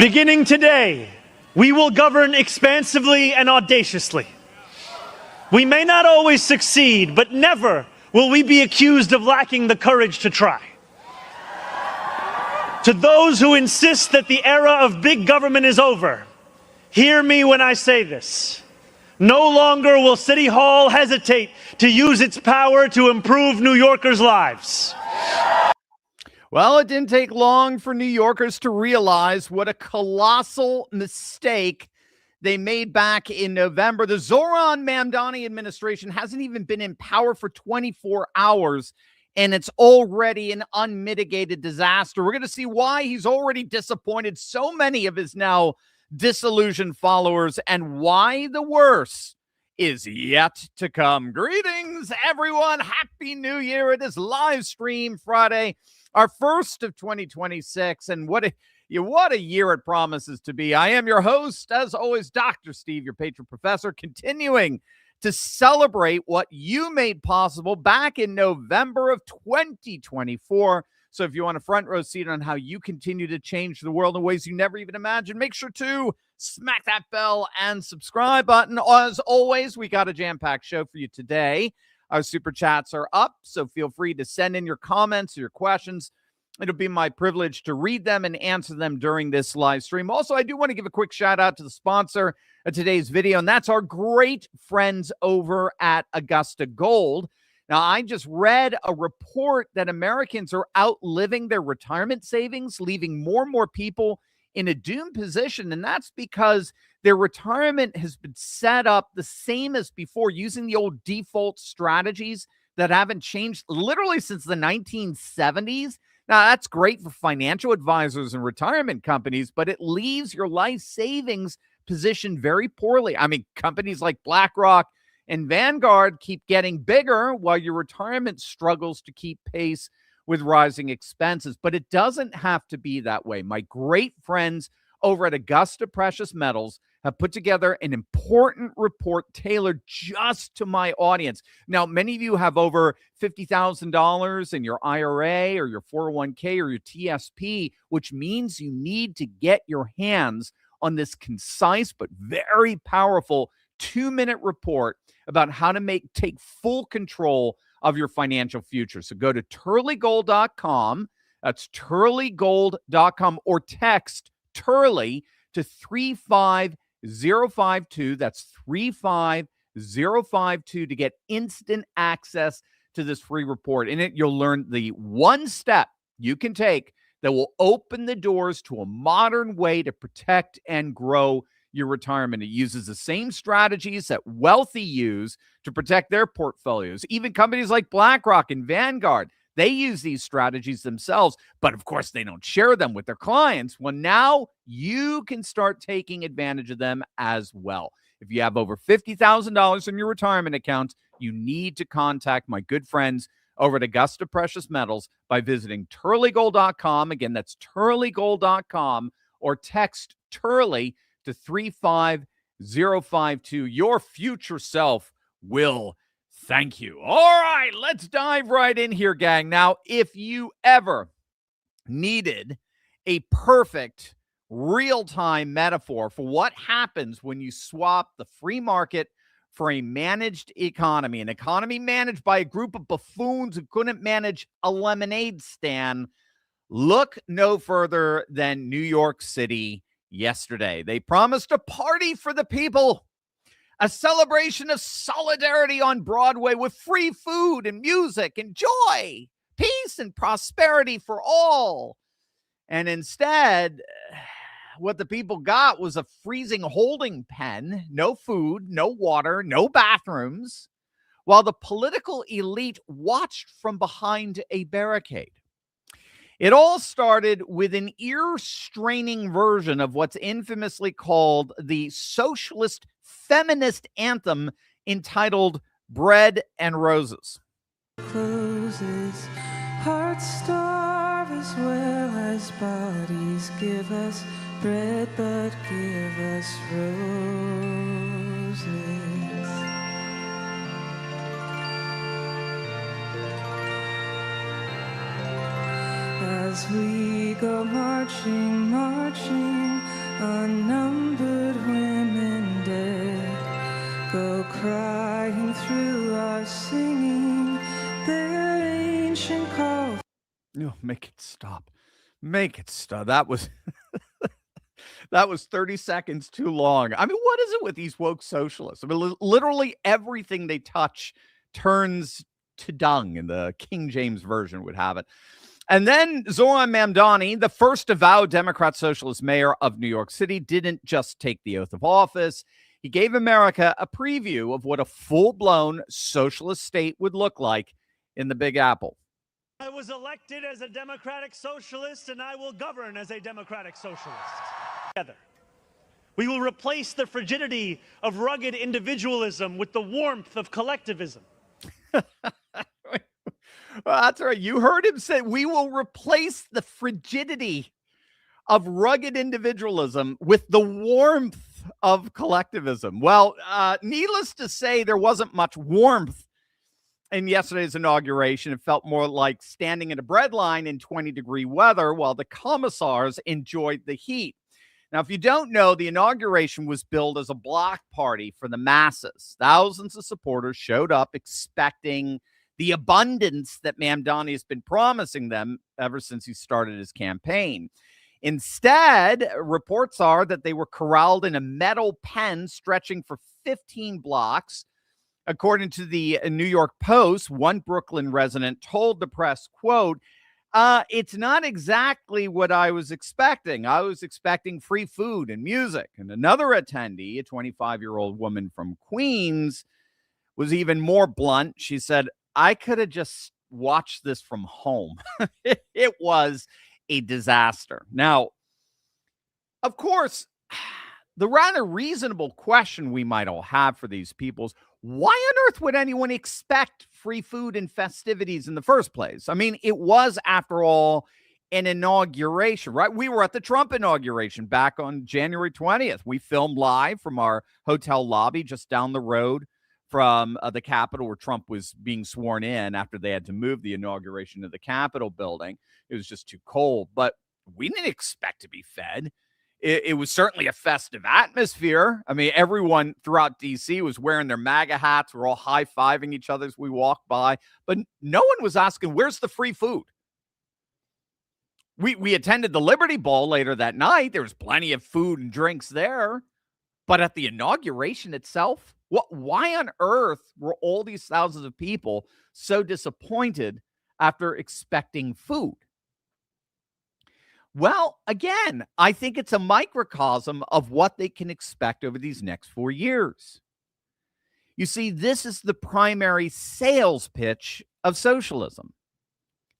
Beginning today, we will govern expansively and audaciously. We may not always succeed, but never will we be accused of lacking the courage to try. To those who insist that the era of big government is over, hear me when I say this. No longer will City Hall hesitate to use its power to improve New Yorkers' lives. Well, it didn't take long for New Yorkers to realize what a colossal mistake they made back in November. The Zoran Mamdani administration hasn't even been in power for 24 hours, and it's already an unmitigated disaster. We're going to see why he's already disappointed so many of his now disillusioned followers and why the worst is yet to come. Greetings, everyone. Happy New Year. It is live stream Friday, our first of 2026, and what a year it promises to be. I am your host, as always, Dr. Steve, your patron professor, continuing to celebrate what you made possible back in November of 2024. So if you want a front row seat on how you continue to change the world in ways you never even imagined, make sure to smack that bell and subscribe button. As always, we got a jam-packed show for you today. Our super chats are up, so feel free to send in your comments or your questions. It'll be my privilege to read them and answer them during this live stream. Also, I do want to give a quick shout out to the sponsor of today's video, and that's our great friends over at Augusta Gold. Now, I just read a report that Americans are outliving their retirement savings, leaving more and more people in a doomed position, and that's because their retirement has been set up the same as before, using the old default strategies that haven't changed literally since the 1970s. Now, that's great for financial advisors and retirement companies, but it leaves your life savings positioned very poorly. I mean, companies like BlackRock and Vanguard keep getting bigger while your retirement struggles to keep pace with rising expenses. But it doesn't have to be that way. My great friends over at Augusta Precious Metals have put together an important report tailored just to my audience. Now, many of you have over $50,000 in your IRA or your 401k or your TSP, which means you need to get your hands on this concise but very powerful 2-minute report about how to take full control of your financial future. So go to turleygold.com. That's turleygold.com, or text Turley to 35052. That's 35052 to get instant access to this free report. In it, you'll learn the one step you can take that will open the doors to a modern way to protect and grow your retirement. It uses the same strategies that wealthy use to protect their portfolios. Even companies like BlackRock and Vanguard, they use these strategies themselves, but of course they don't share them with their clients. Well, now you can start taking advantage of them as well. If you have over $50,000 in your retirement account, you need to contact my good friends over at Augusta Precious Metals by visiting turleygold.com. Again, that's turleygold.com, or text Turley to 35052. Your future self will thank you. All right, let's dive right in here, gang. Now, if you ever needed a perfect real-time metaphor for what happens when you swap the free market for a managed economy, an economy managed by a group of buffoons who couldn't manage a lemonade stand, look no further than New York City yesterday. They promised a party for the people, a celebration of solidarity on Broadway with free food and music and joy, peace and prosperity for all. And instead, what the people got was a freezing holding pen, no food, no water, no bathrooms, while the political elite watched from behind a barricade. It all started with an ear-straining version of what's infamously called the socialist feminist anthem entitled Bread and Roses. Closes, hearts starve as well as bodies. Give us bread, but give us roses. As we go marching, marching unnumbered women dead go crying through our singing their ancient call. No, make it stop. Make it stop. That was that was 30 seconds too long. I mean, what is it with these woke socialists? I mean, literally everything they touch turns to dung, and the King James Version would have it. And then Zoran Mamdani, the first avowed Democrat socialist mayor of New York City, didn't just take the oath of office. He gave America a preview of what a full-blown socialist state would look like in the Big Apple. I was elected as a democratic socialist, and I will govern as a democratic socialist. Together, we will replace the frigidity of rugged individualism with the warmth of collectivism. Well, that's right. You heard him say we will replace the frigidity of rugged individualism with the warmth of collectivism. Well, needless to say, there wasn't much warmth in yesterday's inauguration. It felt more like standing in a bread line in 20-degree weather while the commissars enjoyed the heat. Now, if you don't know, the inauguration was billed as a block party for the masses. Thousands of supporters showed up expecting the abundance that Mamdani has been promising them ever since he started his campaign. Instead, reports are that they were corralled in a metal pen stretching for 15 blocks. According to the New York Post, one Brooklyn resident told the press, quote, it's not exactly what I was expecting. I was expecting free food and music. And another attendee, a 25-year-old woman from Queens, was even more blunt. She said, I could have just watched this from home. It was a disaster. Now, of course, the rather reasonable question we might all have for these people is, why on earth would anyone expect free food and festivities in the first place? I mean, it was, after all, an inauguration, right? We were at the Trump inauguration back on January 20th. We filmed live from our hotel lobby just down the road from the Capitol, where Trump was being sworn in after they had to move the inauguration to the Capitol building. It was just too cold, but we didn't expect to be fed. It was certainly a festive atmosphere. I mean, everyone throughout D.C. was wearing their MAGA hats. We're all high-fiving each other as we walked by, but no one was asking, where's the free food? We attended the Liberty Bowl later that night. There was plenty of food and drinks there, but at the inauguration itself, why on earth were all these thousands of people so disappointed after expecting food? Well, again, I think it's a microcosm of what they can expect over these next 4 years. You see, this is the primary sales pitch of socialism.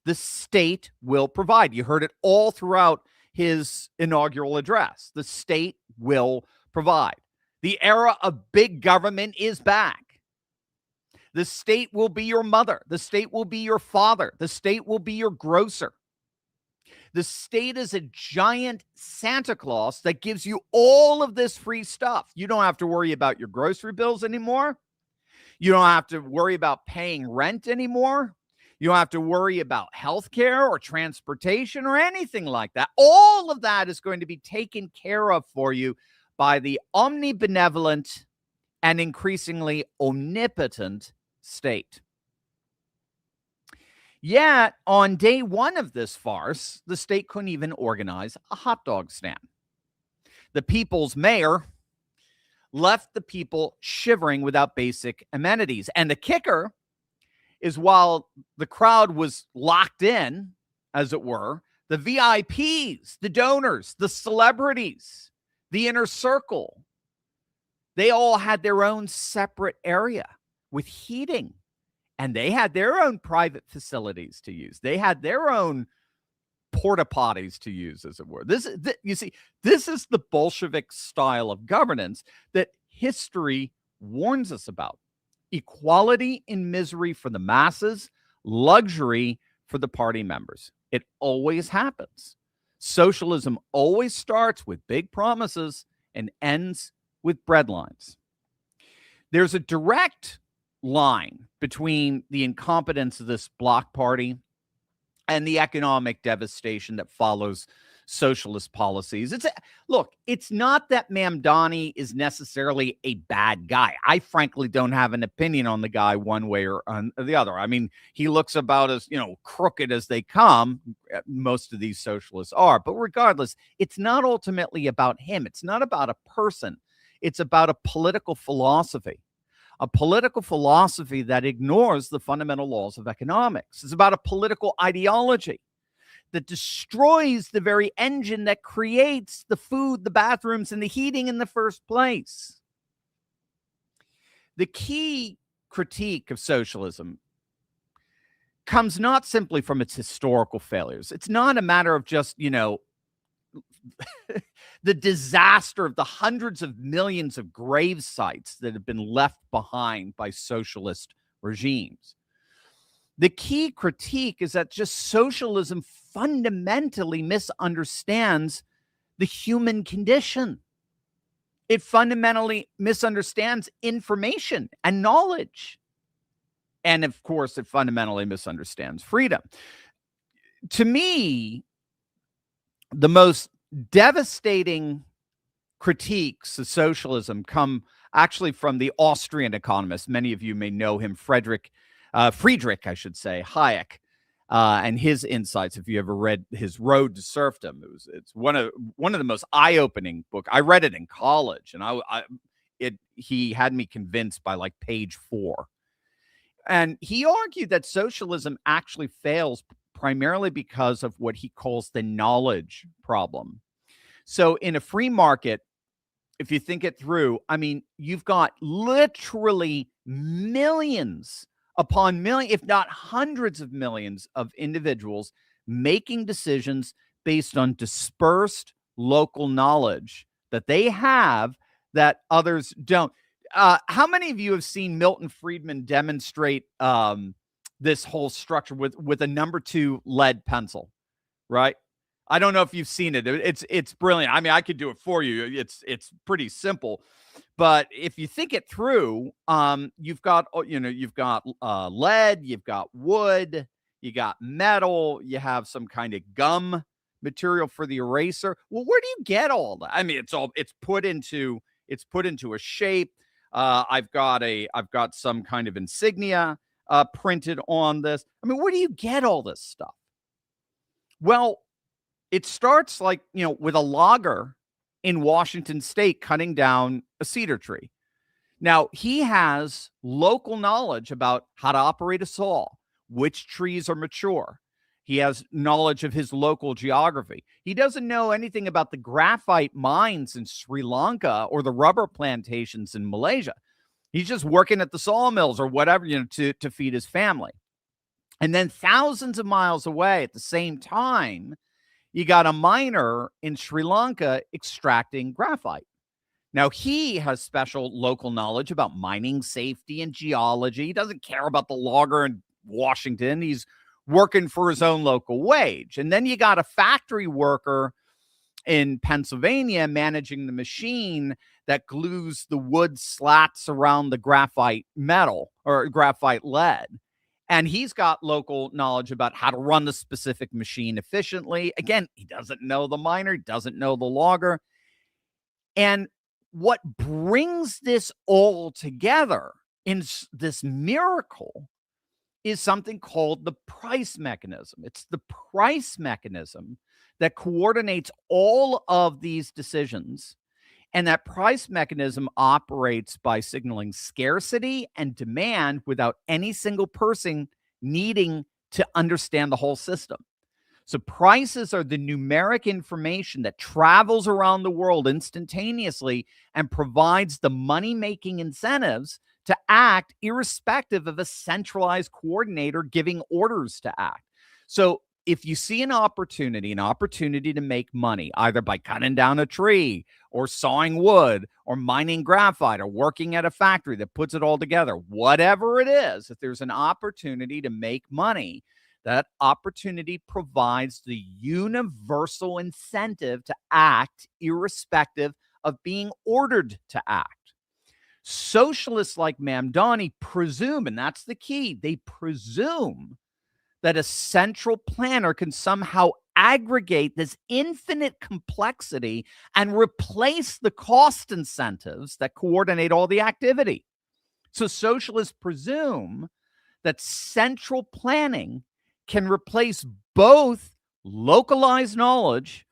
The state will provide. You heard it all throughout his inaugural address. The state will provide. The era of big government is back. The state will be your mother. The state will be your father. The state will be your grocer. The state is a giant Santa Claus that gives you all of this free stuff. You don't have to worry about your grocery bills anymore. You don't have to worry about paying rent anymore. You don't have to worry about healthcare or transportation or anything like that. All of that is going to be taken care of for you by the omnibenevolent and increasingly omnipotent state. Yet, on day one of this farce, the state couldn't even organize a hot dog stand. The people's mayor left the people shivering without basic amenities. And the kicker is, while the crowd was locked in, as it were, the VIPs, the donors, the celebrities, the inner circle, they all had their own separate area with heating. And they had their own private facilities to use. They had their own porta potties to use, as it were. You see, this is the Bolshevik style of governance that history warns us about. Equality in misery for the masses, luxury for the party members. It always happens. Socialism always starts with big promises and ends with breadlines. There's a direct line between the incompetence of this bloc party and the economic devastation that follows socialist policies. Look, it's not that Mamdani is necessarily a bad guy. I frankly don't have an opinion on the guy one way or the other. I mean, he looks about as, crooked as they come. Most of these socialists are. But regardless, it's not ultimately about him. It's not about a person. It's about a political philosophy. A political philosophy that ignores the fundamental laws of economics. It's about a political ideology that destroys the very engine that creates the food, the bathrooms, and the heating in the first place. The key critique of socialism comes not simply from its historical failures. It's not a matter of just, the disaster of the hundreds of millions of grave sites that have been left behind by socialist regimes. The key critique is that just socialism fundamentally misunderstands the human condition. It fundamentally misunderstands information and knowledge. And of course, it fundamentally misunderstands freedom. To me, the most devastating critiques of socialism come actually from the Austrian economist. Many of you may know him, Friedrich, Hayek, and his insights. If you ever read his Road to Serfdom, it's one of the most eye-opening book. I read it in college, and he had me convinced by like page 4. And he argued that socialism actually fails primarily because of what he calls the knowledge problem. So in a free market, if you think it through, I mean, you've got literally millions upon millions, if not hundreds of millions of individuals making decisions based on dispersed local knowledge that they have that others don't. How many of you have seen Milton Friedman demonstrate this whole structure with a number 2 lead pencil, right? I don't know if you've seen it. It's brilliant. I mean, I could do it for you. It's pretty simple, but if you think it through, you've got lead, you've got wood, you got metal, you have some kind of gum material for the eraser. Well, where do you get all that? I mean, it's put into a shape. I've got some kind of insignia printed on this. I mean, where do you get all this stuff? Well, it starts with a logger in Washington State cutting down a cedar tree. Now, he has local knowledge about how to operate a saw, which trees are mature. He has knowledge of his local geography. He doesn't know anything about the graphite mines in Sri Lanka or the rubber plantations in Malaysia. He's just working at the sawmills or whatever, to feed his family. And then thousands of miles away at the same time, you got a miner in Sri Lanka extracting graphite. Now, he has special local knowledge about mining safety and geology. He doesn't care about the logger in Washington. He's working for his own local wage. And then you got a factory worker in Pennsylvania managing the machine that glues the wood slats around the graphite metal or graphite lead. And he's got local knowledge about how to run the specific machine efficiently. Again, he doesn't know the miner, he doesn't know the logger. And what brings this all together in this miracle is something called the price mechanism. It's the price mechanism that coordinates all of these decisions. And that price mechanism operates by signaling scarcity and demand without any single person needing to understand the whole system. So prices are the numeric information that travels around the world instantaneously and provides the money-making incentives to act irrespective of a centralized coordinator giving orders to act. So if you see an opportunity to make money, either by cutting down a tree or sawing wood or mining graphite or working at a factory that puts it all together, whatever it is, if there's an opportunity to make money, that opportunity provides the universal incentive to act irrespective of being ordered to act. Socialists like Mamdani presume, and that's the key, they presume that a central planner can somehow aggregate this infinite complexity and replace the cost incentives that coordinate all the activity. So socialists presume that central planning can replace both localized knowledge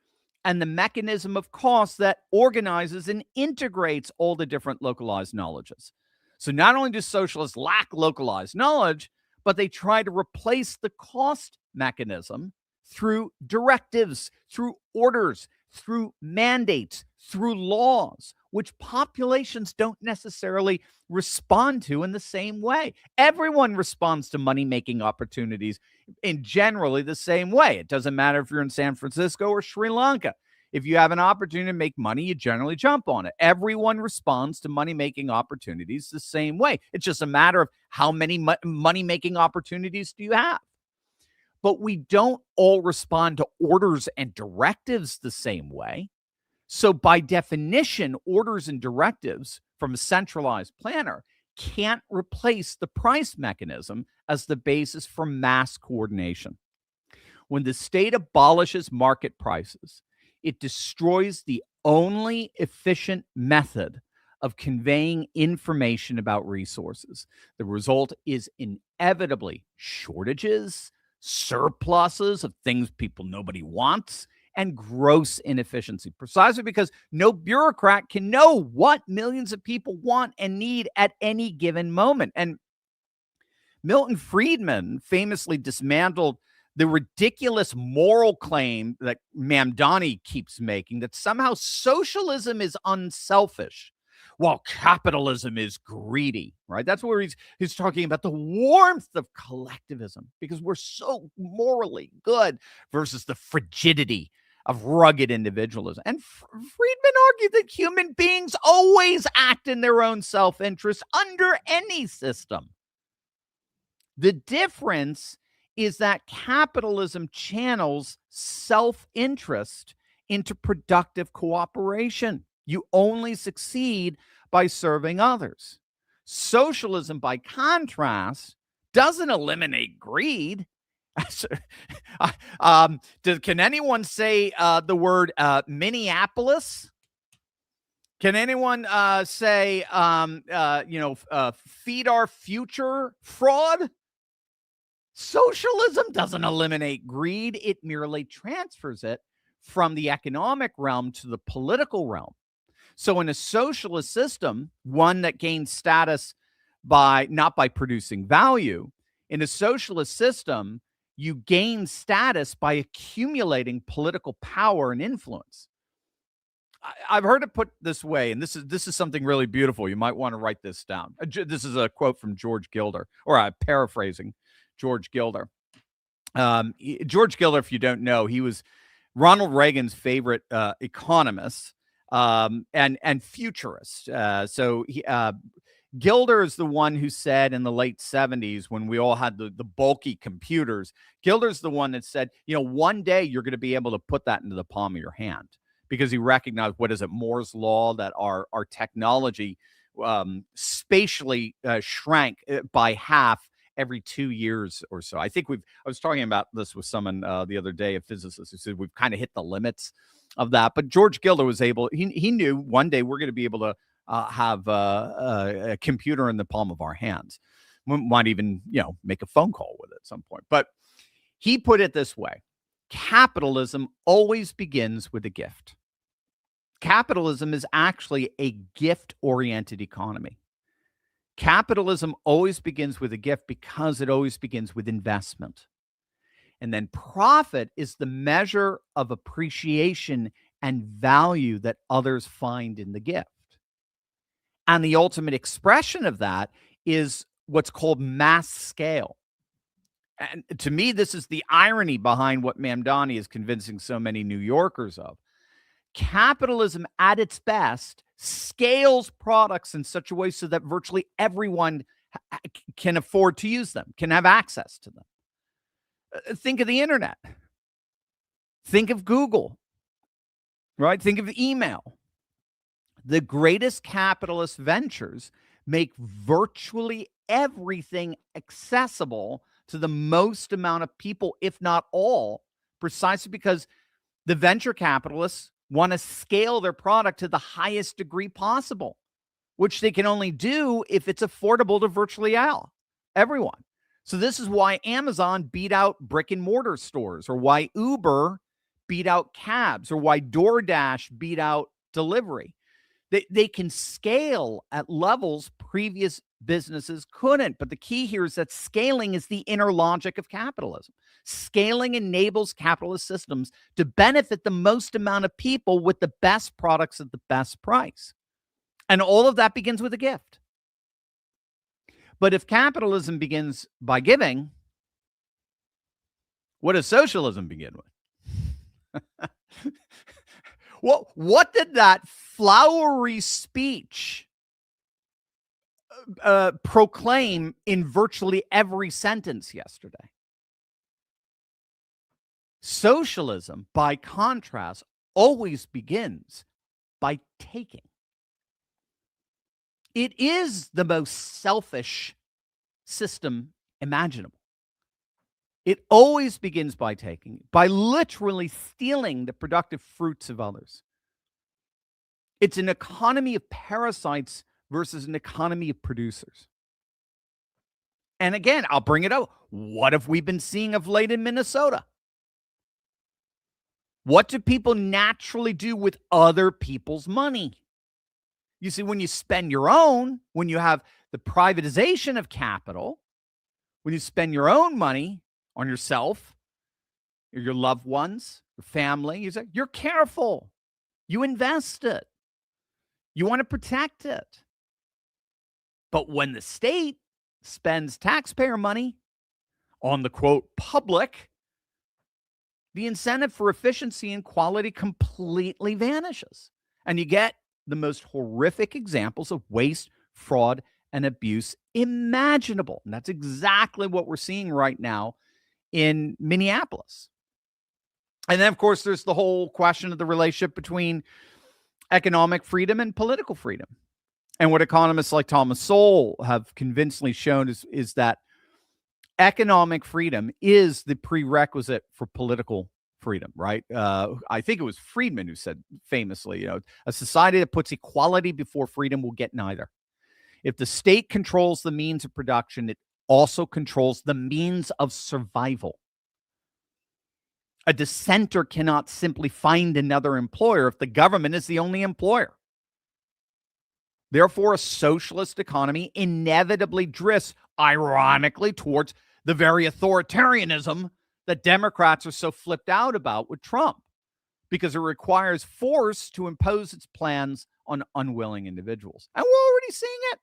and the mechanism of cost that organizes and integrates all the different localized knowledges. So not only do socialists lack localized knowledge, but they try to replace the cost mechanism through directives, through orders, through mandates, through laws, which populations don't necessarily respond to in the same way. Everyone responds to money-making opportunities in generally the same way. It doesn't matter if you're in San Francisco or Sri Lanka. If you have an opportunity to make money, you generally jump on it. Everyone responds to money-making opportunities the same way. It's just a matter of how many money-making opportunities do you have. But we don't all respond to orders and directives the same way. So by definition, orders and directives from a centralized planner can't replace the price mechanism as the basis for mass coordination. When the state abolishes market prices, it destroys the only efficient method of conveying information about resources. The result is inevitably shortages, surpluses of things nobody wants, and gross inefficiency, precisely because no bureaucrat can know what millions of people want and need at any given moment. And Milton Friedman famously dismantled the ridiculous moral claim that Mamdani keeps making, that somehow socialism is unselfish while capitalism is greedy, right? That's where he's talking about the warmth of collectivism, because we're so morally good versus the frigidity of rugged individualism. And Friedman argued that human beings always act in their own self-interest under any system. The difference is that capitalism channels self-interest into productive cooperation. You only succeed by serving others. Socialism, by contrast, doesn't eliminate greed. Can anyone say the word Minneapolis? Can anyone say, feed our future fraud? Socialism doesn't eliminate greed. It merely transfers it from the economic realm to the political realm. So in a socialist system, one that gains status not by producing value, in a socialist system, you gain status by accumulating political power and influence. I've heard it put this way, and this is something really beautiful. You might want to write this down. This is a quote from George Gilder, or I'm paraphrasing George Gilder. George Gilder, if you don't know, he was Ronald Reagan's favorite economist and futurist. Gilder is the one who said in the late 70s, when we all had the bulky computers, Gilder's the one that said, one day you're going to be able to put that into the palm of your hand, because he recognized, Moore's law, that our technology spatially shrank by half every 2 years or so. I was talking about this with someone the other day, a physicist, who said we've kind of hit the limits of that. But George Gilder was able, he knew one day we're going to be able to have a computer in the palm of our hands. We might even, make a phone call with it at some point. But he put it this way: capitalism always begins with a gift. Capitalism is actually a gift-oriented economy. Capitalism always begins with a gift because it always begins with investment. And then profit is the measure of appreciation and value that others find in the gift. And the ultimate expression of that is what's called mass scale. And to me, this is the irony behind what Mamdani is convincing so many New Yorkers of. Capitalism at its best scales products in such a way so that virtually everyone can afford to use them, can have access to them. Think of the internet. Think of Google, right? Think of email. The greatest capitalist ventures make virtually everything accessible to the most amount of people, if not all, precisely because the venture capitalists want to scale their product to the highest degree possible, which they can only do if it's affordable to virtually everyone. So this is why Amazon beat out brick and mortar stores, or why Uber beat out cabs, or why DoorDash beat out delivery. They can scale at levels previous businesses couldn't. But the key here is that scaling is the inner logic of capitalism. Scaling enables capitalist systems to benefit the most amount of people with the best products at the best price. And all of that begins with a gift. But if capitalism begins by giving, what does socialism begin with? What did that flowery speech proclaim in virtually every sentence yesterday? Socialism, by contrast, always begins by taking. It is the most selfish system imaginable. It always begins by taking, by literally stealing the productive fruits of others. It's an economy of parasites versus an economy of producers. And again, I'll bring it up. What have we been seeing of late in Minnesota? What do people naturally do with other people's money? You see, when you spend your own, when you have the privatization of capital, when you spend your own money on yourself, or your loved ones, your family, you're careful. You invest it. You want to protect it. But when the state spends taxpayer money on the, quote, public, the incentive for efficiency and quality completely vanishes. And you get the most horrific examples of waste, fraud, and abuse imaginable. And that's exactly what we're seeing right now in Minneapolis. And then, of course, there's the whole question of the relationship between economic freedom and political freedom. And what economists like Thomas Sowell have convincingly shown is that economic freedom is the prerequisite for political freedom, right? I think it was Friedman who said famously, a society that puts equality before freedom will get neither. If the state controls the means of production, it also controls the means of survival. A dissenter cannot simply find another employer if the government is the only employer. Therefore, a socialist economy inevitably drifts, ironically, towards the very authoritarianism that Democrats are so flipped out about with Trump, because it requires force to impose its plans on unwilling individuals. And we're already seeing it.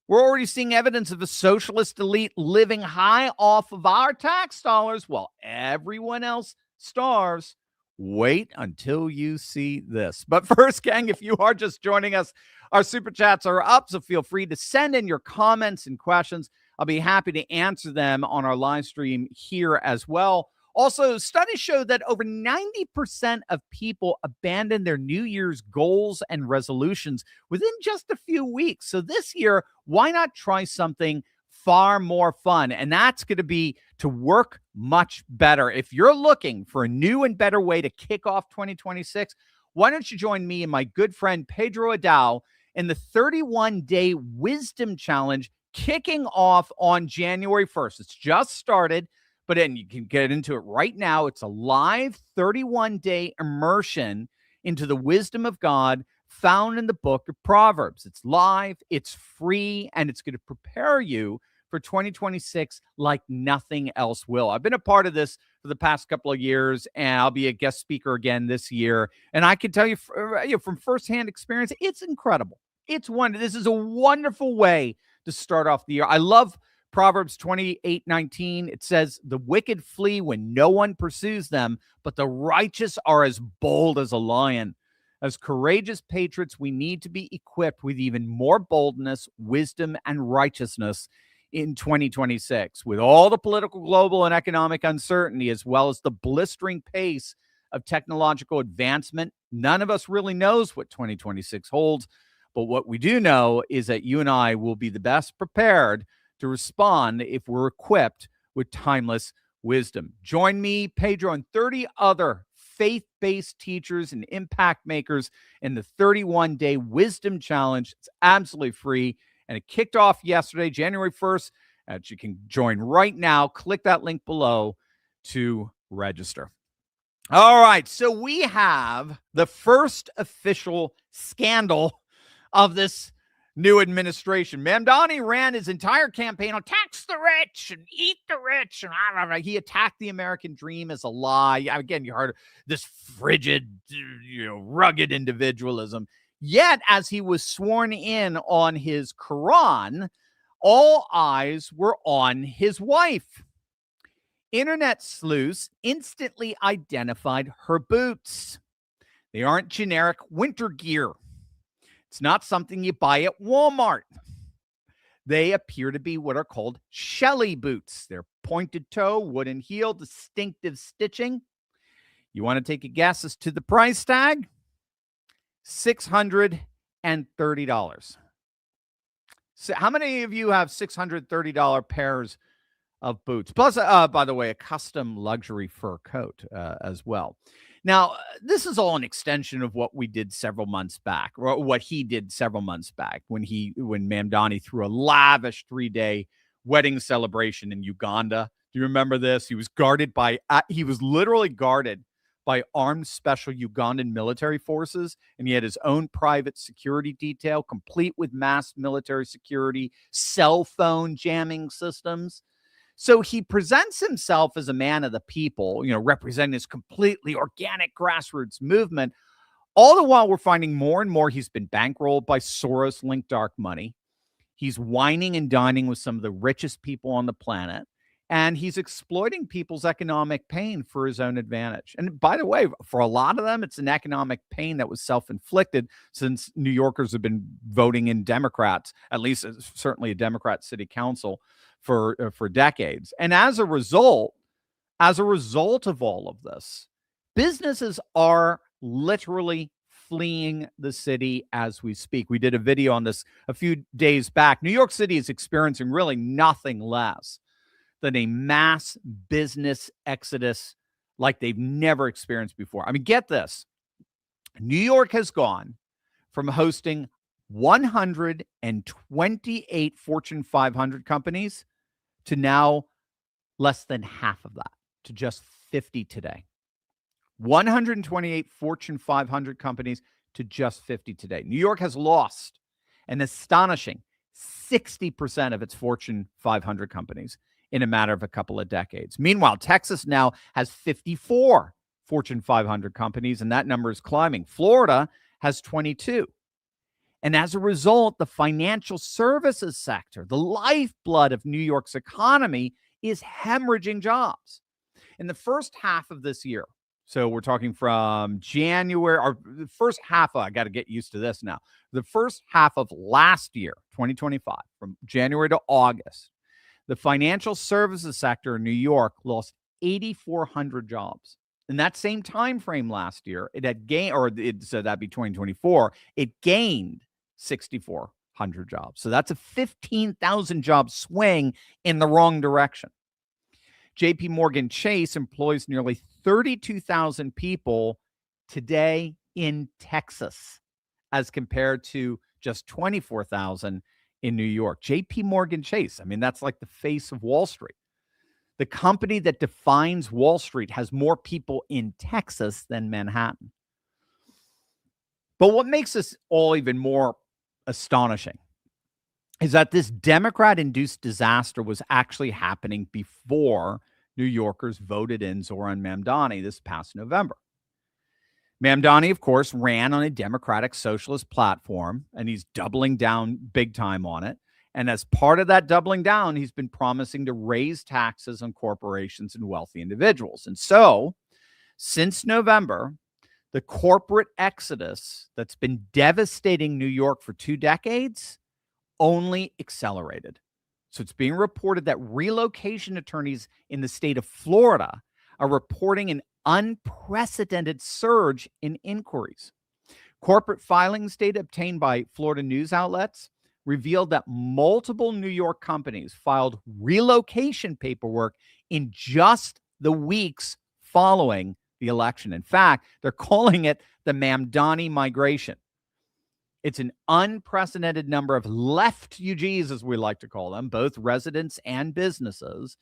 We're already seeing evidence of a socialist elite living high off of our tax dollars while everyone else starves. Wait until you see this. But first, gang, if you are just joining us, our super chats are up, so feel free to send in your comments and questions. I'll be happy to answer them on our live stream here as well. Also, studies show that over 90% of people abandon their New Year's goals and resolutions within just a few weeks. So this year, why not try something far more fun? And that's going to be to work much better. If you're looking for a new and better way to kick off 2026, why don't you join me and my good friend Pedro Adao in the 31-day Wisdom Challenge kicking off on January 1st. It's just started, but then you can get into it right now. It's a live 31-day immersion into the wisdom of God found in the book of Proverbs. It's live, it's free, and it's going to prepare you for 2026 like nothing else will. I've been a part of this for the past couple of years, and I'll be a guest speaker again this year. And I can tell you, from firsthand experience, it's incredible. It's wonderful. This is a wonderful way to start off the year. I love Proverbs 28:19. It says, the wicked flee when no one pursues them, but the righteous are as bold as a lion. As courageous patriots, we need to be equipped with even more boldness, wisdom, and righteousness in 2026. With all the political, global, and economic uncertainty, as well as the blistering pace of technological advancement, none of us really knows what 2026 holds. But what we do know is that you and I will be the best prepared to respond if we're equipped with timeless wisdom. Join me, Pedro, and 30 other faith-based teachers and impact makers in the 31-day Wisdom Challenge. It's absolutely free, and it kicked off yesterday, January 1st. You can join right now. Click that link below to register. All right, so we have the first official scandal of this new administration. Mamdani ran his entire campaign on tax the rich and eat the rich. And he attacked the American dream as a lie. Again, you heard this frigid, rugged individualism. Yet, as he was sworn in on his Quran, all eyes were on his wife. Internet sleuths instantly identified her boots. They aren't generic winter gear. It's not something you buy at Walmart. They appear to be what are called Shelley boots. They're pointed toe, wooden heel, distinctive stitching. You want to take a guess as to the price tag? $630. So how many of you have $630 pairs of boots? Plus, by the way, a custom luxury fur coat as well. Now, this is all an extension of what we did several months back, or what he did several months back when Mamdani threw a lavish 3-day wedding celebration in Uganda. Do you remember this? He was literally guarded by armed special Ugandan military forces, and he had his own private security detail, complete with mass military security, cell phone jamming systems. So he presents himself as a man of the people, representing this completely organic grassroots movement. All the while, we're finding more and more he's been bankrolled by Soros-linked dark money. He's whining and dining with some of the richest people on the planet. And he's exploiting people's economic pain for his own advantage. And by the way, for a lot of them, it's an economic pain that was self-inflicted, since New Yorkers have been voting in Democrats, at least certainly a Democrat city council, for decades. And as a result of all of this, businesses are literally fleeing the city as we speak. We did a video on this a few days back. New York City is experiencing really nothing less than a mass business exodus like they've never experienced before. I mean, get this. New York has gone from hosting 128 Fortune 500 companies to now less than half of that, to just 50 today. 128 Fortune 500 companies to just 50 today. New York has lost an astonishing 60% of its Fortune 500 companies in a matter of a couple of decades. Meanwhile, Texas now has 54 Fortune 500 companies, and that number is climbing. Florida has 22. And as a result, the financial services sector, the lifeblood of New York's economy, is hemorrhaging jobs. In the first half of this year, so we're talking from January, or the first half, I got to get used to this now. The first half of last year, 2025, from January to August, the financial services sector in New York lost 8,400 jobs. In that same time frame last year, it had gained, so that'd be 2024, it gained 6,400 jobs. So that's a 15,000 job swing in the wrong direction. JP Morgan Chase employs nearly 32,000 people today in Texas, as compared to just 24,000 in New York. JP Morgan Chase, I mean, that's like the face of Wall Street. The company that defines Wall Street has more people in Texas than Manhattan. But what makes this all even more astonishing is that this Democrat-induced disaster was actually happening before New Yorkers voted in Zoran Mamdani this past November. Mamdani, of course, ran on a democratic socialist platform, and he's doubling down big time on it. And as part of that doubling down, he's been promising to raise taxes on corporations and wealthy individuals. And so, since November, the corporate exodus that's been devastating New York for 2 decades only accelerated. So it's being reported that relocation attorneys in the state of Florida are reporting an unprecedented surge in inquiries. Corporate filings data obtained by Florida news outlets revealed that multiple New York companies filed relocation paperwork in just the weeks following the election. In fact, they're calling it the Mamdani migration. It's an unprecedented number of left-ugees, as we like to call them, both residents and businesses,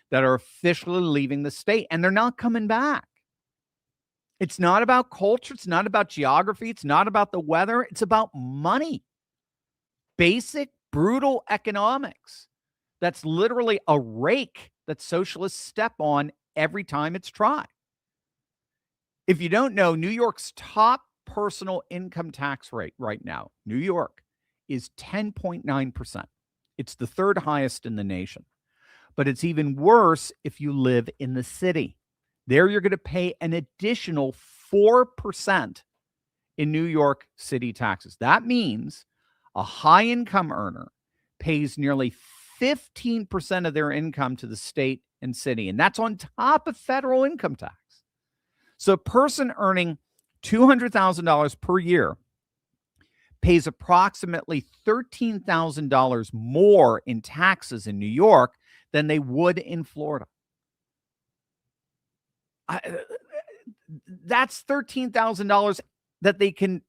that are officially leaving the state, and they're not coming back. It's not about culture. It's not about geography. It's not about the weather. It's about money. Basic, brutal economics. That's literally a rake that socialists step on every time it's tried. If you don't know, New York's top personal income tax rate right now, New York, is 10.9%. It's the third highest in the nation. But it's even worse if you live in the city. There you're going to pay an additional 4% in New York City taxes. That means a high-income earner pays nearly 15% of their income to the state and city, and that's on top of federal income tax. So a person earning $200,000 per year pays approximately $13,000 more in taxes in New York than they would in Florida. That's $13,000 that they can,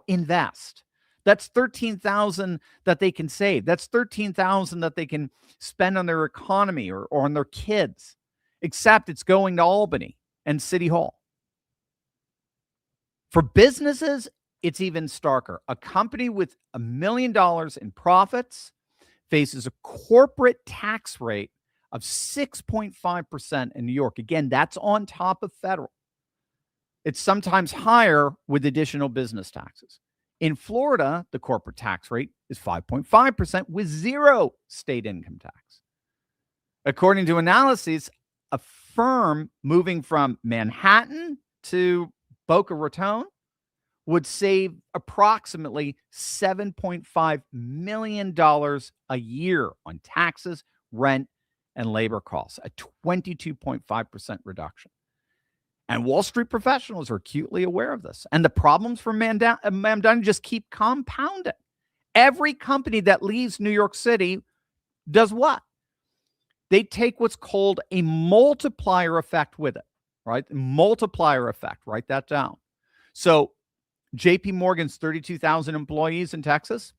invest. That's $13,000 that they can save. That's $13,000 that they can spend on their economy or on their kids, except it's going to Albany and City Hall. For businesses, it's even starker. A company with $1 million in profits faces a corporate tax rate of 6.5% in New York. Again, that's on top of federal. It's sometimes higher with additional business taxes. In Florida, the corporate tax rate is 5.5% with zero state income tax. According to analyses, a firm moving from Manhattan to Boca Raton would save approximately $7.5 million a year on taxes, rent, and labor costs, a 22.5% reduction. And Wall Street professionals are acutely aware of this. And the problems for Mamdani just keep compounding. Every company that leaves New York City does what? They take what's called a multiplier effect with it, right? Multiplier effect, write that down. So JP Morgan's 32,000 employees in Texas,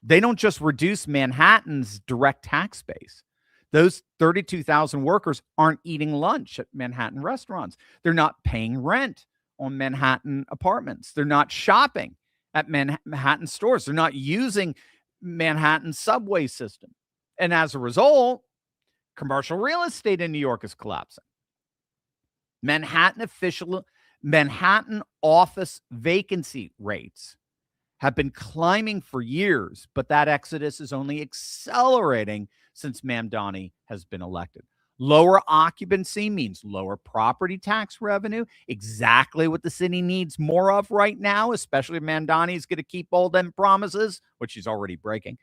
they don't just reduce Manhattan's direct tax base. Those 32,000 workers aren't eating lunch at Manhattan restaurants. They're not paying rent on Manhattan apartments. They're not shopping at Manhattan stores. They're not using Manhattan's subway system. And as a result, commercial real estate in New York is collapsing. Manhattan office vacancy rates have been climbing for years, but that exodus is only accelerating since Mamdani has been elected. Lower occupancy means lower property tax revenue, exactly what the city needs more of right now, especially if Mamdani is going to keep all them promises, which she's already breaking.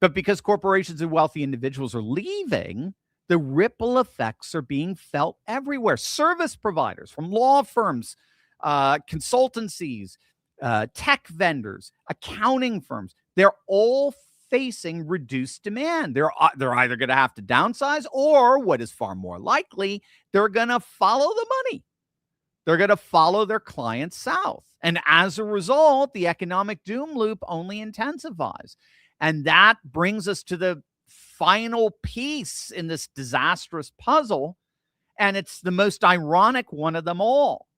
But because corporations and wealthy individuals are leaving, the ripple effects are being felt everywhere. Service providers from law firms, consultancies, tech vendors, accounting firms, they're all facing reduced demand. They're either going to have to downsize, or what is far more likely, they're going to follow the money. They're going to follow their clients south. And as a result, the economic doom loop only intensifies. And that brings us to the final piece in this disastrous puzzle, and it's the most ironic one of them all.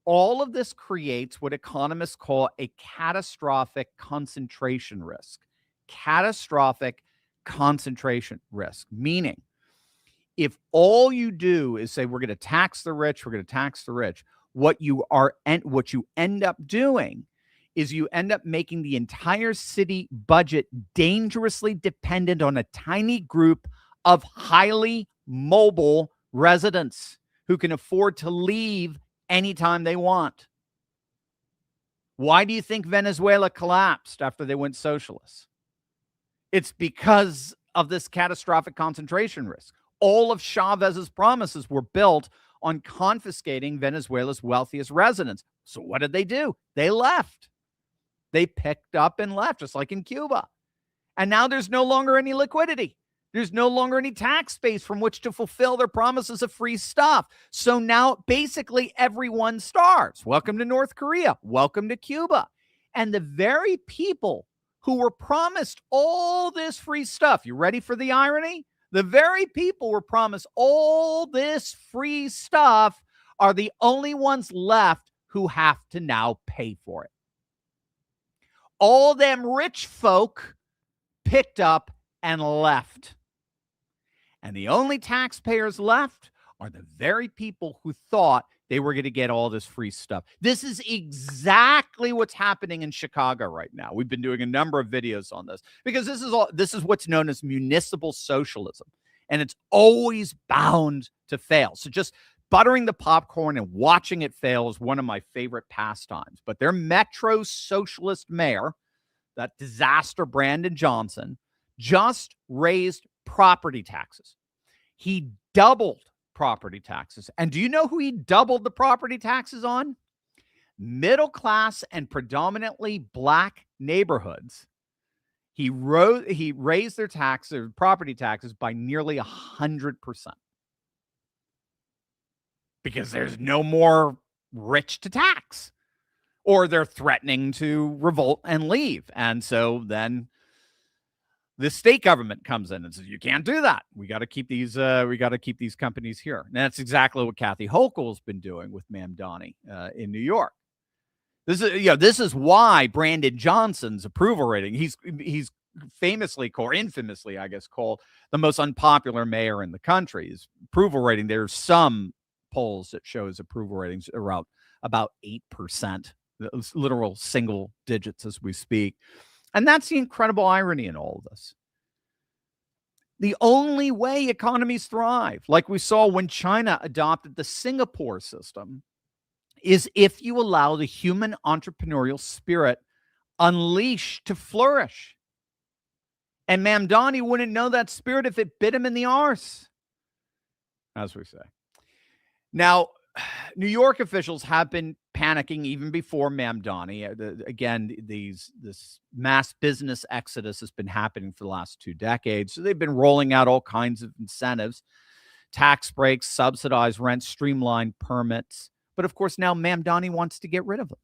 All of this creates what economists call a catastrophic concentration risk. Catastrophic concentration risk, meaning if all you do is say, we're going to tax the rich, we're going to tax the rich, what you end up doing is you end up making the entire city budget dangerously dependent on a tiny group of highly mobile residents who can afford to leave anytime they want. Why do you think Venezuela collapsed after they went socialist? It's because of this catastrophic concentration risk. All of Chavez's promises were built on confiscating Venezuela's wealthiest residents. So what did they do? They left. They picked up and left, just like in Cuba. And now there's no longer any liquidity. There's no longer any tax base from which to fulfill their promises of free stuff. So now basically everyone starves. Welcome to North Korea. Welcome to Cuba. And the very people who were promised all this free stuff, you ready for the irony? The very people were promised all this free stuff are the only ones left who have to now pay for it. All them rich folk picked up and left. And the only taxpayers left are the very people who thought they were going to get all this free stuff. This is exactly what's happening in Chicago right now. We've been doing a number of videos on this because this is what's known as municipal socialism, and it's always bound to fail. So just buttering the popcorn and watching it fail is one of my favorite pastimes. But their Metro socialist mayor, that disaster Brandon Johnson, just raised property taxes. He doubled property taxes. And do you know who he doubled the property taxes on? Middle class and predominantly black neighborhoods. He raised their property taxes by nearly 100%. Because there's no more rich to tax. Or they're threatening to revolt and leave. And so then the state government comes in and says, you can't do that. We got to keep these companies here. And that's exactly what Kathy Hochul's been doing with Mamdani in New York. This is why Brandon Johnson's approval rating, he's famously or infamously, I guess, called the most unpopular mayor in the country. His approval rating, there's some polls that show his approval ratings around about 8%, literal single digits as we speak. And that's the incredible irony in all of this. The only way economies thrive, like we saw when China adopted the Singapore system, is if you allow the human entrepreneurial spirit unleashed to flourish. And Mamdani wouldn't know that spirit if it bit him in the arse, as we say. Now, New York officials have been panicking even before Mamdani. Again, this mass business exodus has been happening for the last 2 decades. So they've been rolling out all kinds of incentives, tax breaks, subsidized rent, streamlined permits. But of course, now Mamdani wants to get rid of them.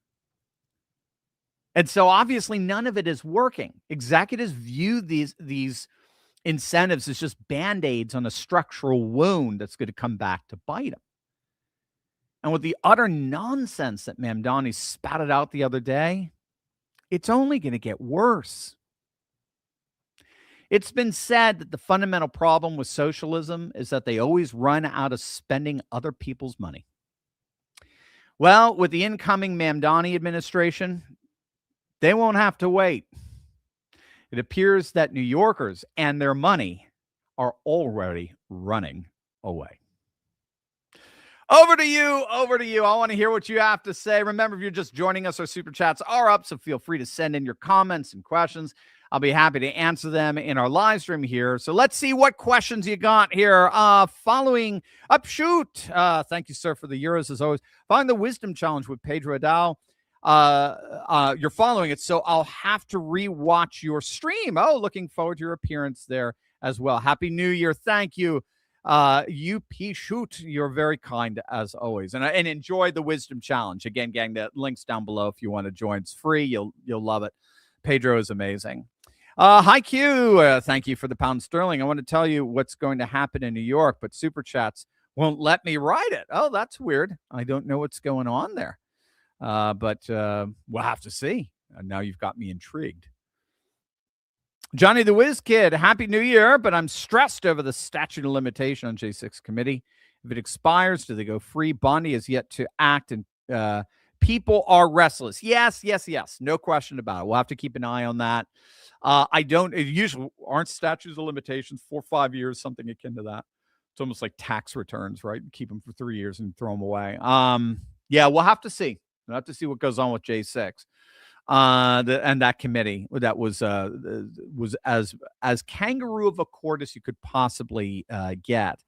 And so obviously none of it is working. Executives view these incentives as just Band-Aids on a structural wound that's going to come back to bite them. And with the utter nonsense that Mamdani spouted out the other day, it's only going to get worse. It's been said that the fundamental problem with socialism is that they always run out of spending other people's money. Well, with the incoming Mamdani administration, they won't have to wait. It appears that New Yorkers and their money are already running away. Over to you. I want to hear what you have to say. Remember, if you're just joining us, our super chats are up, so feel free to send in your comments and questions. I'll be happy to answer them in our live stream here. So let's see what questions you got here. Following Upshoot. Thank you, sir, for the euros as always. Following the Wisdom Challenge with Pedro Adao. You're following it, so I'll have to rewatch your stream. Oh, looking forward to your appearance there as well. Happy New Year. Thank you. UP Shoot, you're very kind as always, and enjoy the Wisdom Challenge. Again, gang, the link's down below if you want to join. It's free. You'll love it. Pedro is amazing. Hi Q, thank you for the pound sterling. I want to tell you what's going to happen in New York, but super chats won't let me write it. Oh, that's weird. I don't know what's going on there, but we'll have to see. Now you've got me intrigued. Johnny the Whiz Kid, Happy New Year, but I'm stressed over the statute of limitation on J6 committee. If it expires, do they go free? Bondi is yet to act, and people are restless. Yes. No question about it. We'll have to keep an eye on that. Usually aren't statutes of limitations 4 or 5 years, something akin to that. It's almost like tax returns, right? Keep them for 3 years and throw them away. Yeah, we'll have to see. We'll have to see what goes on with J6. And that committee that was as kangaroo of a court as you could possibly get.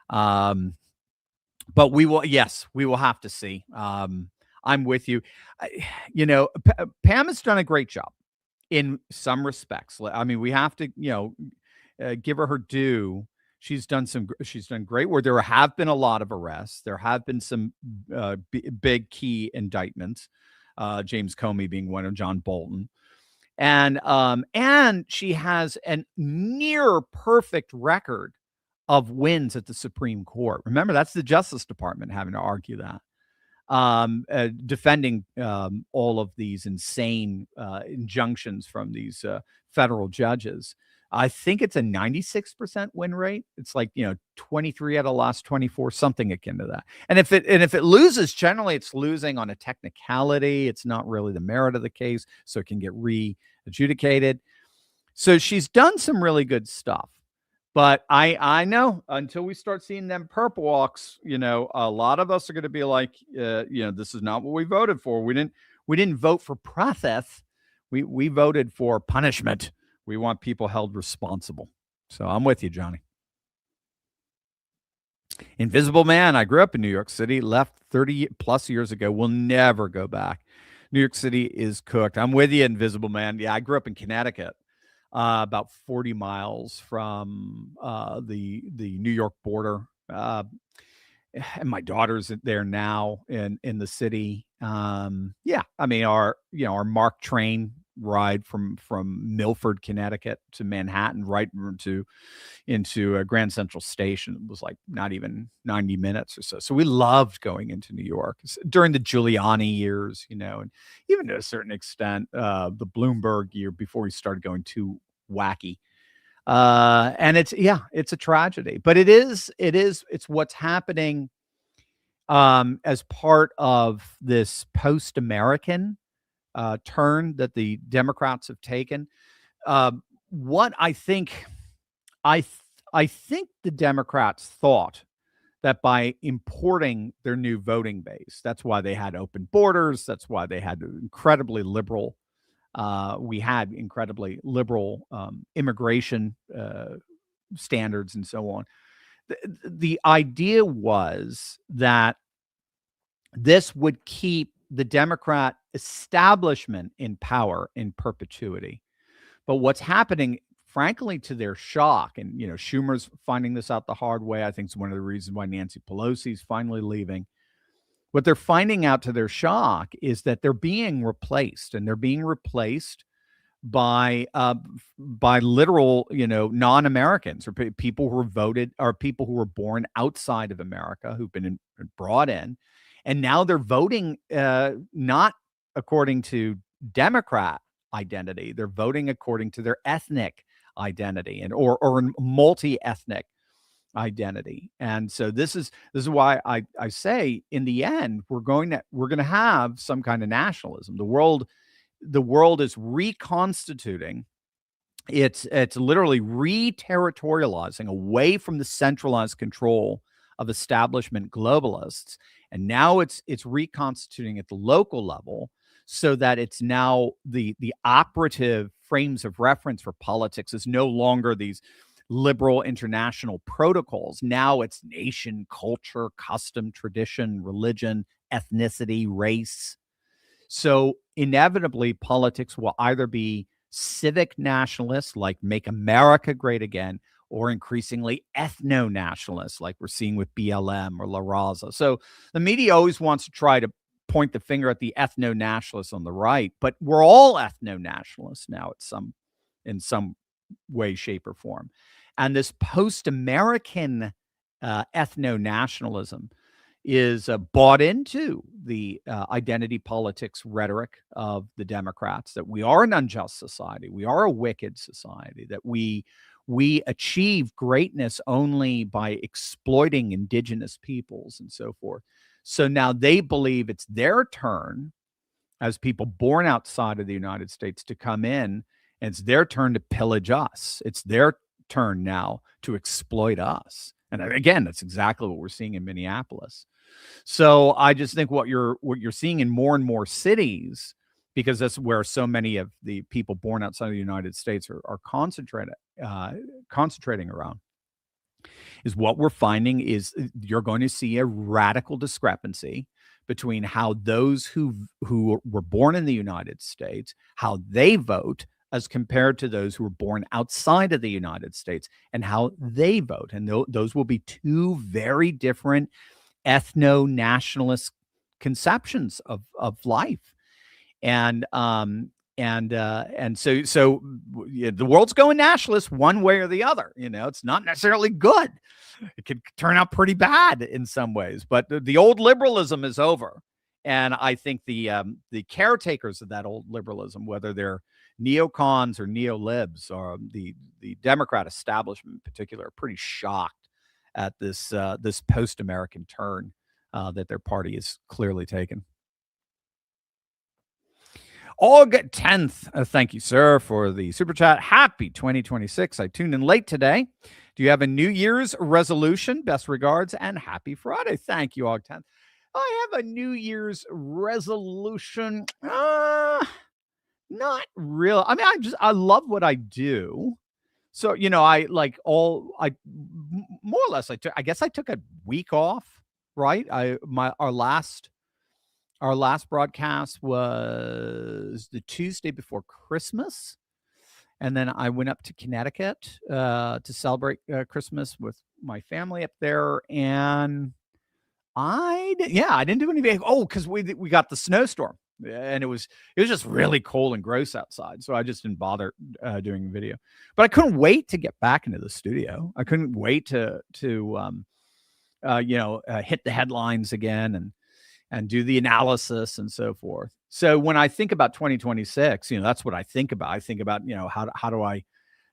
But we will have to see. I'm with you. Pam has done a great job in some respects. I mean, we have to, give her due. She's done great work. There have been a lot of arrests. There have been some big key indictments. James Comey being one of John Bolton. And she has a near perfect record of wins at the Supreme Court. Remember, that's the Justice Department having to argue that. Defending all of these insane injunctions from these federal judges. I think it's a 96% win rate. It's like, 23 out of the last 24, something akin to that. And if it loses, generally it's losing on a technicality. It's not really the merit of the case, so it can get re-adjudicated. So she's done some really good stuff. But I know until we start seeing them purple walks, a lot of us are going to be like, this is not what we voted for. We didn't vote for process. We voted for punishment. We want people held responsible. So I'm with you, Johnny. Invisible Man. I grew up in New York City, left 30 plus years ago. Will never go back. New York City is cooked. I'm with you, Invisible Man. Yeah, I grew up in Connecticut. About 40 miles from the New York border. And my daughter's there now in the city. Yeah, I mean, our MARC train ride from Milford, Connecticut to Manhattan, right into Grand Central Station was like not even 90 minutes or so. So we loved going into New York during the Giuliani years, and even to a certain extent, the Bloomberg year before he started going too wacky. And it's a tragedy, but it's what's happening as part of this post-American turn that the Democrats have taken. What I think the Democrats thought that by importing their new voting base, that's why they had open borders. That's why they had incredibly liberal. We had incredibly liberal immigration standards and so on. The idea was that this would keep the Democrat establishment in power in perpetuity. But what's happening, frankly, to their shock, and Schumer's finding this out the hard way. I think it's one of the reasons why Nancy Pelosi's finally leaving. What they're finding out to their shock is that they're being replaced, and they're being replaced by literal, non-Americans or people who were voted, or people who were born outside of America who've been brought in, and now they're voting not according to Democrat identity. They're voting according to their ethnic identity or multi-ethnic identity. And so this is why I say in the end we're going to have some kind of nationalism. The world is reconstituting. It's literally re-territorializing away from the centralized control of establishment globalists, and now it's reconstituting at the local level, so that it's now the operative frames of reference for politics is no longer these liberal international protocols. Now it's nation, culture, custom, tradition, religion, ethnicity, race. So inevitably, politics will either be civic nationalists, like Make America Great Again, or increasingly ethno-nationalists, like we're seeing with BLM or La Raza. So the media always wants to try to point the finger at the ethno-nationalists on the right, but we're all ethno-nationalists now in some way, shape, or form. And this post-American ethno-nationalism is bought into the identity politics rhetoric of the Democrats, that we are an unjust society, we are a wicked society, that we achieve greatness only by exploiting indigenous peoples and so forth. So now they believe it's their turn as people born outside of the United States to come in, and it's their turn to pillage us. It's their turn now to exploit us. And again, that's exactly what we're seeing in Minneapolis. So I just think what you're seeing in more and more cities, because that's where so many of the people born outside of the United States are concentrating around, is what we're finding is you're going to see a radical discrepancy between how those who were born in the United States, how they vote as compared to those who were born outside of the United States and how they vote. And those will be two very different ethno-nationalist conceptions of life. And so the world's going nationalist one way or the other. It's not necessarily good. It could turn out pretty bad in some ways, but the old liberalism is over. And I think the caretakers of that old liberalism, whether they're neocons or neolibs or the Democrat establishment in particular, are pretty shocked at this post-American turn that their party is clearly taken. August 10th, thank you, sir, for the super chat. Happy 2026. I tuned in late today. Do you have a New Year's resolution? Best regards and happy Friday. Thank you, August 10th. I have a New Year's resolution. Not real. I mean, I love what I do. So, I more or less, I guess I took a week off, right? Our last broadcast was the Tuesday before Christmas. And then I went up to Connecticut to celebrate Christmas with my family up there. And I didn't do anything. Oh, because we got the snowstorm, and it was just really cold and gross outside. So I just didn't bother doing a video. But I couldn't wait to get back into the studio. I couldn't wait to hit the headlines again and do the analysis and so forth. So when I think about 2026, that's what I think about. I think about, how do I,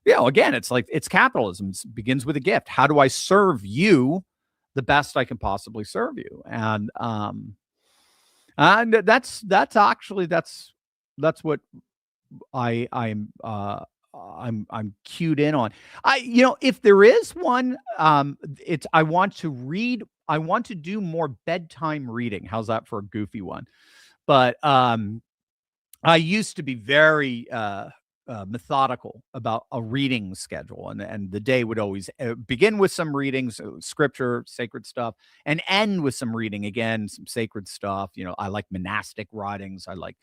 again, it's capitalism. It begins with a gift. How do I serve you the best I can possibly serve you? And that's what I'm cued in on. If there is one, I want to do more bedtime reading. How's that for a goofy one? But I used to be very methodical about a reading schedule, and the day would always begin with some readings, scripture, sacred stuff, and end with some reading again, some sacred stuff. I like monastic writings. I like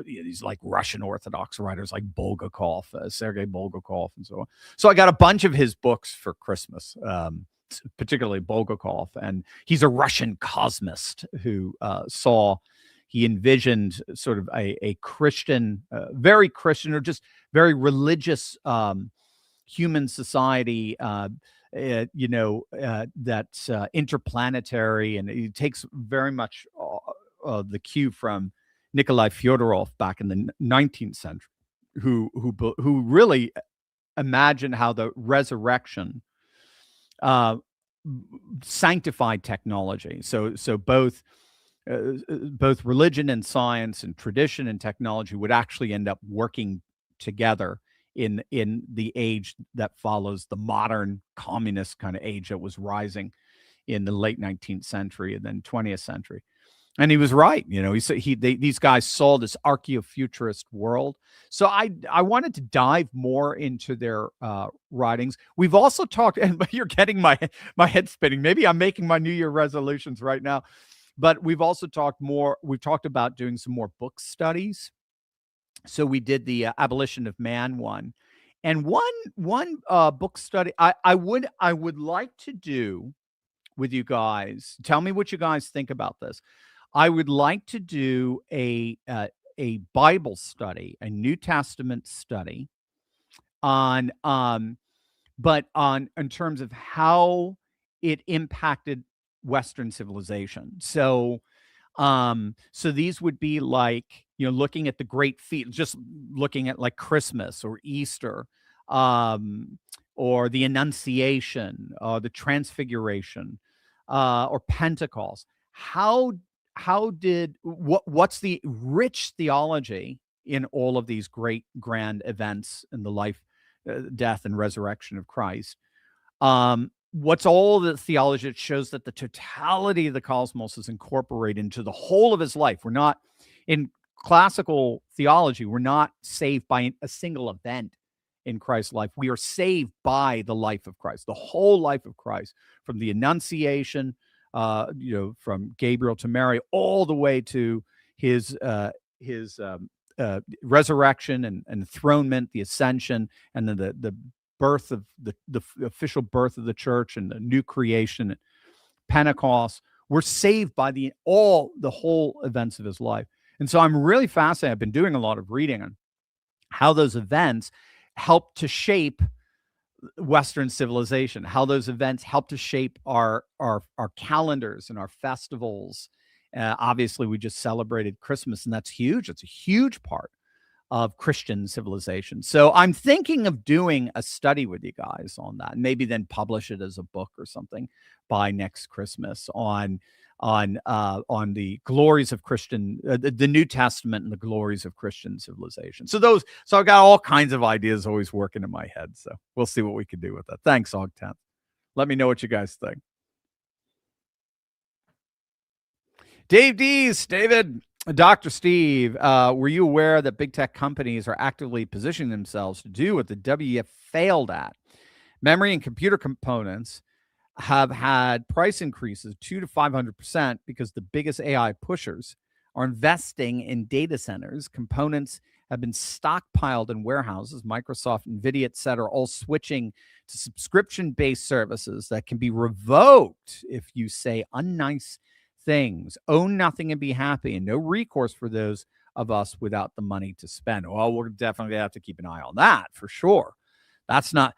these Russian Orthodox writers like Bulgakov, Sergei Bulgakov, and so on. So I got a bunch of his books for Christmas. Particularly Bulgakov, and he's a Russian cosmist who he envisioned sort of a Christian, very Christian or just very religious human society, that's interplanetary, and he takes very much the cue from Nikolai Fyodorov back in the 19th century, who really imagined how the resurrection sanctified technology. So both religion and science and tradition and technology would actually end up working together in the age that follows the modern communist kind of age that was rising in the late 19th century and then 20th century. And he was right. He said these guys saw this archaeofuturist world. So I wanted to dive more into their writings. We've also talked, and you're getting my head spinning. Maybe I'm making my New Year resolutions right now. But we've also talked more. We've talked about doing some more book studies. So we did the Abolition of Man one, and one book study I would like to do with you guys. Tell me what you guys think about this. I would like to do a Bible study, a New Testament study in terms of how it impacted Western civilization. So these would be like, looking at the great feast, just looking at like Christmas or Easter, or the Annunciation, the Transfiguration, or Pentecost. What's the rich theology in all of these great grand events in the life, death, and resurrection of Christ? What's all the theology that shows that the totality of the cosmos is incorporated into the whole of his life? We're not, in classical theology, we're not saved by a single event in Christ's life. We are saved by the life of Christ, the whole life of Christ, from the Annunciation, from Gabriel to Mary, all the way to his resurrection and enthronement, the ascension, and then the birth of the official birth of the church and the new creation, Pentecost. We're saved by the whole events of his life. And so I'm really fascinated. I've been doing a lot of reading on how those events help to shape Western civilization, how those events help to shape our calendars and our festivals. Obviously, we just celebrated Christmas, and that's huge. It's a huge part of Christian civilization. So I'm thinking of doing a study with you guys on that, and maybe then publish it as a book or something by next Christmas on the glories of Christian, the New Testament and the glories of Christian civilization. So I've got all kinds of ideas always working in my head. So we'll see what we can do with that. Thanks, Og10. Let me know what you guys think. David, Dr. Steve, were you aware that big tech companies are actively positioning themselves to do what the WEF failed at? Memory and computer components have had price increases 200 to 500% because the biggest AI pushers are investing in data centers. Components have been stockpiled in warehouses. Microsoft, NVIDIA, et cetera, all switching to subscription-based services that can be revoked if you say unnice things. Own nothing and be happy, and no recourse for those of us without the money to spend. Well, we're definitely have to keep an eye on that for sure. That's not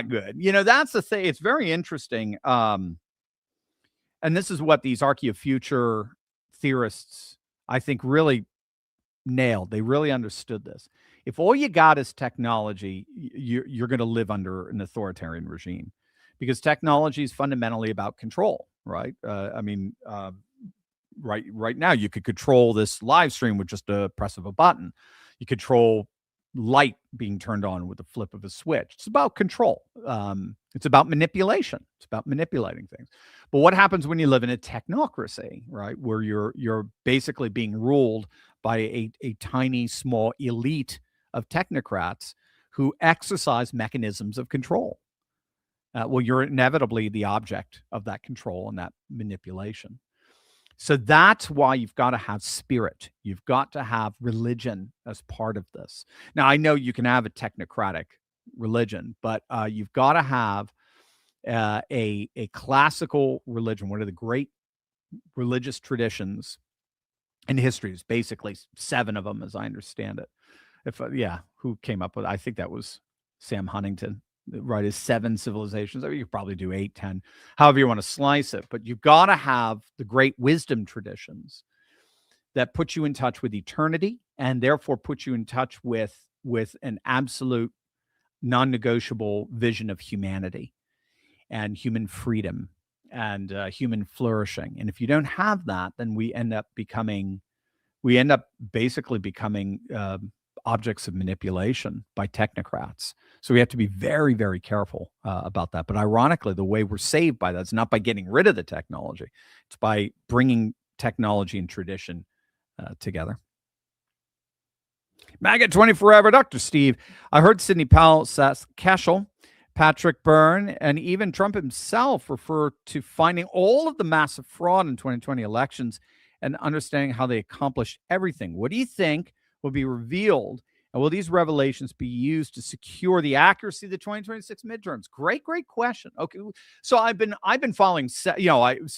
good. That's the thing. It's very interesting. And this is what these archaeofuture theorists, I think, really nailed. They really understood this. If all you got is technology, you're going to live under an authoritarian regime, because technology is fundamentally about control, right? Right now, you could control this live stream with just a press of a button. You control light being turned on with the flip of a switch. It's about control. It's about manipulation. It's about manipulating things. But what happens when you live in a technocracy, right? Where you're basically being ruled by a tiny, small elite of technocrats who exercise mechanisms of control. Well, you're inevitably the object of that control and that manipulation. So that's why you've got to have spirit. You've got to have religion as part of this. Now, I know you can have a technocratic religion, but you've got to have a classical religion. One of the great religious traditions in history is basically 7 of them, as I understand it. Who came up with? I think that was Sam Huntington. Right, is 7 civilizations. I mean, you could probably do 8, 10, however you want to slice it. But you've got to have the great wisdom traditions that put you in touch with eternity, and therefore put you in touch with an absolute non-negotiable vision of humanity and human freedom and human flourishing. And if you don't have that, then we end up basically becoming objects of manipulation by technocrats. So we have to be very, very careful about that. But ironically, the way we're saved by that is not by getting rid of the technology. It's by bringing technology and tradition together. Maggot 20 forever, Dr. Steve. I heard Sidney Powell, Seth Keshel, Patrick Byrne, and even Trump himself refer to finding all of the massive fraud in 2020 elections and understanding how they accomplished everything. What do you think will be revealed, and will these revelations be used to secure the accuracy of the 2026 midterms? Great question. Okay, so I've been following Seth.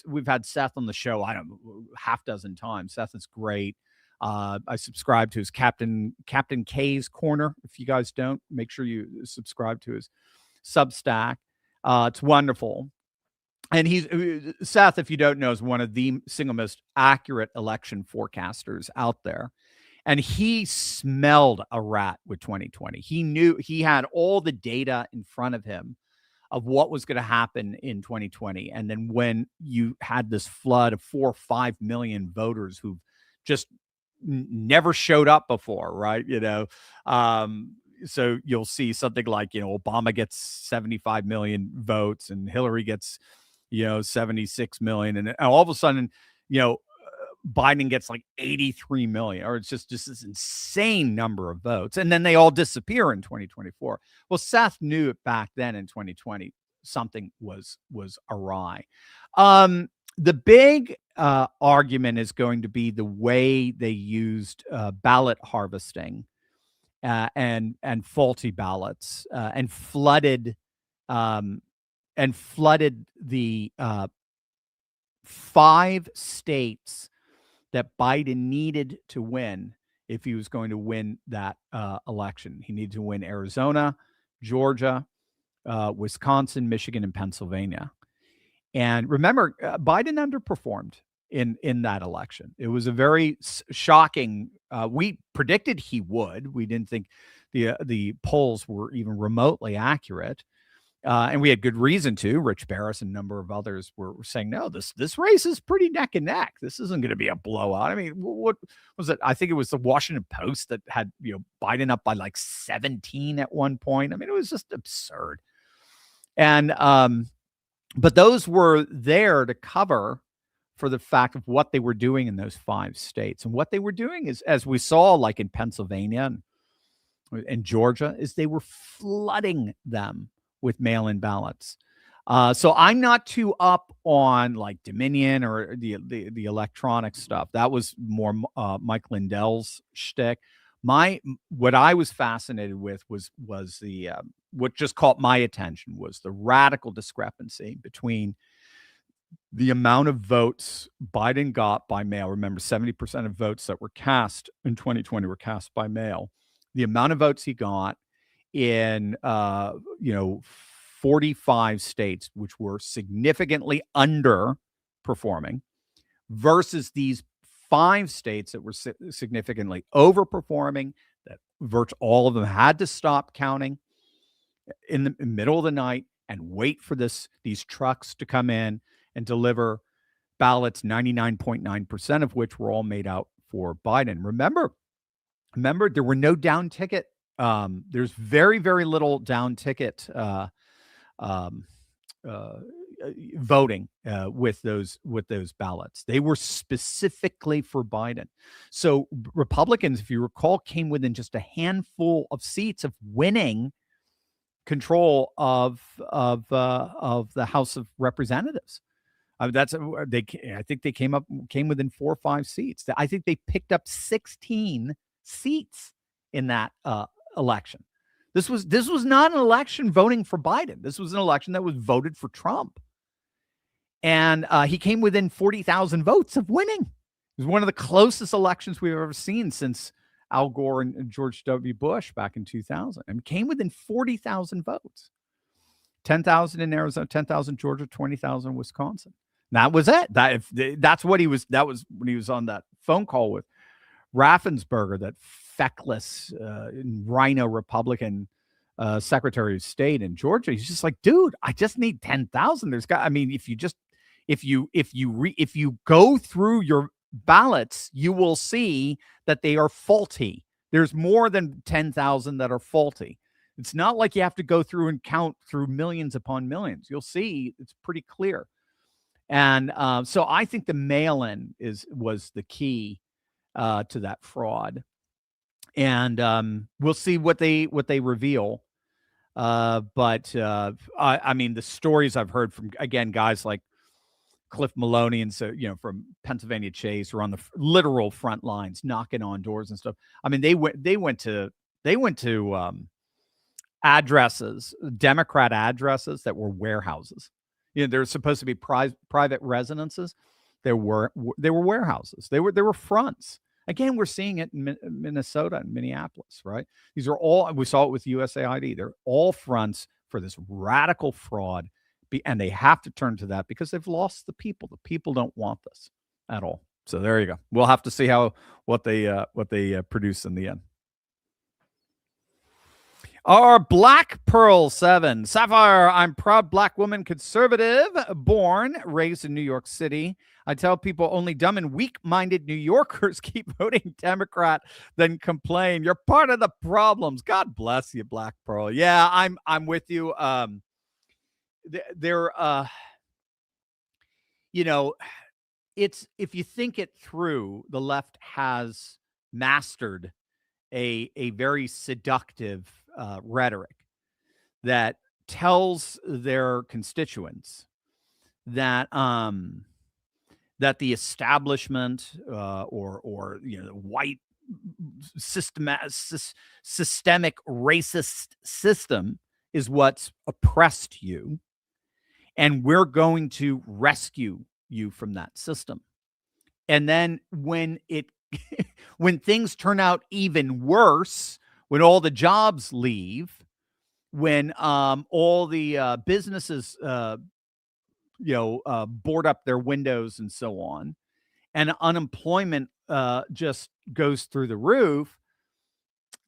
We've had Seth on the show, I don't know, half dozen times. Seth is great. I subscribe to his Captain K's Corner. If you guys don't, make sure you subscribe to his Substack. It's wonderful. And Seth, if you don't know, is one of the single most accurate election forecasters out there. And he smelled a rat with 2020. He knew, he had all the data in front of him of what was going to happen in 2020. And then when you had this flood of 4 or 5 million voters who just never showed up before, right? So you'll see something like, Obama gets 75 million votes and Hillary gets, 76 million. And all of a sudden, Biden gets like 83 million, or it's just this insane number of votes. And then they all disappear in 2024. Well, Seth knew it back then in 2020, something was awry. The big argument is going to be the way they used ballot harvesting and faulty ballots um, and flooded the 5 states that Biden needed to win if he was going to win that election. He needed to win Arizona, Georgia, Wisconsin, Michigan, and Pennsylvania. And remember, Biden underperformed in that election. It was a very shocking. We predicted he would. We didn't think the polls were even remotely accurate. And we had good reason to. Rich Barris and a number of others were saying, no, this race is pretty neck and neck. This isn't going to be a blowout. I mean, what was it? I think it was the Washington Post that had Biden up by like 17 at one point. I mean, it was just absurd. And but those were there to cover for the fact of what they were doing in those 5 states. And what they were doing is, as we saw, like in Pennsylvania and Georgia, is they were flooding them with mail-in ballots. So I'm not too up on like Dominion or the electronic stuff. That was more Mike Lindell's shtick. What I was fascinated with was the what just caught my attention was the radical discrepancy between the amount of votes Biden got by mail. Remember, 70% of votes that were cast in 2020 were cast by mail. The amount of votes he got in 45 states, which were significantly underperforming, versus these 5 states that were significantly overperforming, that virtually all of them had to stop counting in the middle of the night and wait for these trucks to come in and deliver ballots, 99.9% of which were all made out for Biden. Remember, there were no down ticket. There's very, very little down ticket voting with those ballots. They were specifically for Biden. So Republicans, if you recall, came within just a handful of seats of winning control of the House of Representatives. I think they came within 4 or 5 seats. I think they picked up 16 seats in that election. This was not an election voting for Biden. This was an election that was voted for Trump. And he came within 40,000 votes of winning. It was one of the closest elections we've ever seen since Al Gore and George W. Bush back in 2000, and came within 40,000 votes. 10,000 in Arizona, 10,000 Georgia, 20,000 in Wisconsin. That was it. That's what he was. That was when he was on that phone call with Raffensperger, that feckless rhino Republican Secretary of State in Georgia. He's just like, dude, I just need 10,000. If you go through your ballots, you will see that they are faulty. There's more than 10,000 that are faulty. It's not like you have to go through and count through millions upon millions. You'll see it's pretty clear. And so I think the mail-in was the key to that fraud. And we'll see what they reveal. But I mean, the stories I've heard from, again, guys like Cliff Maloney and from Pennsylvania Chase, who are on the literal front lines, knocking on doors and stuff. I mean, they went to addresses, Democrat addresses that were warehouses. They're supposed to be private residences. There were warehouses. They were fronts. Again, we're seeing it in Minnesota and Minneapolis, right? These are all, we saw it with USAID. They're all fronts for this radical fraud. And they have to turn to that because they've lost the people. The people don't want this at all. So there you go. We'll have to see what they produce in the end. Our Black Pearl 7. Sapphire, I'm proud Black woman, conservative, born, raised in New York City. I tell people only dumb and weak-minded New Yorkers keep voting Democrat, then complain. You're part of the problems. God bless you, Black Pearl. Yeah, I'm with you. It's, if you think it through, the left has mastered a very seductive rhetoric that tells their constituents that that the establishment or white systemic racist system is what's oppressed you, and we're going to rescue you from that system. And then when when things turn out even worse, when all the jobs leave, when all the businesses board up their windows and so on, and unemployment just goes through the roof,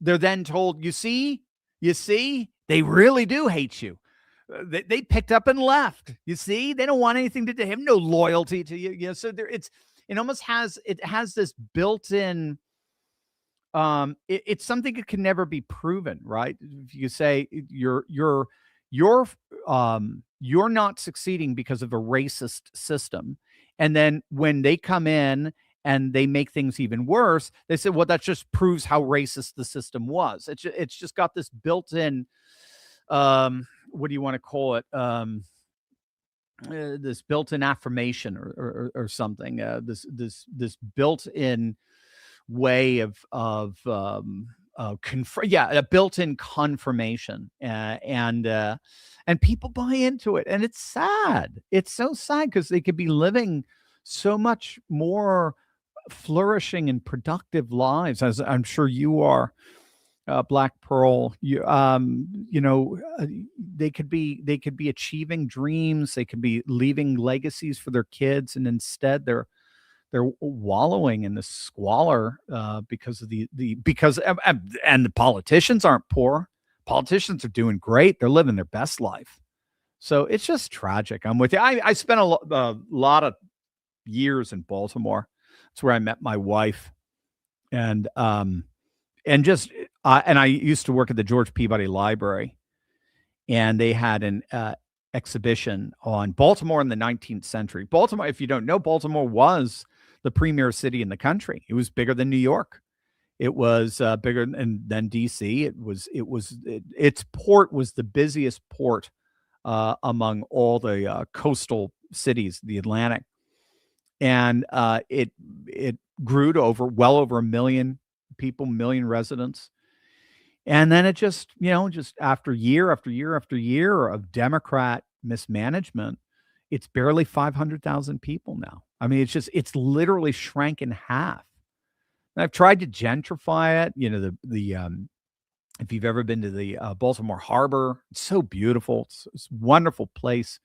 they're then told, you see, they really do hate you. They picked up and left. You see, they don't want anything to do. They have no loyalty to you. So it almost has this built-in. It's something that can never be proven, right? If you say you're not succeeding because of a racist system, and then when they come in and they make things even worse, they say, well, that just proves how racist the system was. It's just got this built-in, what do you want to call it? This built-in affirmation or something. This built-in way of a built-in confirmation, and people buy into it, and it's sad. It's so sad because they could be living so much more flourishing and productive lives, as I'm sure you are, Black Pearl. They could be achieving dreams. They could be leaving legacies for their kids, and instead they're wallowing in the squalor because of the politicians aren't poor. Politicians are doing great. They're living their best life. So it's just tragic. I'm with you. I spent a lot of years in Baltimore. That's where I met my wife, and I used to work at the George Peabody Library, and they had an exhibition on Baltimore in the 19th century. Baltimore, if you don't know, Baltimore was the premier city in the country. It was bigger than New York. It was bigger than DC. Its port was the busiest port among all the coastal cities, the Atlantic, and it grew to well over 1 million people, 1 million residents. And then it just after year after year after year of Democrat mismanagement, it's barely 500,000 people now. I mean, it's literally shrank in half. And I've tried to gentrify it. If you've ever been to the Baltimore Harbor, it's so beautiful. It's a wonderful place.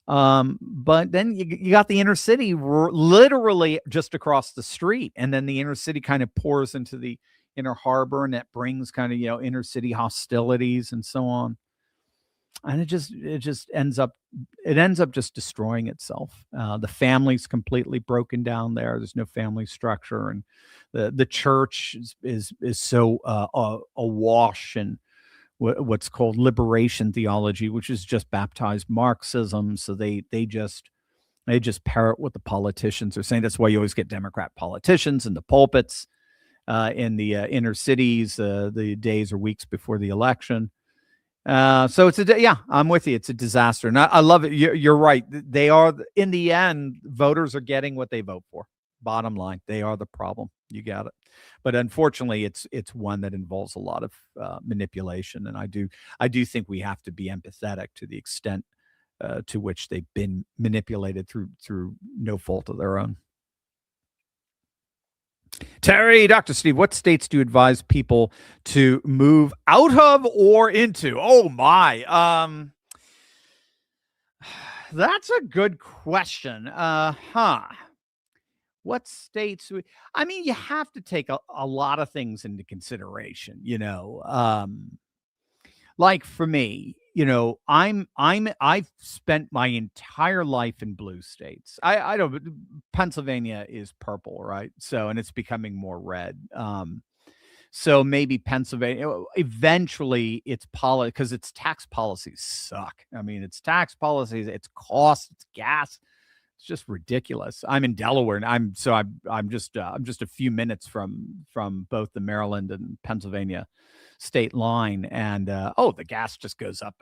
But then you got the inner city literally just across the street. And then the inner city kind of pours into the inner harbor, and that brings kind of, inner city hostilities and so on. And it just ends up just destroying itself. The family's completely broken down there. There's no family structure, and the church is so awash in what's called liberation theology, which is just baptized Marxism. So they just parrot what the politicians are saying. That's why you always get Democrat politicians in the pulpits in the inner cities the days or weeks before the election. So I'm with you. It's a disaster. And I love it. You're right. They are, in the end, voters are getting what they vote for. Bottom line, they are the problem. You got it. But unfortunately, it's one that involves a lot of manipulation. And I do think we have to be empathetic to the extent to which they've been manipulated through no fault of their own. Terry, Dr. Steve, what states do you advise people to move out of or into? Oh my. That's a good question. What states? I mean, you have to take a lot of things into consideration, like for me, I've spent my entire life in blue states. I don't, Pennsylvania is purple, right? So, and it's becoming more red. So maybe Pennsylvania, eventually it's because its tax policies suck. I mean, it's tax policies, it's cost, it's gas. It's just ridiculous. I'm in Delaware, and I'm just a few minutes from both the Maryland and Pennsylvania state line, and the gas just goes up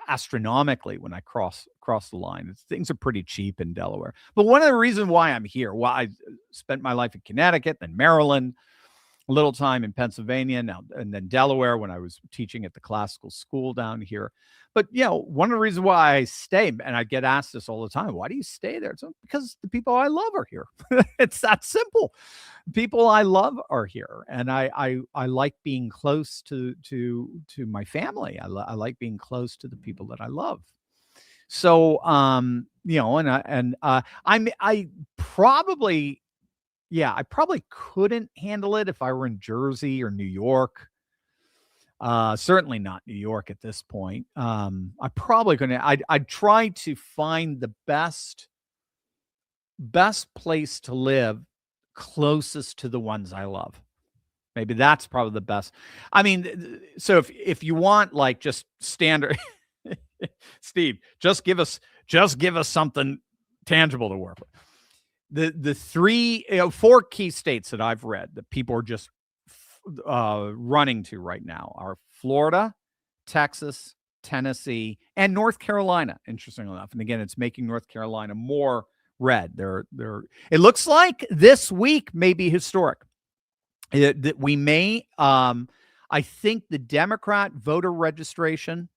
astronomically when I cross the line. Things are pretty cheap in Delaware. But one of the reasons why I'm here, why I spent my life in Connecticut, then Maryland, a little time in Pennsylvania now, and then Delaware when I was teaching at the classical school down here. But one of the reasons why I stay, and I get asked this all the time, why do you stay there? It's because the people I love are here. It's that simple. People I love are here, and I like being close to my family. I like being close to the people that I love. So I probably. Yeah, I probably couldn't handle it if I were in Jersey or New York. Certainly not New York at this point. I probably couldn't. I'd try to find the best place to live closest to the ones I love. Maybe that's probably the best. I mean, so if you want like just standard, Steve, just give us something tangible to work with. The three, 4 key states that I've read that people are just running to right now are Florida, Texas, Tennessee, and North Carolina. Interestingly enough, and again, it's making North Carolina more red. It looks like this week may be historic. That we may, I think the Democrat voter registration.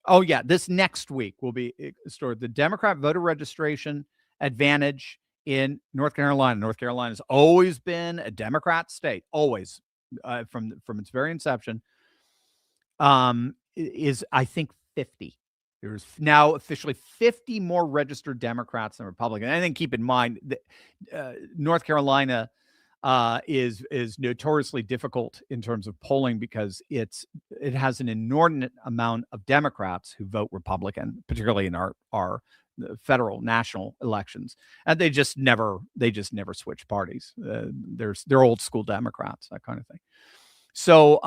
Oh yeah, this next week will be historic. The Democrat voter registration advantage in North Carolina. North Carolina has always been a Democrat state, always, from its very inception. Is I think 50. There's now officially 50 more registered Democrats than Republicans. And then keep in mind that North Carolina is notoriously difficult in terms of polling because it has an inordinate amount of Democrats who vote Republican, particularly in our federal national elections, and they just never switch parties. They're old school Democrats, that kind of thing. So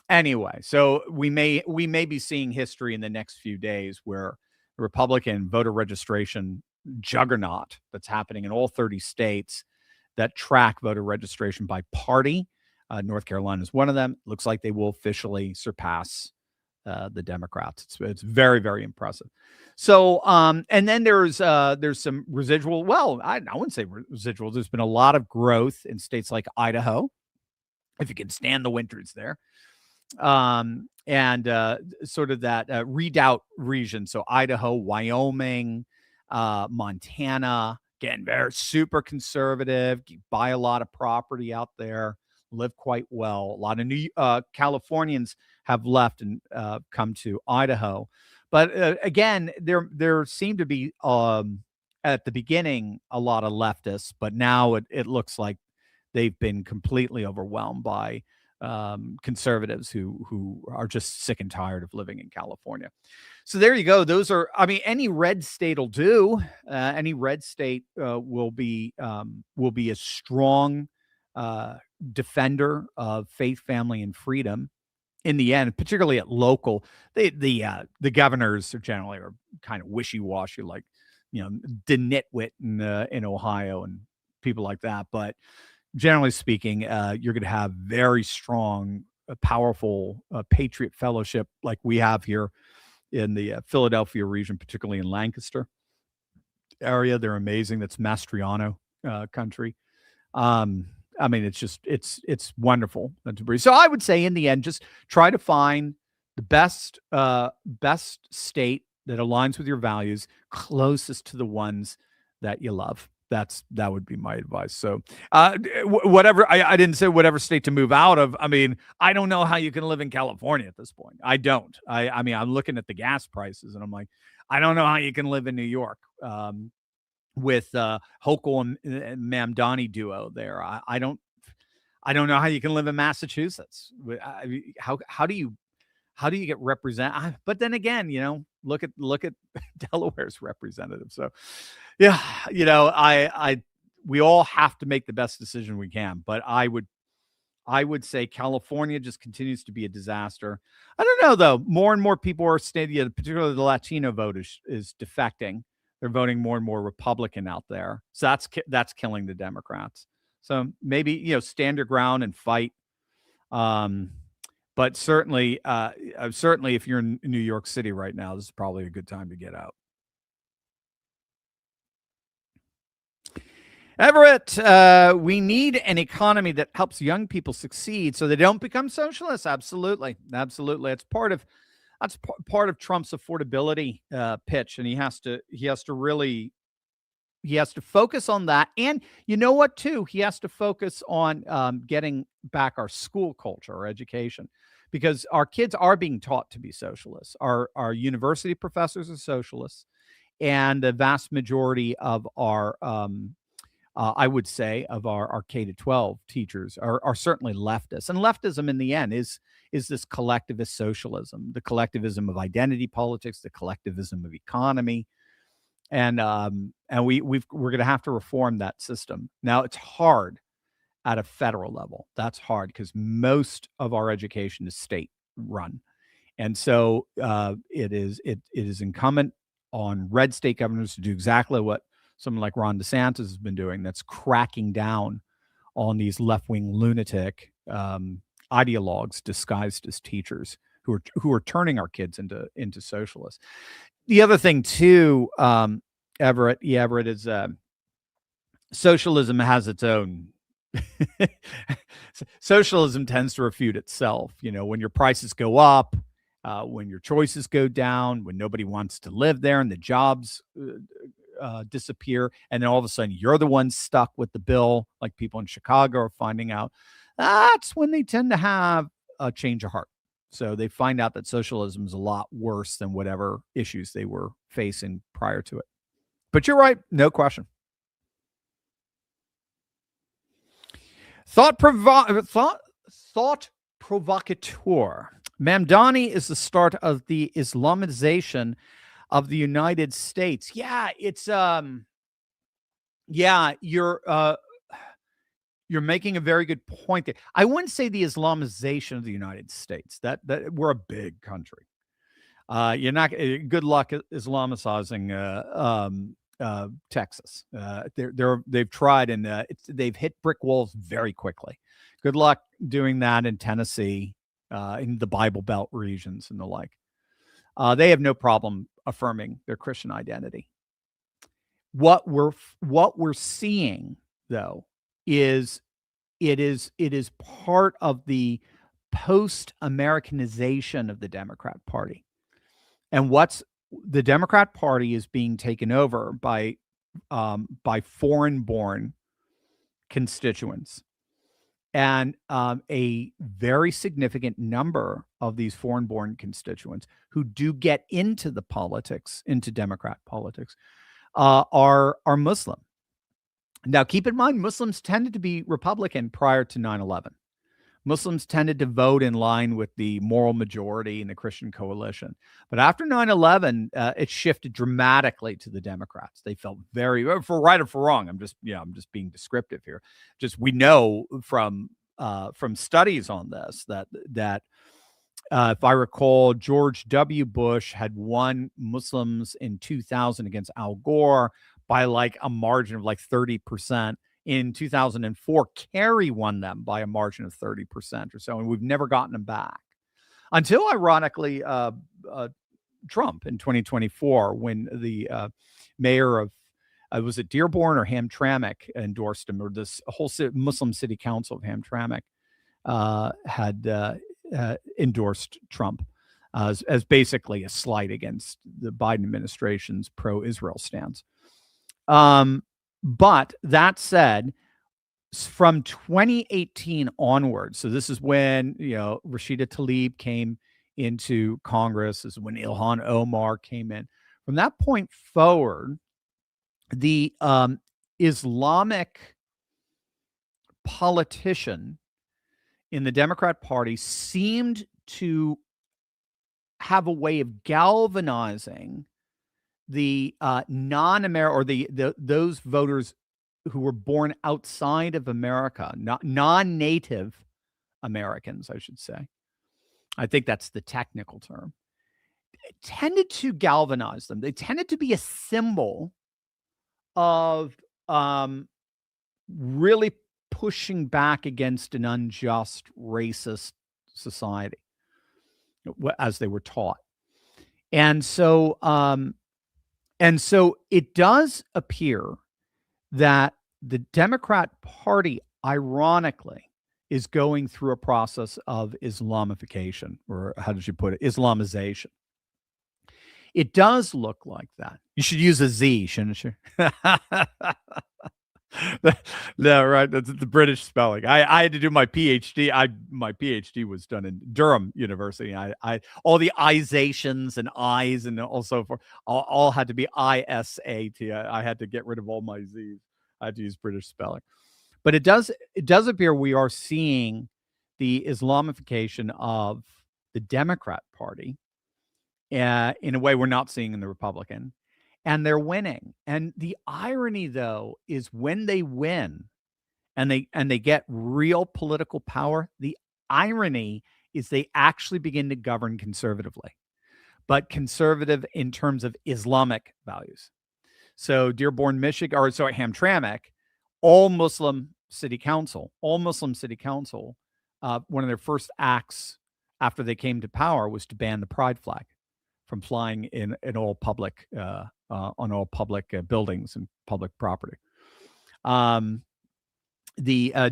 anyway, so we may be seeing history in the next few days where the Republican voter registration juggernaut that's happening in all 30 states that track voter registration by party. North Carolina is one of them. Looks like they will officially surpass the Democrats. It's very, very impressive. So, and then there's some residual. Well, I wouldn't say residual. There's been a lot of growth in states like Idaho, if you can stand the winters there, and sort of that redoubt region. So Idaho, Wyoming, Montana. Again, very super conservative. You buy a lot of property out there, live quite well. A lot of new Californians have left and come to Idaho. But again, there seemed to be at the beginning a lot of leftists, but now it looks like they've been completely overwhelmed by conservatives who are just sick and tired of living in California. So there you go. Those are, I mean, any red state will do. Any red state will be a strong defender of faith, family, and freedom. In the end, particularly at local, the governors are generally kind of wishy-washy, like DeNitwit in Ohio and people like that. But generally speaking, you're going to have very strong, powerful patriot fellowship like we have here in the Philadelphia region, particularly in Lancaster area. They're amazing. That's Mastriano country. I mean, it's wonderful to breathe. So I would say in the end, just try to find the best state that aligns with your values, closest to the ones that you love. That would be my advice. So whatever, I didn't say whatever state to move out of. I mean, I don't know how you can live in California at this point. I don't. I mean, I'm looking at the gas prices and I'm like, I don't know how you can live in New York with Hochul and Mamdani duo there. I don't know how you can live in Massachusetts. How do you get represented? But then again, look at Delaware's representative. So yeah, we all have to make the best decision we can. But I would say California just continues to be a disaster. I don't know though. More and more people are stating, particularly the Latino vote is defecting. They're voting more and more Republican out there. So that's killing the Democrats. So maybe, stand your ground and fight. But certainly, certainly, if you're in New York City right now, this is probably a good time to get out. Everett, we need an economy that helps young people succeed so they don't become socialists. Absolutely, absolutely. That's part of Trump's affordability pitch, and he has to focus on that. And you know what, too? He has to focus on getting back our school culture, our education, because our kids are being taught to be socialists. Our university professors are socialists, and the vast majority of our I would say, of our K to 12 teachers are certainly leftists. And leftism, in the end, is this collectivist socialism, the collectivism of identity politics, the collectivism of economy, and we're going to have to reform that system. Now, it's hard at a federal level. That's hard because most of our education is state run, and so it is incumbent on red state governors to do exactly what someone like Ron DeSantis has been doing. That's cracking down on these left-wing lunatic ideologues disguised as teachers who are turning our kids into socialists. The other thing too, Everett, is socialism has its own. Socialism tends to refute itself. When your prices go up, when your choices go down, when nobody wants to live there, and the jobs disappear, and then all of a sudden you're the one stuck with the bill, like people in Chicago are finding out. That's when they tend to have a change of heart. So they find out that socialism is a lot worse than whatever issues they were facing prior to it. But you're right, no question. Thought provocateur. Mamdani is the start of the Islamization of the United States. Yeah, it's you're making a very good point there. I wouldn't say the Islamization of the United States. That we're a big country. You're not good luck Islamicizing Texas. They've tried, and they've hit brick walls very quickly. Good luck doing that in Tennessee, in the Bible Belt regions and the like. They have no problem affirming their Christian identity. What we're seeing, though, is it is part of the post-Americanization of the Democrat Party. And the Democrat Party is being taken over by foreign-born constituents. And a very significant number of these foreign-born constituents who do get into Democrat politics, are Muslim. Now, keep in mind, Muslims tended to be Republican prior to 9/11. Muslims tended to vote in line with the moral majority in the Christian coalition. But after 9/11, it shifted dramatically to the Democrats. They felt very, for right or for wrong. I'm just being descriptive here. Just, we know from studies on this that if I recall, George W. Bush had won Muslims in 2000 against Al Gore by like a margin of like 30%. In 2004, Kerry won them by a margin of 30% or so, and we've never gotten them back until, ironically, Trump in 2024, when the mayor of was it Dearborn or Hamtramck endorsed him, or this whole Muslim city council of Hamtramck had endorsed Trump as basically a slight against the Biden administration's pro-Israel stance. But that said, from 2018 onwards, so this is when Rashida Tlaib came into Congress, this is when Ilhan Omar came in. From that point forward, the Islamic politician in the Democrat Party seemed to have a way of galvanizing the non-American, or those voters who were born outside of America, non-native Americans, I should say. I think that's the technical term. It tended to galvanize them. They tended to be a symbol of really pushing back against an unjust, racist society. as they were taught. And so it does appear that the Democrat Party, ironically, is going through a process of Islamification, or how did you put it? Islamization. It does look like that. You should use a Z, shouldn't you? No, right. That's the British spelling. I had to do my PhD. My PhD was done in Durham University. I all the isations and I's and also for all had to be ISAT. I had to get rid of all my Z's. I had to use British spelling. But it does appear we are seeing the Islamification of the Democrat Party in a way we're not seeing in the Republican. And they're winning. And the irony, though, is when they win and they get real political power, the irony is they actually begin to govern conservatively, but conservative in terms of Islamic values. So Dearborn, Michigan, or sorry, Hamtramck, all Muslim city council, one of their first acts after they came to power was to ban the pride flag from flying in all public on all public buildings and public property. The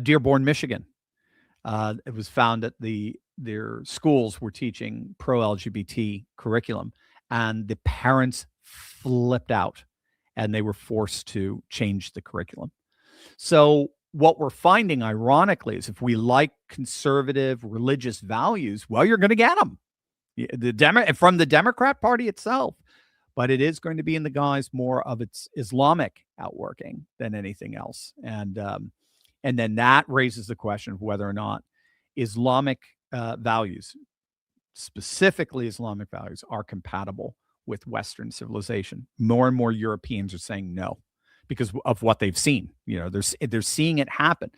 Dearborn, Michigan, it was found that their schools were teaching pro-LGBT curriculum, and the parents flipped out, and they were forced to change the curriculum. So what we're finding, ironically, is if we like conservative religious values, well, you're going to get them. From the Democrat Party itself, but it is going to be in the guise more of its Islamic outworking than anything else. And then that raises the question of whether or not Islamic values, specifically Islamic values, are compatible with Western civilization. More and more Europeans are saying no because of what they've seen. They're seeing it happen.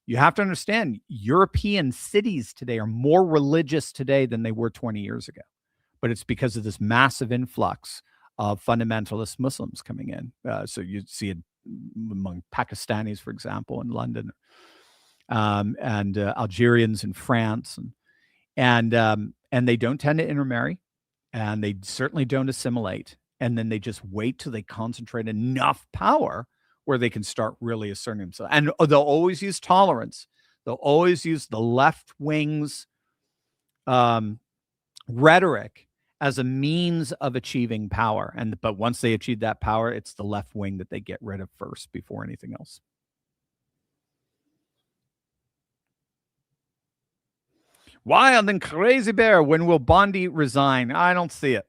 You have to understand, European cities today are more religious today than they were 20 years ago. But it's because of this massive influx of fundamentalist Muslims coming in. So you see it among Pakistanis, for example, in London, and Algerians in France. And they don't tend to intermarry, and they certainly don't assimilate. And then they just wait till they concentrate enough power where they can start really asserting themselves. And they'll always use tolerance. They'll always use the left wing's rhetoric as a means of achieving power. But once they achieve that power, it's the left wing that they get rid of first before anything else. Wild and crazy bear. When will Bondi resign? I don't see it.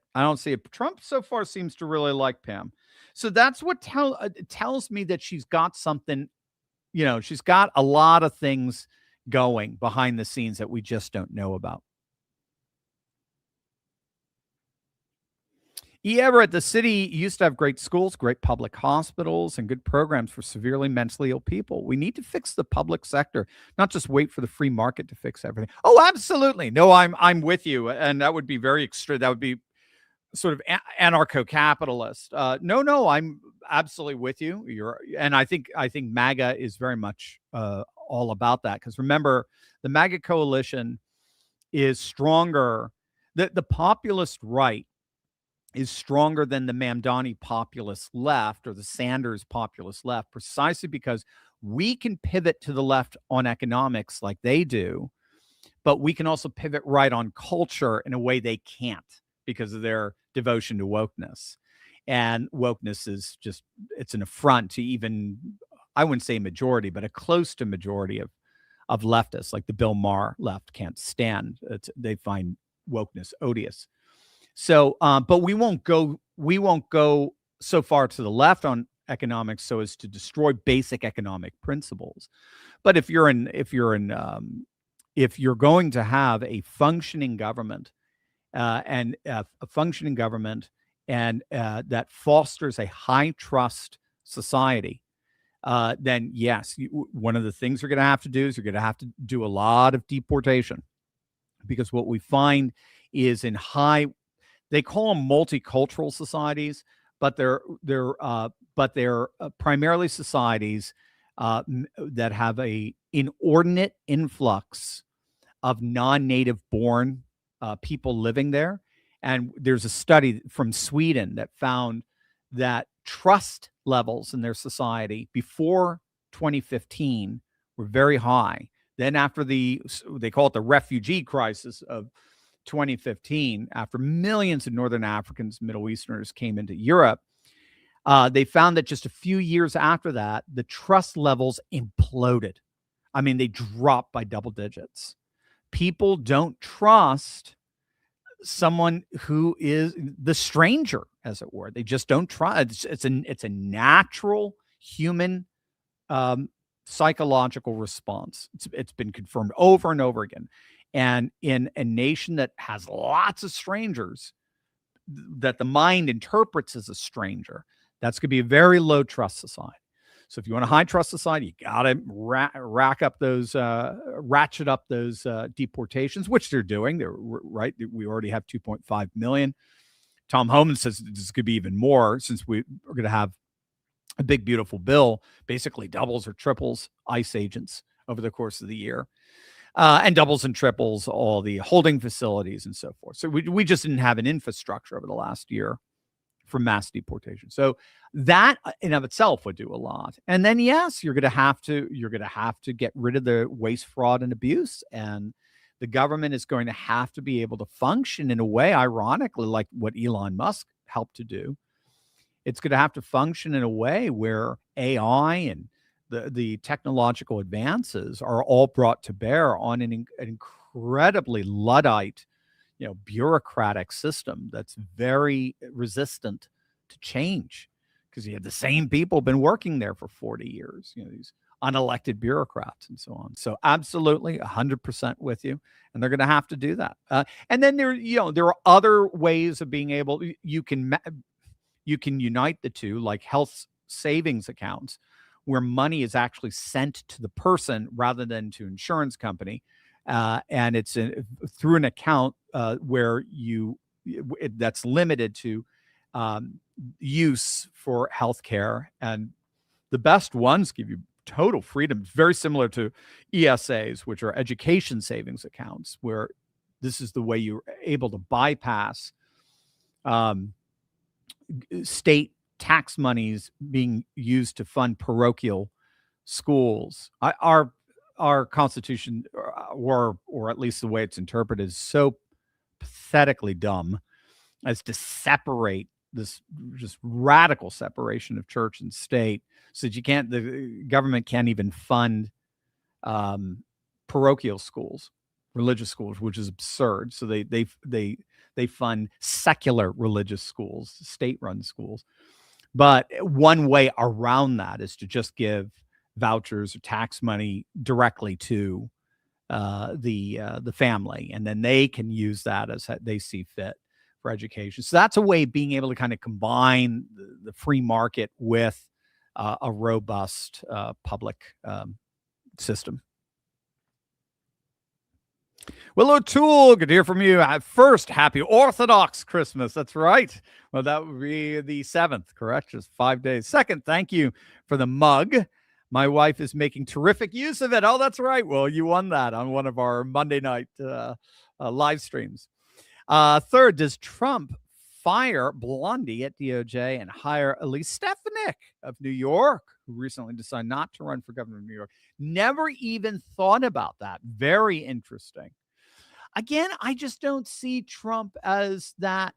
Trump so far seems to really like Pam. So that's what tells me that she's got something, she's got a lot of things going behind the scenes that we just don't know about. Everett, the city used to have great schools, great public hospitals, and good programs for severely mentally ill people. We need to fix the public sector, not just wait for the free market to fix everything. Oh, absolutely. No, I'm with you. And that would be very extreme. That would be sort of anarcho-capitalist. No, I'm absolutely with you. And I think MAGA is very much all about that. Because remember, the MAGA coalition is stronger. The populist right is stronger than the Mamdani populist left or the Sanders populist left, precisely because we can pivot to the left on economics like they do, but we can also pivot right on culture in a way they can't because of their devotion to wokeness. And wokeness is just, it's an affront to even, I wouldn't say majority, but a close to majority of leftists, like the Bill Maher left can't stand. They find wokeness odious. So, but we won't go so far to the left on economics so as to destroy basic economic principles. But if you're going to have a functioning government, and that fosters a high trust society, then yes, one of the things you're going to have to do is you're going to have to do a lot of deportation, because what we find is they call them multicultural societies, but they're primarily societies that have a inordinate influx of non-native born people living there. And there's a study from Sweden that found that trust levels in their society before 2015 were very high. Then after they call it the refugee crisis of 2015, after millions of Northern Africans, Middle Easterners came into Europe, they found that just a few years after that, the trust levels imploded. I mean, they dropped by double digits. People don't trust someone who is the stranger, as it were. They just don't trust. It's a natural human psychological response. It's been confirmed over and over again. And in a nation that has lots of strangers that the mind interprets as a stranger, that's going to be a very low trust society. So if you want a high trust society, you got to ratchet up those deportations, which they're doing. They're right. We already have 2.5 million. Tom Homan says this could be even more, since we're going to have a big, beautiful bill, basically doubles or triples ICE agents over the course of the year, and doubles and triples all the holding facilities and so forth. So we just didn't have an infrastructure over the last year for mass deportation. So that in of itself would do a lot. And then, yes, you're going to have to get rid of the waste, fraud, and abuse. And the government is going to have to be able to function in a way, ironically, like what Elon Musk helped to do. It's going to have to function in a way where AI and the technological advances are all brought to bear on an incredibly Luddite, bureaucratic system that's very resistant to change, because you have the same people been working there for 40 years, these unelected bureaucrats and so on. So absolutely 100% with you. And they're going to have to do that. And then there are other ways of being able, you can unite the two, like health savings accounts, where money is actually sent to the person rather than to insurance company. And it's through an account where that's limited to use for healthcare. And the best ones give you total freedom, very similar to ESAs, which are education savings accounts, where this is the way you're able to bypass state tax monies being used to fund parochial schools. Our Constitution, or at least the way it's interpreted, is so pathetically dumb as to separate this just radical separation of church and state, so that the government can't even fund parochial schools, religious schools, which is absurd. So they fund secular religious schools, state-run schools. But one way around that is to just give vouchers or tax money directly to the family, and then they can use that as they see fit for education. So that's a way of being able to kind of combine the free market with a robust public system. Well, O'Toole, good to hear from you. First, happy Orthodox Christmas. That's right. Well, that would be the 7th, correct? Just 5 days. Second, thank you for the mug. My wife is making terrific use of it. Oh, that's right. Well, you won that on one of our Monday night live streams. Third, does Trump fire Blondie at DOJ and hire Elise Stefanik of New York, who recently decided not to run for governor of New York? Never even thought about that. Very interesting. Again, I just don't see Trump as that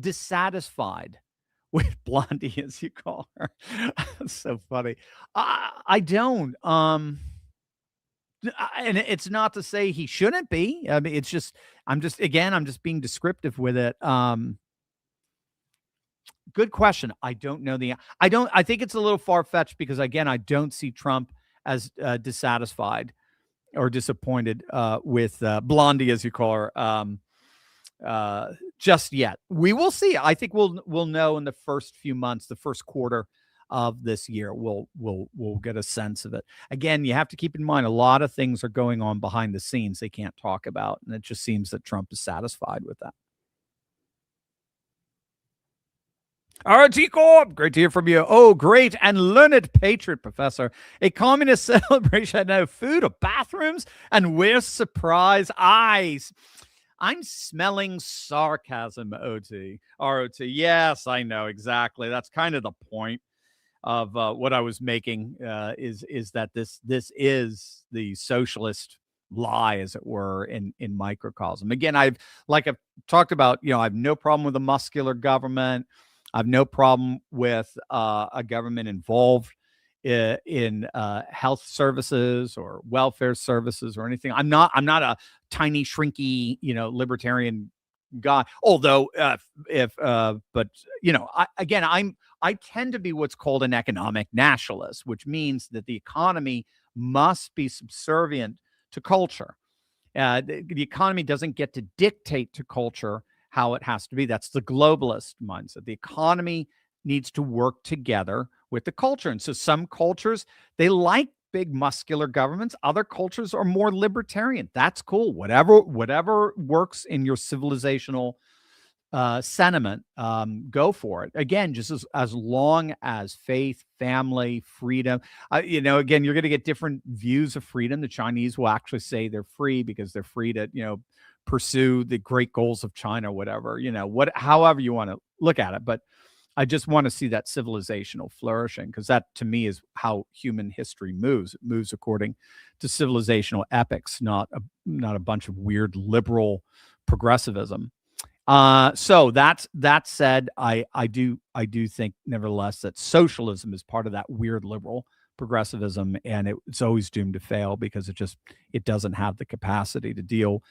dissatisfied with Blondie, as you call her. That's so funny. I don't. And it's not to say he shouldn't be. I mean, it's just, I'm just being descriptive with it. Good question. I don't know I think it's a little far-fetched, because again, I don't see Trump as dissatisfied or disappointed with Blondie, as you call her, just yet. We will see. I think we'll know in the first few months, the first quarter of this year. We'll get a sense of it. Again, you have to keep in mind a lot of things are going on behind the scenes they can't talk about, and it just seems that Trump is satisfied with that. RT Corp, great to hear from you. Oh, great and learned patriot professor. A communist celebration had no food or bathrooms, and we're surprised. I'm smelling sarcasm, OT. ROT. Yes, I know exactly. That's kind of the point of what I was making, is that this is the socialist lie, as it were, in microcosm. Again, I've talked about, I have no problem with a muscular government. I have no problem with a government involved in health services or welfare services or anything. I'm not a tiny, shrinky, libertarian guy. Although, but I tend to be what's called an economic nationalist, which means that the economy must be subservient to culture. The economy doesn't get to dictate to culture how it has to be. That's the globalist mindset. The economy needs to work together with the culture. And so some cultures, they like big muscular governments. Other cultures are more libertarian. That's cool. Whatever works in your civilizational sentiment, go for it. Again, just as long as faith, family, freedom, again, you're going to get different views of freedom. The Chinese will actually say they're free because they're free to, pursue the great goals of China, whatever, however you want to look at it. But I just want to see that civilizational flourishing, because that, to me, is how human history moves. It moves according to civilizational epics, not a bunch of weird liberal progressivism. So that said, I do think, nevertheless, that socialism is part of that weird liberal progressivism, and it's always doomed to fail because it doesn't have the capacity to deal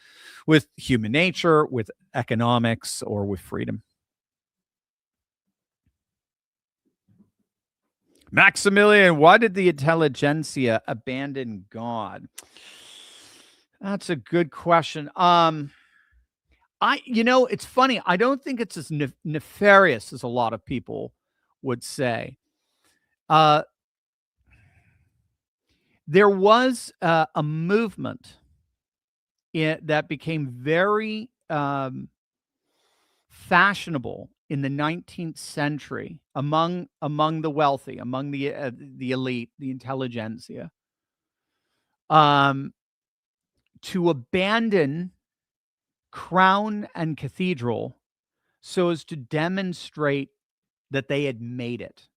with human nature, with economics, or with freedom. Maximilian, why did the intelligentsia abandon God? That's a good question. It's funny. I don't think it's as nefarious as a lot of people would say. There was a movement that became very fashionable in the 19th century among the wealthy, among the elite, the intelligentsia, to abandon crown and cathedral so as to demonstrate that they had made it.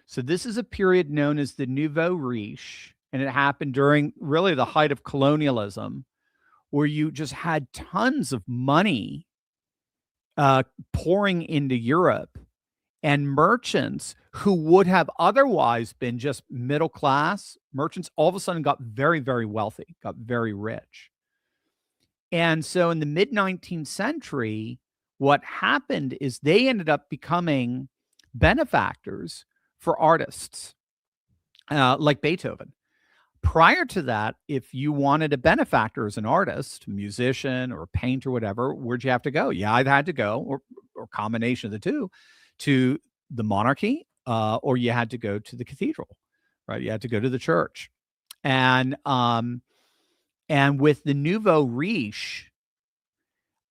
So this is a period known as the Nouveau Riche, and it happened during really the height of colonialism, where you just had tons of money pouring into Europe, and merchants who would have otherwise been just middle class merchants all of a sudden got very, very wealthy, got very rich. And so in the mid 19th century, what happened is they ended up becoming benefactors for artists like Beethoven. Prior to that, if you wanted a benefactor as an artist, musician, or painter, whatever, where'd you have to go? You either had to go, or combination of the two, to the monarchy, or you had to go to the cathedral, right? You had to go to the church. And with the Nouveau Riche,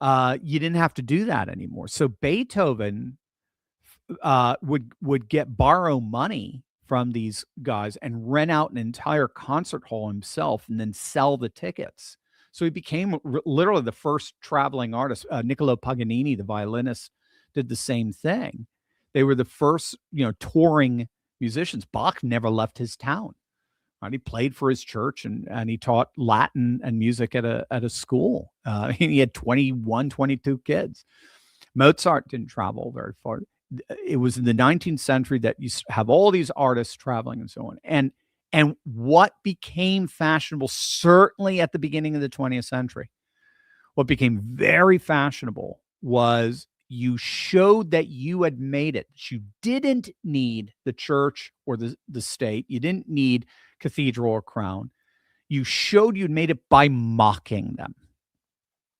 you didn't have to do that anymore. So Beethoven would borrow money from these guys and rent out an entire concert hall himself, and then sell the tickets. So he became literally the first traveling artist. Niccolo Paganini, the violinist, did the same thing. They were the first, touring musicians. Bach never left his town. Right? He played for his church, and he taught Latin and music at a school. He had 21, 22 kids. Mozart didn't travel very far. It was in the 19th century that you have all these artists traveling and so on. And what became fashionable, certainly at the beginning of the 20th century, what became very fashionable was you showed that you had made it. You didn't need the church or the state. You didn't need cathedral or crown. You showed you'd made it by mocking them.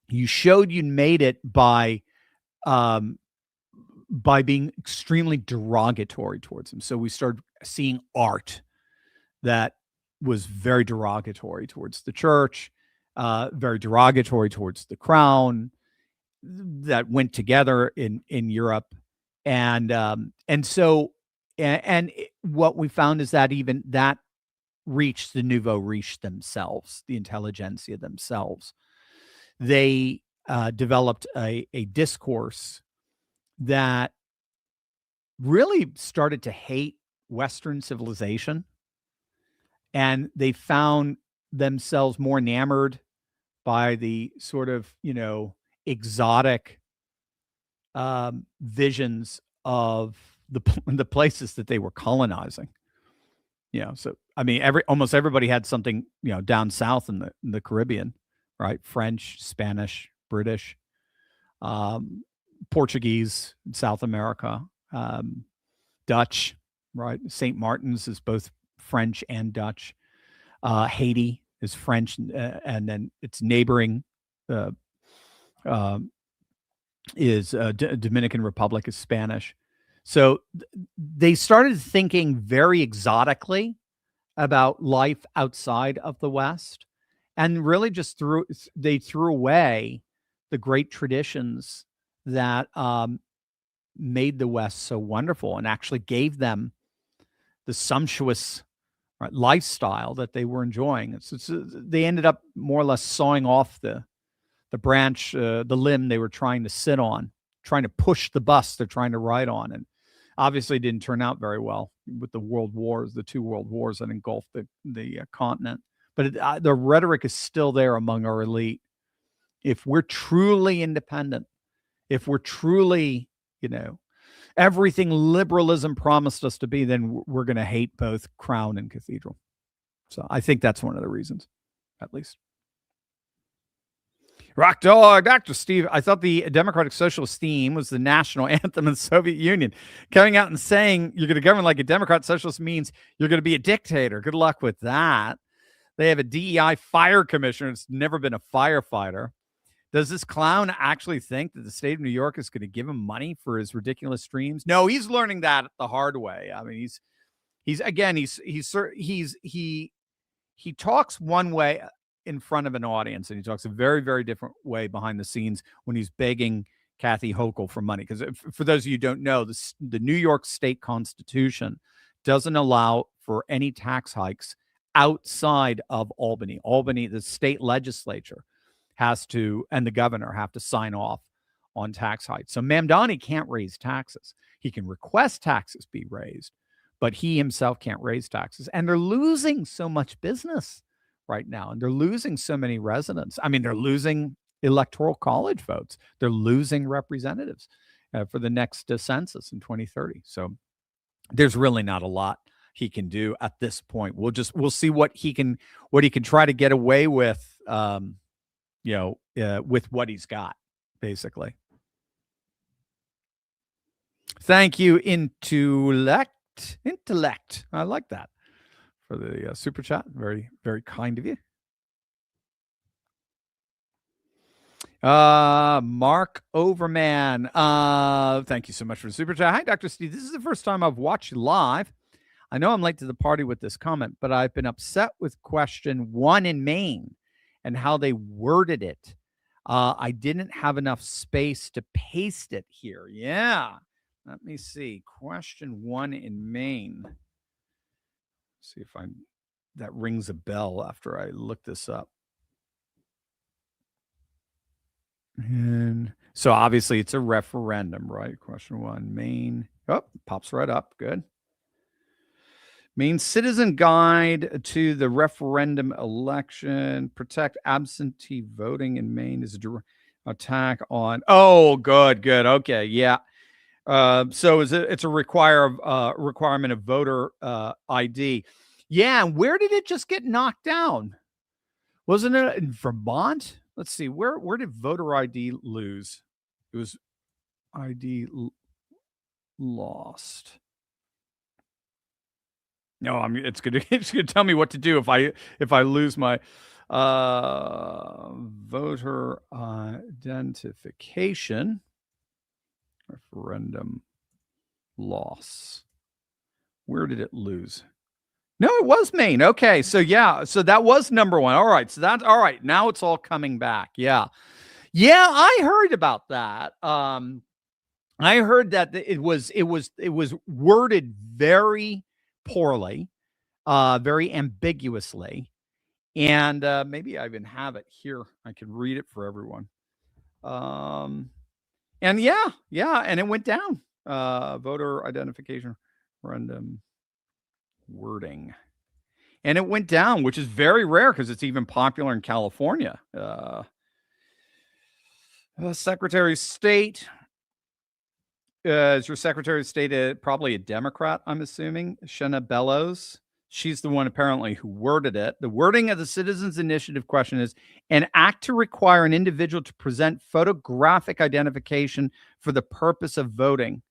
You showed you'd made it by being extremely derogatory towards them. So we started seeing art that was very derogatory towards the church, very derogatory towards the crown, that went together in Europe. what we found is that even that reached the nouveau riche themselves, the intelligentsia themselves. They developed a discourse that really started to hate Western civilization, and they found themselves more enamored by the sort of, exotic visions of the places that they were colonizing. So I mean, almost everybody had something, down south in the Caribbean, right? French, Spanish, British, Portuguese, South America, Dutch, right? St. Martin's is both French and Dutch. Haiti is French, and then its neighboring is Dominican Republic is Spanish. So they started thinking very exotically about life outside of the West, and really just threw away the great traditions that made the West so wonderful and actually gave them the sumptuous lifestyle that they were enjoying. They ended up more or less sawing off the branch, the limb they were trying to sit on, trying to push the bus they're trying to ride on. And obviously didn't turn out very well with the world wars, the two world wars that engulfed the continent. But the rhetoric is still there among our elite. If we're truly independent, if we're truly, everything liberalism promised us to be, then we're going to hate both crown and cathedral. So I think that's one of the reasons, at least. Rock Dog, Dr. Steve, I thought the Democratic Socialist theme was the national anthem of the Soviet Union. Coming out and saying you're going to govern like a Democrat socialist means you're going to be a dictator. Good luck with that. They have a DEI fire commissioner. It's never been a firefighter. Does this clown actually think that the state of New York is going to give him money for his ridiculous streams? No, he's learning that the hard way. I mean, he talks one way in front of an audience, and he talks a very, very different way behind the scenes when he's begging Kathy Hochul for money. Because for those of you who don't know, the New York State Constitution doesn't allow for any tax hikes outside of Albany. Albany, the state legislature has to, and the governor have to sign off on tax hikes. So Mamdani can't raise taxes. He can request taxes be raised, but he himself can't raise taxes. And they're losing so much business right now, and they're losing so many residents. I mean, they're losing electoral college votes. They're losing representatives for the next census in 2030. So there's really not a lot he can do at this point. We'll see what he can try to get away with, with what he's got, basically. Thank you, Intellect. I like that. For the super chat. Very, very kind of you. Mark Overman. Thank you so much for the super chat. Hi, Dr. Steve. This is the first time I've watched you live. I know I'm late to the party with this comment, but I've been upset with question 1 in Maine and how they worded it. I didn't have enough space to paste it here. Yeah. Let me see. Question 1 in Maine. See if that rings a bell after I look this up. And so obviously it's a referendum, right? Question 1, Maine. Oh, pops right up. Good. Maine Citizen Guide to the Referendum Election. Protect absentee voting in Maine is a direct attack on. Oh, good. Okay, yeah. So it's a requirement of voter ID. Yeah, and where did it just get knocked down? Wasn't it in Vermont? Let's see, where did voter ID lose? It was ID lost. No, it's gonna tell me what to do if I lose my voter identification. Referendum loss. Where did it lose? No, it was Maine. Okay, so yeah, so that was number 1. All right, so that's all right. Now it's all coming back. Yeah, I heard about that. I heard that it was worded very poorly, very ambiguously, and maybe I even have it here. I could read it for everyone. And yeah, and it went down. Voter identification referendum wording, and it went down, which is very rare because it's even popular in California. Secretary of State. Is your Secretary of State probably a Democrat, I'm assuming? Shenna Bellows. She's the one apparently who worded it. The wording of the Citizens Initiative question is an act to require an individual to present photographic identification for the purpose of voting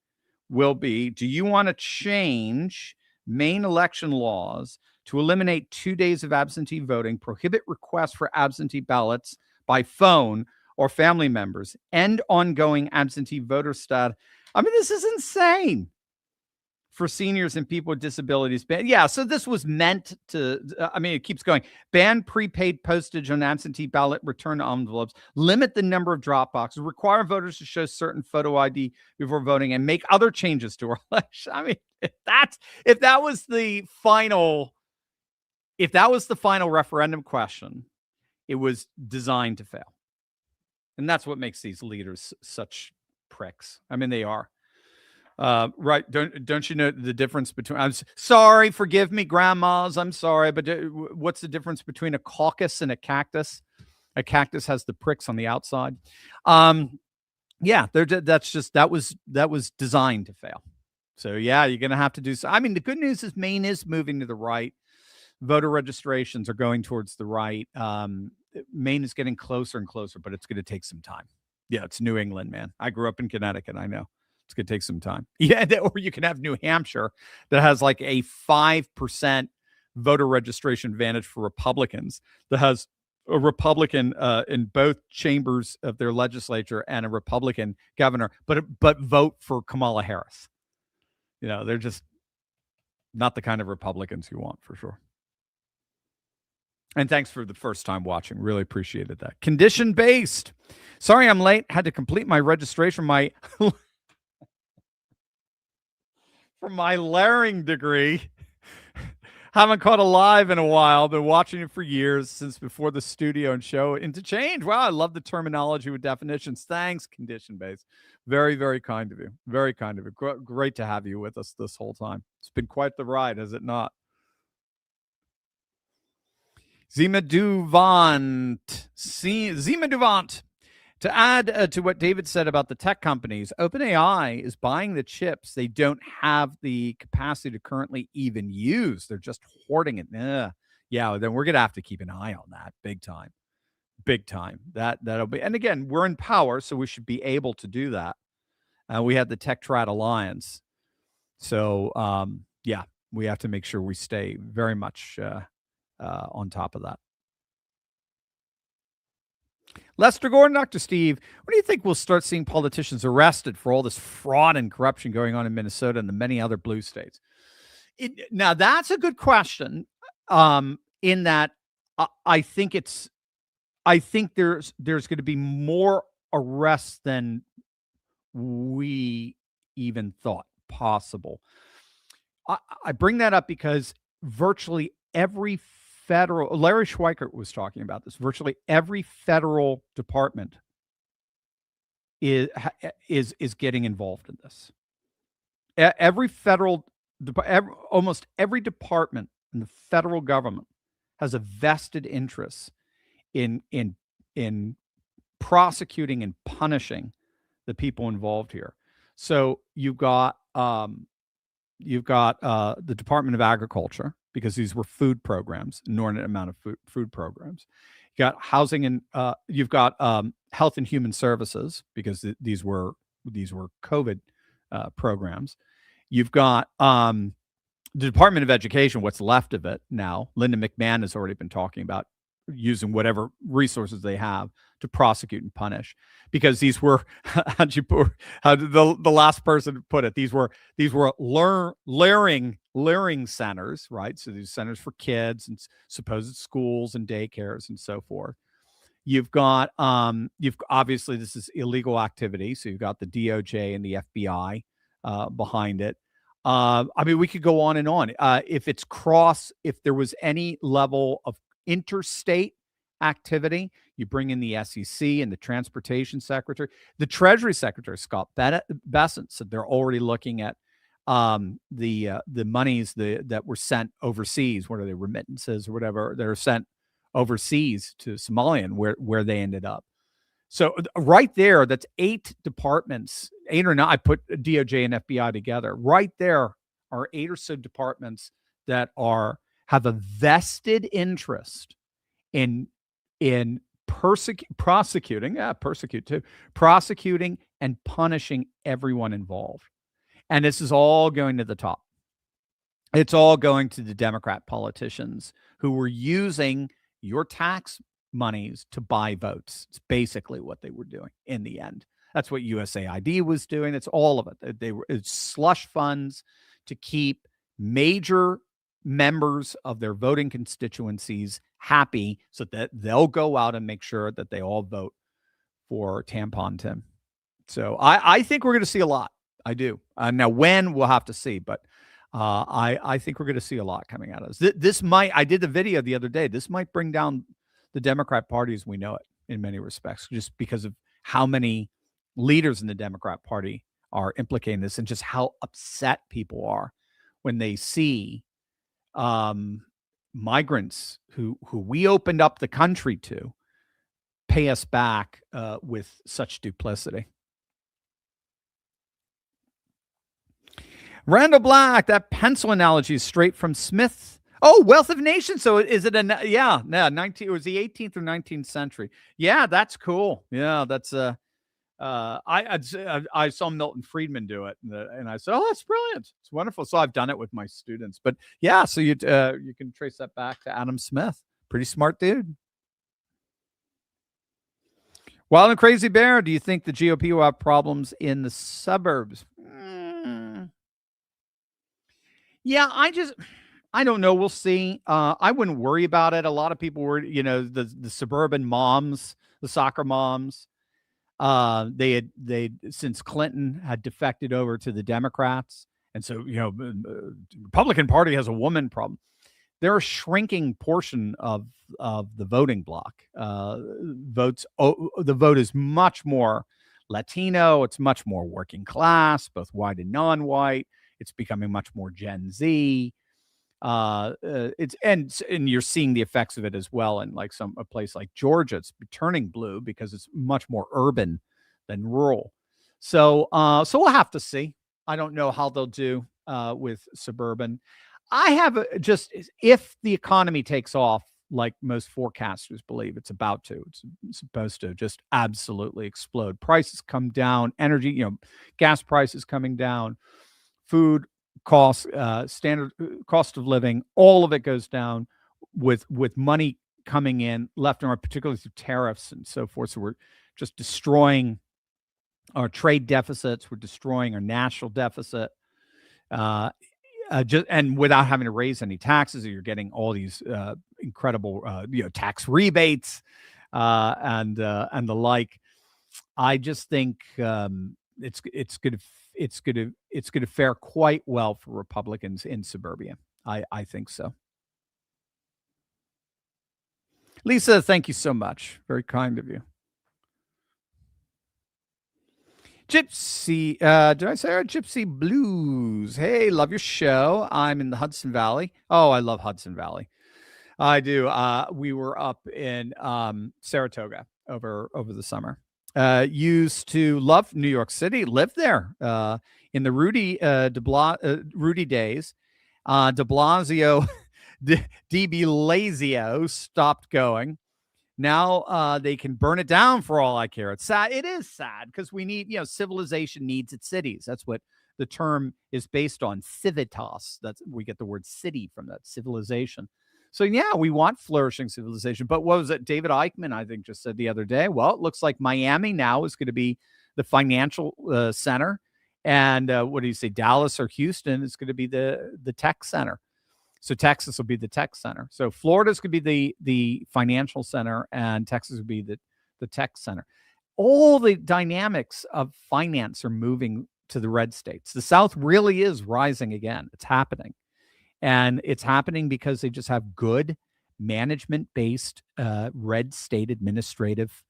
will be, do you want to change Maine election laws to eliminate 2 days of absentee voting, prohibit requests for absentee ballots by phone or family members, end ongoing absentee voter status? I mean, this is insane for seniors and people with disabilities. Yeah, so this was meant to, it keeps going. Ban prepaid postage on absentee ballot return envelopes, limit the number of drop boxes, require voters to show certain photo ID before voting, and make other changes to our election. I mean, if that was the final referendum question, it was designed to fail. And that's what makes these leaders such pricks. I mean, they are. Right. Don't you know the difference between, I'm sorry, forgive me, grandmas, I'm sorry, but what's the difference between a caucus and a cactus? A cactus has the pricks on the outside. Yeah, that was designed to fail. So yeah, you're going to have to do so. I mean, the good news is Maine is moving to the right. Voter registrations are going towards the right. Maine is getting closer and closer, but it's going to take some time. Yeah, it's New England, man. I grew up in Connecticut. I know. It's going to take some time. Yeah, or you can have New Hampshire that has like a 5% voter registration advantage for Republicans, that has a Republican in both chambers of their legislature and a Republican governor, but vote for Kamala Harris. You know, they're just not the kind of Republicans you want, for sure. And thanks for the first time watching. Really appreciated that. Condition-based. Sorry I'm late. Had to complete my registration. For my layering degree. Haven't caught a live in a while. Been watching it for years, since before the studio and show interchange. Wow, I love the terminology with definitions. Thanks, condition-based. Very, very kind of you. Very kind of you. Great to have you with us this whole time. It's been quite the ride, has it not? Zima Duvant. To add to what David said about the tech companies, OpenAI is buying the chips they don't have the capacity to currently even use. They're just hoarding it. Yeah, then we're going to have to keep an eye on that big time. Big time. That'll be, and again, we're in power, so we should be able to do that. We have the Tech Trad Alliance. So, yeah, we have to make sure we stay very much on top of that. Lester Gordon, Dr. Steve, when do you think we'll start seeing politicians arrested for all this fraud and corruption going on in Minnesota and the many other blue states? Now, that's a good question. In that, I think there's going to be more arrests than we even thought possible. I bring that up because virtually every federal, Larry Schweikert was talking about this, virtually every federal department is getting involved in this. Almost every department in the federal government has a vested interest in prosecuting and punishing the people involved here. So you've got the Department of Agriculture, because these were food programs, inordinate amount of food programs. You got housing, and you've got Health and Human Services, because these were COVID programs. You've got the Department of Education, what's left of it now. Linda McMahon has already been talking about using whatever resources they have to prosecute and punish, because these were, how did the last person put it? These were learning centers, right? So these centers for kids and supposed schools and daycares and so forth. You've got obviously this is illegal activity, so you've got the DOJ and the FBI behind it. I mean, we could go on and on. If there was any level of interstate activity, you bring in the SEC and the Transportation Secretary. The Treasury Secretary, Scott Bessent, said they're already looking at the monies that were sent overseas. What are they, remittances or whatever? They're sent overseas to Somalia and where they ended up. So right there, that's 8 departments, 8 or 9. I put DOJ and FBI together. Right there are 8 or so departments that have a vested interest in prosecuting and punishing everyone involved. And this is all going to the top. It's all going to the Democrat politicians who were using your tax monies to buy votes. It's basically what they were doing in the end. That's what USAID was doing. That's all of it. It's slush funds to keep major members of their voting constituencies happy so that they'll go out and make sure that they all vote for Tampon Tim. So I think we're going to see a lot. I do. Now, when, we'll have to see, but I think we're going to see a lot coming out of this. I did the video the other day. This might bring down the Democrat Party as we know it in many respects, just because of how many leaders in the Democrat Party are implicating this and just how upset people are when they see migrants who we opened up the country to pay us back with such duplicity. Randall Black, that pencil analogy is straight from Smith. Oh, Wealth of Nations. So is it 19? It was the 18th or 19th century. Yeah, that's cool. Yeah, that's I saw Milton Friedman do it, and I said, "Oh, that's brilliant! It's wonderful." So I've done it with my students. But yeah, so you can trace that back to Adam Smith. Pretty smart dude. Wild and Crazy Bear, do you think the GOP will have problems in the suburbs? Yeah, I don't know. We'll see. I wouldn't worry about it. A lot of people were, the suburban moms, the soccer moms. They since Clinton had defected over to the Democrats, and so the Republican Party has a woman problem. They're a shrinking portion of the voting bloc. The vote is much more Latino. It's much more working class, both white and non-white. It's becoming much more Gen Z. And you're seeing the effects of it as well in like a place like Georgia. It's turning blue because it's much more urban than rural. So we'll have to see. I don't know how they'll do with suburban. I have if the economy takes off like most forecasters believe it's about to, it's supposed to just absolutely explode. Prices come down, energy, gas prices coming down, food costs, standard cost of living, all of it goes down with money coming in left and right, particularly through tariffs and so forth. So we're just destroying our trade deficits. We're destroying our national deficit. And without having to raise any taxes, you're getting all these incredible, tax rebates and the like. I just think it's going to fare quite well for Republicans in suburbia. I think so. Lisa, thank you so much. Very kind of you. Gypsy, did I say her? Gypsy Blues. Hey, love your show. I'm in the Hudson Valley. Oh, I love Hudson Valley. I do. We were up in Saratoga over the summer. Used to love New York City, lived there in the Rudy days. De Blasio, De Blasio stopped going. Now they can burn it down for all I care. It's sad. It is sad because we need, civilization needs its cities. That's what the term is based on. Civitas. We get the word city from that, civilization. So yeah, we want flourishing civilization. But what was it? David Eichmann, I think, just said the other day, well, it looks like Miami now is going to be the financial center. And what do you say? Dallas or Houston is going to be the tech center. So Texas will be the tech center. So Florida's could be the financial center, and Texas would be the tech center. All the dynamics of finance are moving to the red states. The South really is rising again. It's happening. And it's happening because they just have good management-based red state administrative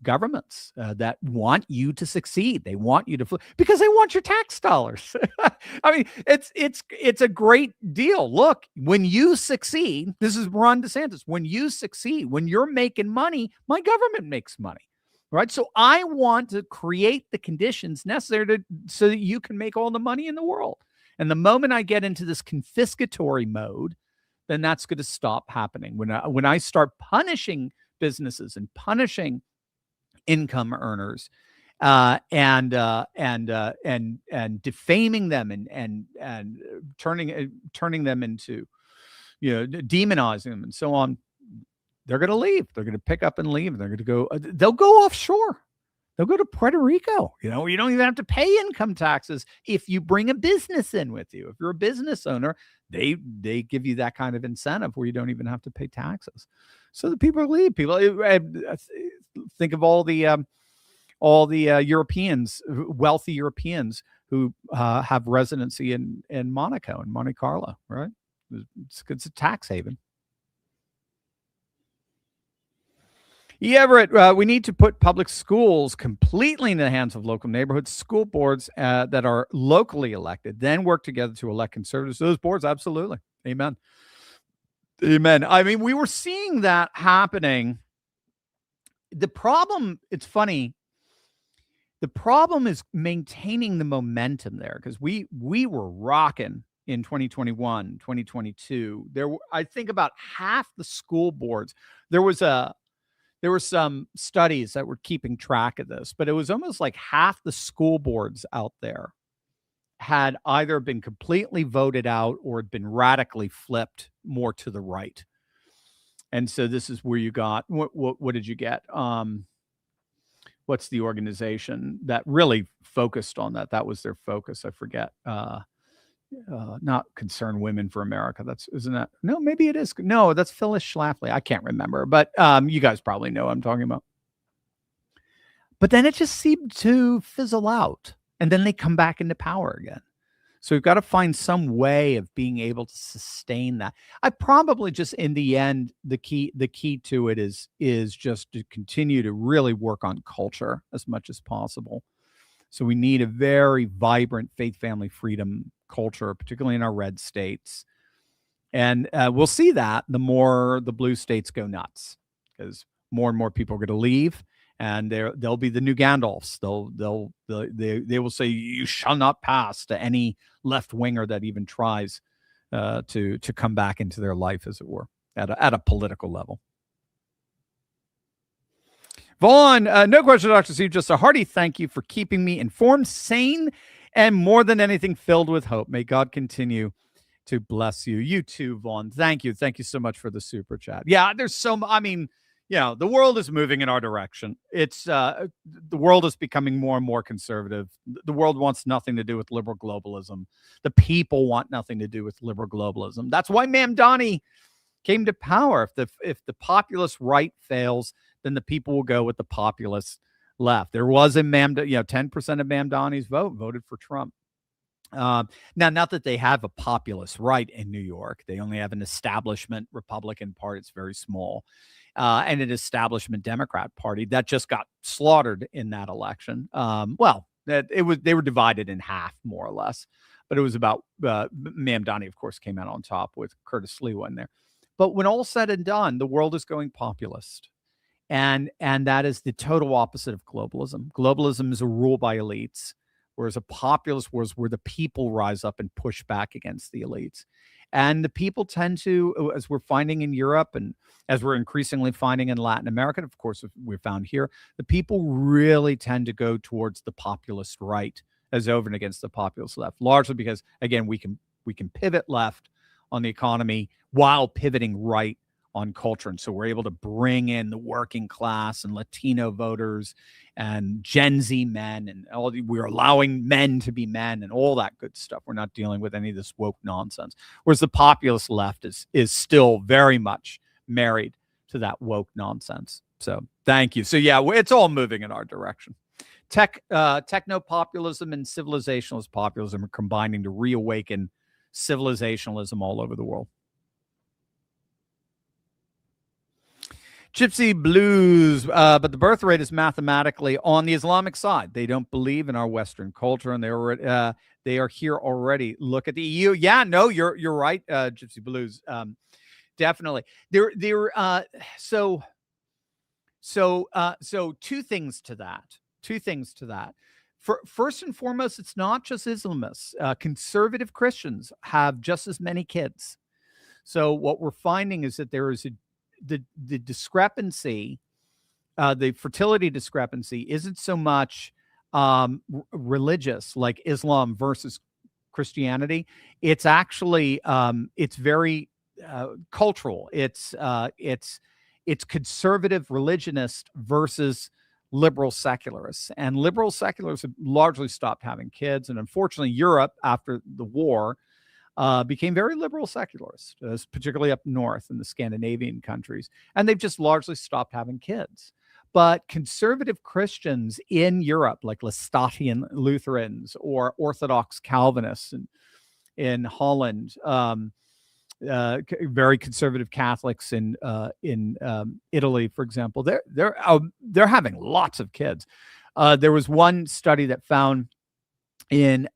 governments that want you to succeed. They want you to because they want your tax dollars. I mean, it's a great deal. Look, when you succeed, this is Ron DeSantis. When you succeed, when you're making money, my government makes money. Right. So I want to create the conditions necessary so that you can make all the money in the world. And the moment I get into this confiscatory mode, then that's going to stop happening. When I start punishing businesses and punishing income earners, and defaming them and turning them into, demonizing them and so on, they're going to leave. They're going to pick up and leave. They're going to go. They'll go offshore. They'll go to Puerto Rico. You don't even have to pay income taxes if you bring a business in with you. If you're a business owner, they give you that kind of incentive where you don't even have to pay taxes. So the people leave. People think of all the Europeans, wealthy Europeans who have residency in Monaco and Monte Carlo. Right? It's a tax haven. Everett, we need to put public schools completely in the hands of local neighborhood school boards that are locally elected, then work together to elect conservatives. Those boards, absolutely. Amen. Amen. I mean, we were seeing that happening. The problem, it's funny, the problem is maintaining the momentum there, because we were rocking in 2021, 2022. I think about half the school boards. There were some studies that were keeping track of this, but it was almost like half the school boards out there had either been completely voted out or had been radically flipped more to the right. And so this is where you got, what did you get? What's the organization that really focused on that? That was their focus. I forget. Not Concerned Women for America. Isn't that? No, maybe it is. No, that's Phyllis Schlafly. I can't remember, but you guys probably know what I'm talking about. But then it just seemed to fizzle out, and then they come back into power again. So we've got to find some way of being able to sustain that. I probably just, in the end, the key to it is just to continue to really work on culture as much as possible. So we need a very vibrant faith, family, freedom culture, particularly in our red states. And we'll see that the more the blue states go nuts, because more and more people are going to leave, and they'll be the new Gandalfs. They will say, "You shall not pass," to any left winger that even tries to come back into their life, as it were, at a political level. Vaughn, no question, Dr. Steve, just a hearty thank you for keeping me informed, sane, and more than anything, filled with hope. May God continue to bless you. You too, Vaughn. Thank you. Thank you so much for the super chat. Yeah, there's the world is moving in our direction. It's the world is becoming more and more conservative. The world wants nothing to do with liberal globalism. The people want nothing to do with liberal globalism. That's why Mamdani came to power. If the populist right fails, then the people will go with the populist left. There was 10% of Mamdani's voted for Trump. Now, not that they have a populist right in New York. They only have an establishment Republican party. It's very small. And an establishment Democrat party that just got slaughtered in that election. They were divided in half, more or less. But it was about Mamdani, of course, came out on top with Curtis Sliwa in there. But when all said and done, the world is going populist. And that is the total opposite of globalism. Globalism is a rule by elites, whereas a populist was where the people rise up and push back against the elites. And the people tend to, as we're finding in Europe and as we're increasingly finding in Latin America, of course, we found here, the people really tend to go towards the populist right as over and against the populist left, largely because, again, we can pivot left on the economy while pivoting right on culture. And so we're able to bring in the working class and Latino voters and Gen Z men, and we're allowing men to be men and all that good stuff. We're not dealing with any of this woke nonsense. Whereas the populist left is still very much married to that woke nonsense. So thank you. So yeah, it's all moving in our direction. Techno-populism and civilizationalist populism are combining to reawaken civilizationalism all over the world. Gypsy Blues, but the birth rate is mathematically on the Islamic side. They don't believe in our Western culture, and they are here already. Look at the EU. Yeah, no, you're right, Gypsy Blues. Definitely. So two things to that. First and foremost, it's not just Islamists. Conservative Christians have just as many kids. So what we're finding is that there is the discrepancy, the fertility discrepancy isn't so much religious, like Islam versus Christianity. It's actually it's very cultural. It's conservative religionists versus liberal secularists, and liberal secularists have largely stopped having kids. And unfortunately, Europe after the war became very liberal secularists, particularly up north in the Scandinavian countries, and they've just largely stopped having kids. But conservative Christians in Europe, like Lestadian Lutherans or Orthodox Calvinists in Holland, very conservative Catholics in Italy, for example, they're having lots of kids. There was one study that found in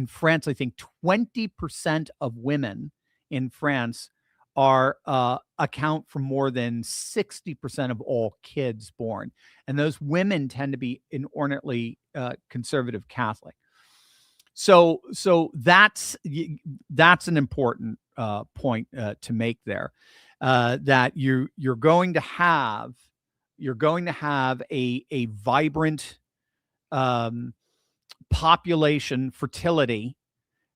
France, I think 20% of women in France account for more than 60% of all kids born, and those women tend to be inordinately conservative Catholic. So that's an important point to make there, that you're going to have a vibrant population fertility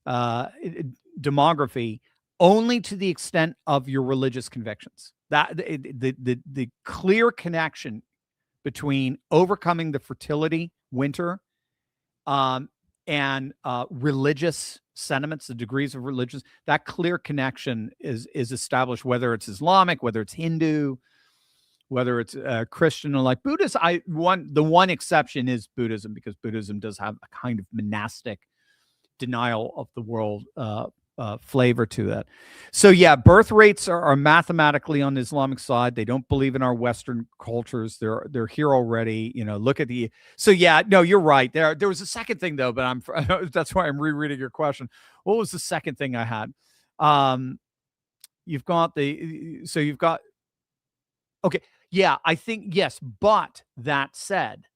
demography only to the extent of your religious convictions. That the clear connection between overcoming the fertility winter and religious sentiments, the degrees of religious, that clear connection is established, whether it's Islamic, whether it's Hindu, whether it's Christian, or like Buddhist. The one exception is Buddhism, because Buddhism does have a kind of monastic denial of the world flavor to that. So yeah, birth rates are mathematically on the Islamic side. They don't believe in our Western cultures. They're here already. Look at the. So yeah, no, you're right. There was a second thing though, but that's why I'm rereading your question. What was the second thing I had? You've got okay. Yeah, I think yes. But that said,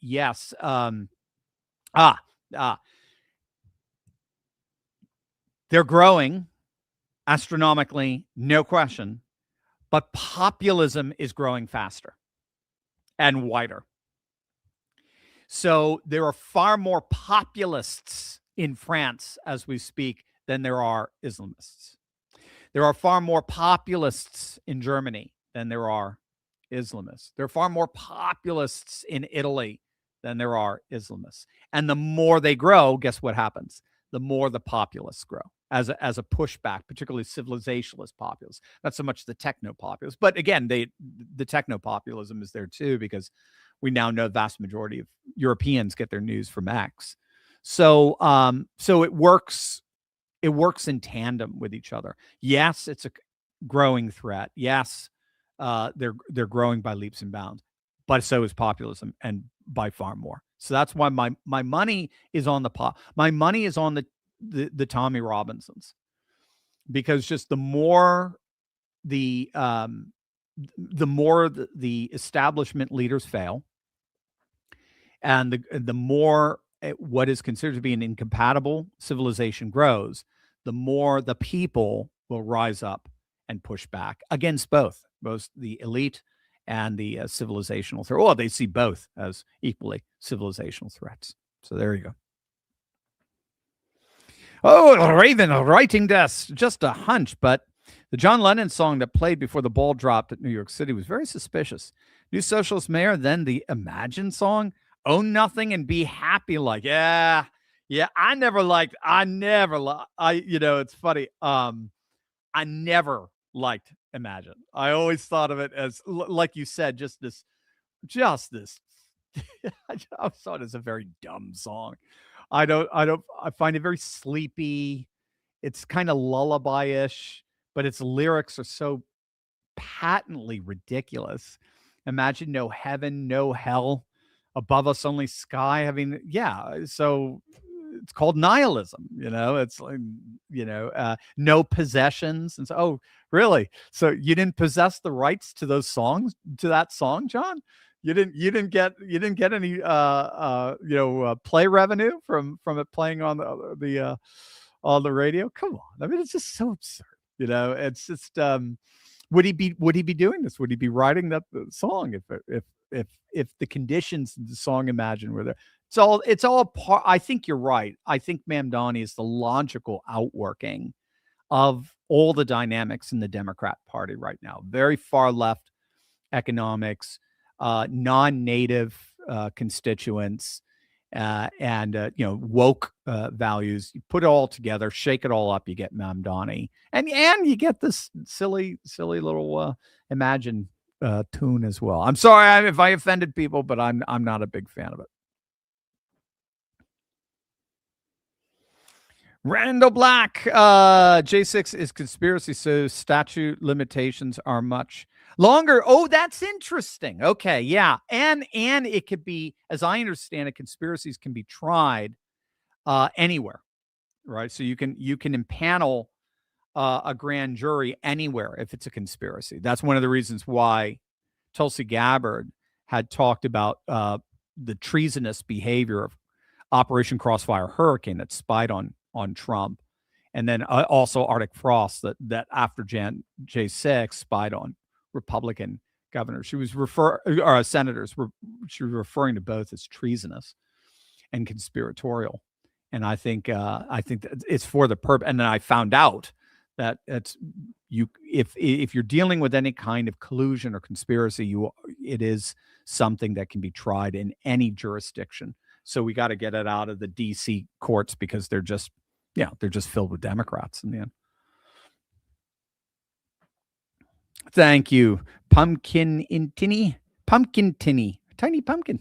yes. They're growing astronomically, no question, but populism is growing faster and wider. So there are far more populists in France as we speak than there are Islamists. There are far more populists in Germany than there are Islamists. There are far more populists in Italy than there are Islamists. And the more they grow, guess what happens? The more the populists grow as a pushback, particularly civilizationalist populists. Not so much the techno-populists, but again, the techno-populism is there too, because we now know the vast majority of Europeans get their news from X. So it works in tandem with each other. Yes, it's a growing threat. Yes, they're growing by leaps and bounds, but so is populism, and by far more. So that's why my money is on my money is on the Tommy Robinsons, because just the more the establishment leaders fail, and the more what is considered to be an incompatible civilization grows, the more the people will rise up and push back against both the elite and the civilizational threat. Well, they see both as equally civilizational threats. So there you go. Oh, Raven, writing desk, just a hunch, but The John Lennon song that played before the ball dropped at New York City was very suspicious. New socialist mayor, then the Imagine song, Own Nothing and Be Happy. Like, yeah, I never, it's funny. I never liked Imagine. I always thought of it as, like you said, just this, I saw it as a very dumb song. I find it very sleepy. It's kind of lullaby-ish, but its lyrics are so patently ridiculous. Imagine no heaven, no hell, above us only sky. I mean, yeah, so it's called nihilism, it's like, no possessions. And so, oh, really? So you didn't possess the rights to that song, John? You didn't get any play revenue from it playing on the radio? Come on. I mean, it's just so absurd. It's just would he be doing this? Would he be writing that song if the conditions of the song Imagine were there? It's all part. I think you're right. I think Mamdani is the logical outworking of all the dynamics in the Democrat Party right now. Very far left economics, non-native constituents, and woke values. You put it all together, shake it all up, you get Mamdani, and you get this silly little Imagine tune as well. I'm sorry if I offended people, but I'm not a big fan of it. Randall Black, J6 is conspiracy, so statute limitations are much longer. Oh, that's interesting. Okay, yeah, and it could be, as I understand it, conspiracies can be tried anywhere, right? So you can impanel a grand jury anywhere if it's a conspiracy. That's one of the reasons why Tulsi Gabbard had talked about the treasonous behavior of Operation Crossfire Hurricane that spied on Trump, and then also Arctic Frost that after J6 spied on Republican governors. She was senators. She was referring to both as treasonous and conspiratorial. And I think that it's for the purpose. And then I found out that if you're dealing with any kind of collusion or conspiracy, it is something that can be tried in any jurisdiction. So we got to get it out of the DC courts because they're just filled with Democrats in the end. Thank you. Pumpkin Tinny, tiny pumpkin.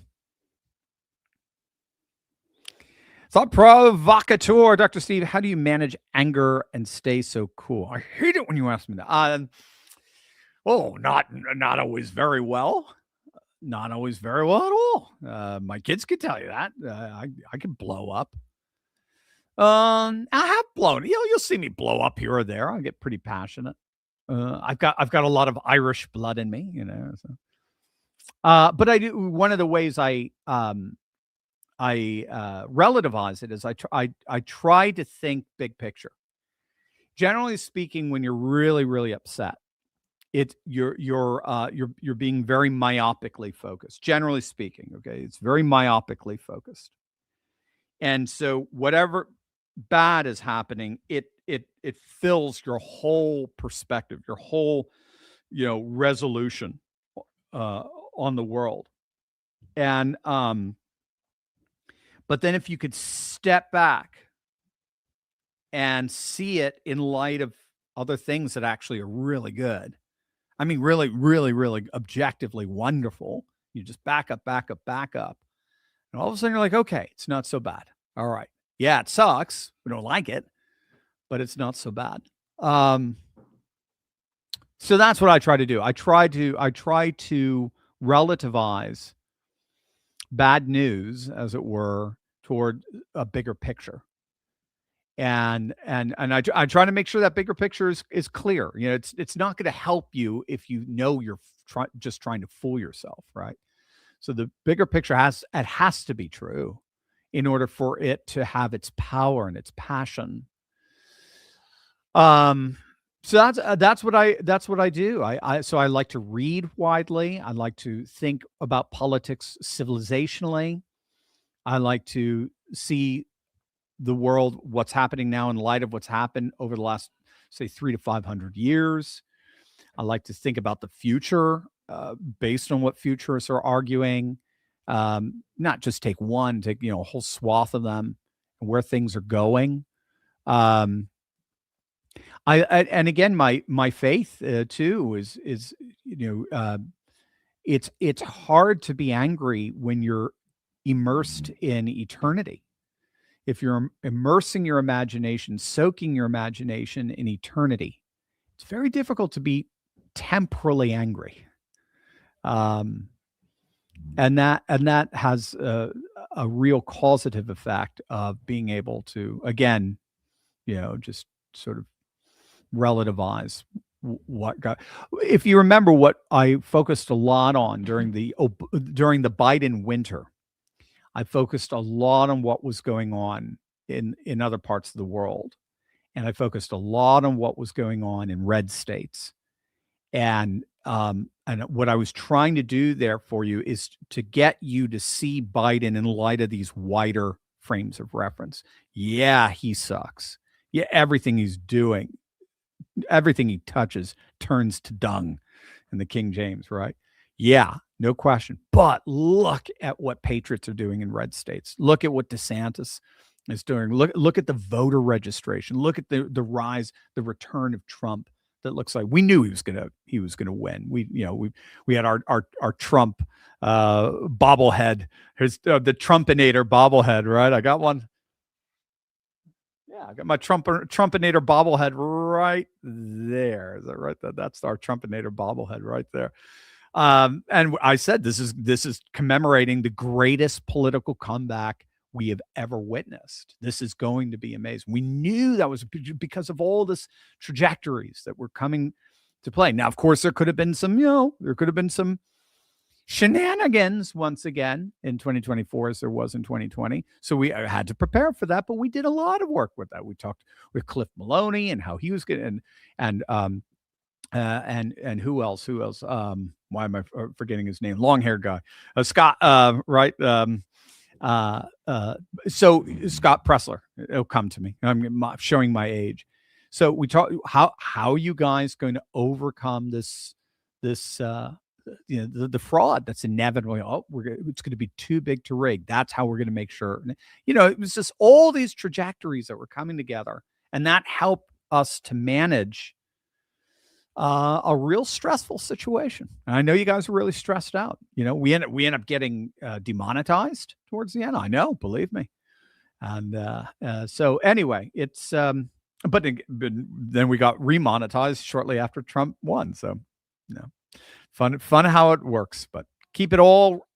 Thought provocateur, Dr. Steve, how do you manage anger and stay so cool? I hate it when you ask me that. Not always very well. Not always very well at all. My kids could tell you that. I can blow up. I have blown. You'll see me blow up here or there. I get pretty passionate. I've got a lot of Irish blood in me, So. But I do. One of the ways I relativize it is I try to think big picture. Generally speaking, when you're really, really upset, you're being very myopically focused. Generally speaking, okay, it's very myopically focused, and so whatever bad is happening, it fills your whole perspective, your whole resolution on the world, and but then if you could step back and see it in light of other things that actually are really good. I mean, really, really, really objectively wonderful. You just back up. And all of a sudden you're like, okay, it's not so bad. All right. Yeah, it sucks. We don't like it, but it's not so bad. So that's what I try to do. I try to relativize bad news, as it were, toward a bigger picture. And I try to make sure that bigger picture is clear. It's not going to help you if you're just trying to fool yourself, right? So the bigger picture has to be true in order for it to have its power and its passion. So that's what I do. So I like to read widely. I like to think about politics civilizationally. I like to see the world, what's happening now in light of what's happened over the last say 300 to 500 years. I like to think about the future based on what futurists are arguing. Not just take one, take a whole swath of them and where things are going. And again, my faith too is it's hard to be angry when you're immersed in eternity. If you're immersing your imagination, soaking your imagination in eternity, it's very difficult to be temporally angry. And that has a real causative effect of being able to, again, just sort of relativize what got. If you remember what I focused a lot on during the Biden winter, I focused a lot on what was going on in other parts of the world. And I focused a lot on what was going on in red states. And what I was trying to do there for you is to get you to see Biden in light of these wider frames of reference. Yeah, he sucks. Yeah, everything he's doing, everything he touches turns to dung in the King James, right? Yeah, no question. But look at what patriots are doing in red states. Look at what DeSantis is doing. Look at the voter registration. Look at the rise, the return of Trump. That looks like we knew he was gonna win. We had our Trump bobblehead. Here's the Trumpinator bobblehead, right? I got one. Yeah, I got my Trumpinator bobblehead right there. Is that right? That's our Trumpinator bobblehead right there. And I said this is commemorating the greatest political comeback we have ever witnessed. This is going to be amazing. We knew that was because of all this trajectories that were coming to play. Now, of course, there could have been some shenanigans once again in 2024 as there was in 2020. So we had to prepare for that, but we did a lot of work with that. We talked with Cliff Maloney and how he was going and who else? Why am I forgetting his name? Long-haired guy, Scott, right? So Scott Pressler, it'll come to me. I'm showing my age. So we talk how are you guys going to overcome this the fraud that's inevitable. It's going to be too big to rig. That's how we're going to make sure. It was just all these trajectories that were coming together, and that helped us to manage a real stressful situation. And I know you guys are really stressed out. We end up getting demonetized towards the end. I know, believe me. And so anyway, it's but then we got remonetized shortly after Trump won. So fun how it works, but keep it all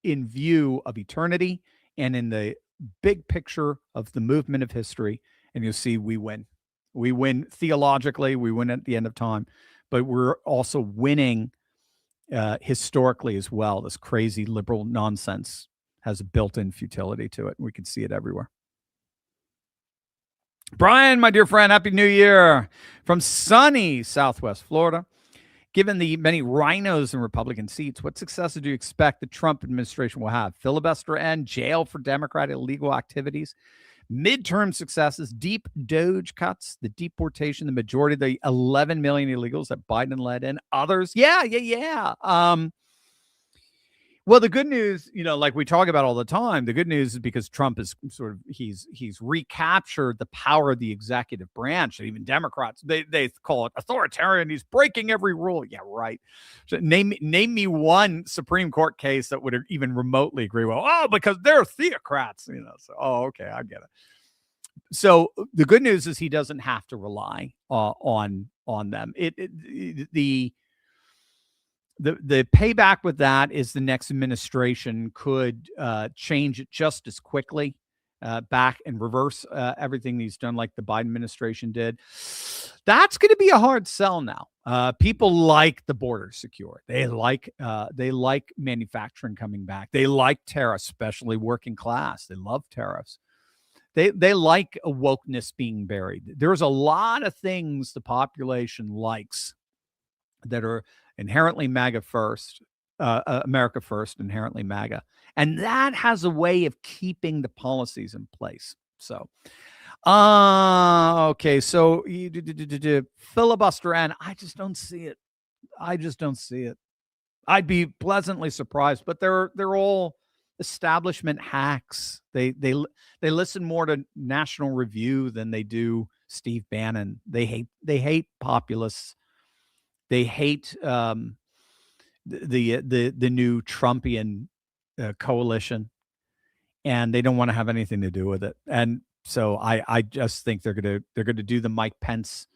in view of eternity and in the big picture of the movement of history, and you'll see we win. We win theologically, we win at the end of time, but we're also winning historically as well. This crazy liberal nonsense has a built-in futility to it. We can see it everywhere. Brian, my dear friend, Happy New Year from sunny Southwest Florida. Given the many rhinos in Republican seats, what successes do you expect the Trump administration will have? Filibuster end, jail for Democrat illegal activities, midterm successes, deep DOGE cuts, the deportation, the majority of the 11 million illegals that Biden led in, others. Yeah. Well, the good news, like we talk about all the time, the good news is because Trump is he's recaptured the power of the executive branch. And even Democrats, they call it authoritarian. He's breaking every rule. Yeah, right. So name me one Supreme Court case that would even remotely agree. Well, because they're theocrats, So, okay, I get it. So the good news is he doesn't have to rely on them. The payback with that is the next administration could change it just as quickly, back and reverse everything he's done like the Biden administration did. That's going to be a hard sell now. People like the border secure. They like manufacturing coming back. They like tariffs, especially working class. They love tariffs. They like a wokeness being buried. There's a lot of things the population likes that are inherently MAGA first, America first, inherently MAGA. And that has a way of keeping the policies in place. So Okay. So filibuster, and I just don't see it. I'd be pleasantly surprised, but they're all establishment hacks. They listen more to National Review than they do Steve Bannon. They hate populists. They hate the new Trumpian coalition, and they don't want to have anything to do with it. And so I just think they're gonna do the Mike Pence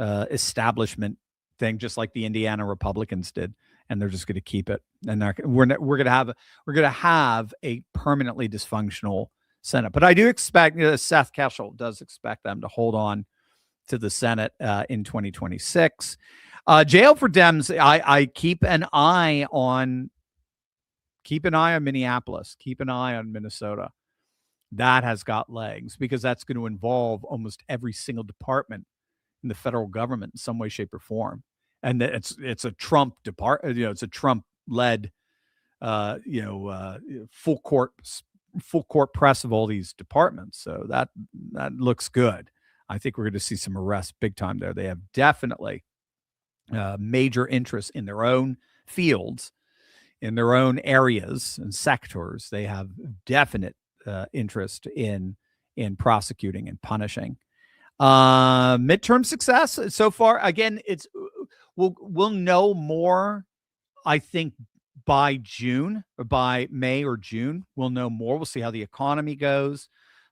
establishment thing, just like the Indiana Republicans did, and they're just going to keep it. And we're going to have a permanently dysfunctional Senate. But I do expect Seth Keshel does expect them to hold on to the Senate in 2026. Jail for Dems. I keep an eye on Minneapolis. Keep an eye on Minnesota. That has got legs because that's going to involve almost every single department in the federal government in some way, shape, or form. And it's a Trump it's a Trump-led, full court press of all these departments. So that looks good. I think we're going to see some arrests big time there. They have definitely major interest in their own fields, in their own areas and sectors. They have definite interest in prosecuting and punishing. Midterm success so far. Again, we'll know more, I think, by June or by May or June. We'll know more. We'll see how the economy goes.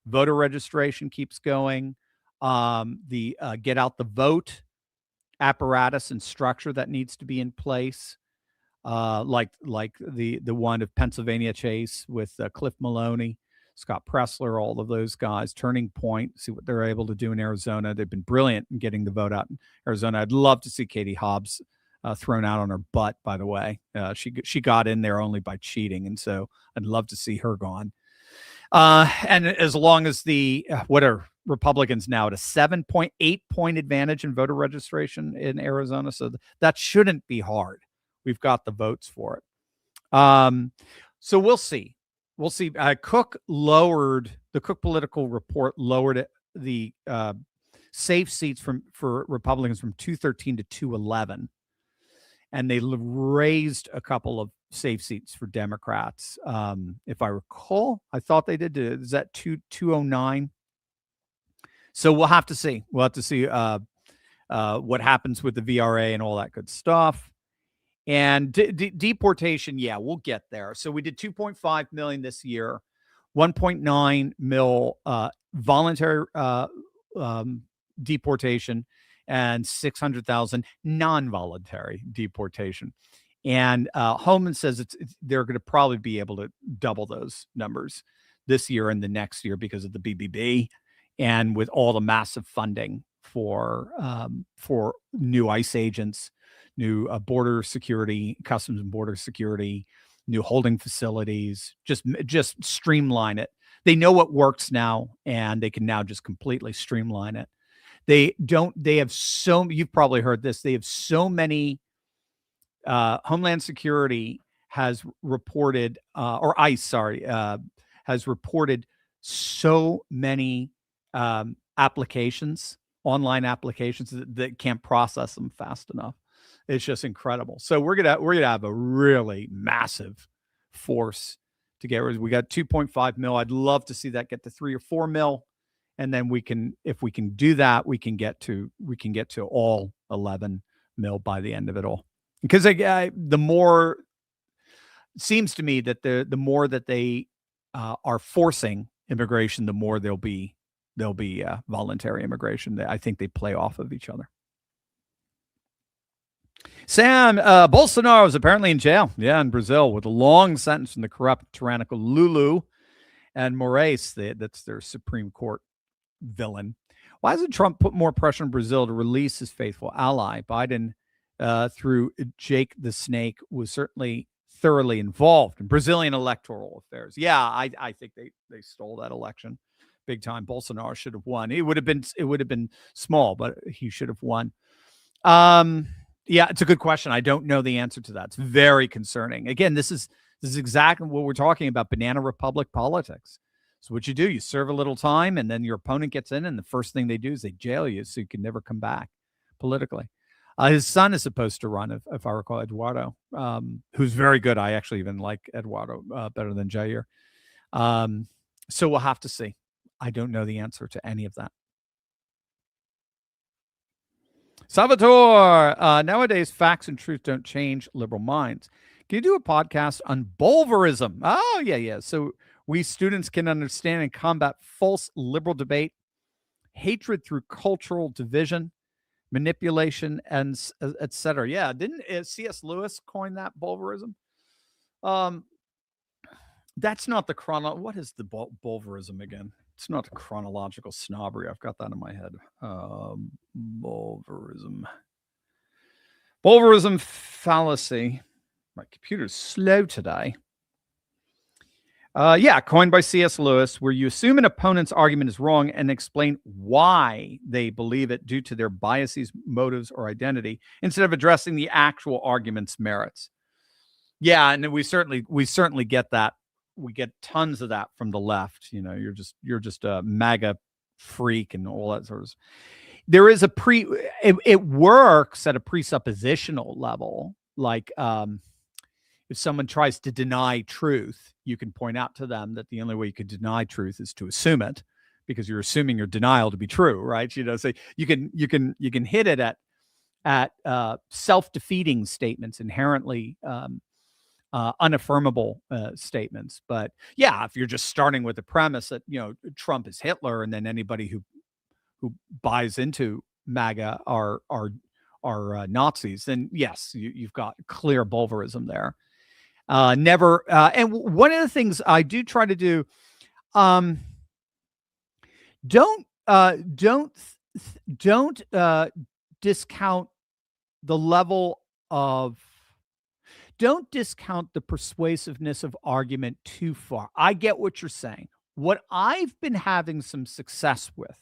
Voter registration keeps going. The get out the vote apparatus and structure that needs to be in place, like the one of Pennsylvania Chase with Cliff Maloney, Scott Pressler, all of those guys. Turning Point, see what they're able to do in Arizona. They've been brilliant in getting the vote out in Arizona. I'd love to see Katie Hobbs thrown out on her butt, by the way. She got in there only by cheating, and so I'd love to see her gone. And as long as what are Republicans now at a 7.8 point advantage in voter registration in Arizona, so that shouldn't be hard. We've got the votes for it. So we'll see. We'll see. Cook Political Report lowered the safe seats for Republicans from 213 to 211. And they raised a couple of safe seats for Democrats. If I recall, I thought they did. Is that 209? So we'll have to see. We'll have to see what happens with the VRA and all that good stuff. And deportation, yeah, we'll get there. So we did 2.5 million this year, 1.9 mil voluntary deportation, and 600,000 non-voluntary deportation. And Homan says they're going to probably be able to double those numbers this year and the next year because of the BBB, and with all the massive funding for new ICE agents, new border security, customs and border security, new holding facilities, just streamline it. They know what works now, and they can now just completely streamline it. You've probably heard this. They have so many, Homeland Security has reported, or ICE, has reported so many applications, online applications that can't process them fast enough. It's just incredible. So we're gonna have a really massive force to get rid of. We got 2.5 mil. I'd love to see that get to 3 or 4 mil, and then if we can do that, we can get to all 11 mil by the end of it all. Because the more, it seems to me that the more that they are forcing immigration, the more there'll be voluntary immigration. I think they play off of each other. Sam, Bolsonaro is apparently in jail, in Brazil, with a long sentence from the corrupt, tyrannical Lulu and Moraes. That's their Supreme Court villain. Why hasn't Trump put more pressure on Brazil to release his faithful ally? Biden, through Jake the Snake, was certainly thoroughly involved in Brazilian electoral affairs. Yeah, I think they stole that election big time. Bolsonaro should have won. It would have been small, but he should have won. Yeah, it's a good question. I don't know the answer to that. It's very concerning. Again, this is exactly what we're talking about, banana republic politics. So what you do, you serve a little time, and then your opponent gets in, and the first thing they do is they jail you so you can never come back politically. His son is supposed to run, if I recall, Eduardo, who's very good. I actually even like Eduardo better than Jair. So we'll have to see. I don't know the answer to any of that. Salvatore, nowadays facts and truth don't change liberal minds. Can you do a podcast on Bulverism? Oh, yeah. So we students can understand and combat false liberal debate, hatred through cultural division, manipulation, and etc. Yeah, didn't C.S. Lewis coin that Bulverism? That's not the what is the Bulverism again? It's not the chronological snobbery. I've got that in my head. Bulverism fallacy. My computer's slow today. Coined by C.S. Lewis, where you assume an opponent's argument is wrong and explain why they believe it due to their biases, motives, or identity, instead of addressing the actual argument's merits. Yeah, and we certainly get that. We get tons of that from the left. You know, you're just a MAGA freak and all that sort of stuff. There is it works at a presuppositional level. Like if someone tries to deny truth, you can point out to them that the only way you could deny truth is to assume it, because you're assuming your denial to be true, right? You know, so you can hit it at self-defeating statements, inherently unaffirmable statements. But yeah, if you're just starting with the premise that, you know, Trump is Hitler, and then anybody who buys into MAGA are Nazis, then yes, you've got clear Bulverism there. Never. And one of the things I do try to do, don't discount the level of. Don't discount the persuasiveness of argument too far. I get what you're saying. What I've been having some success with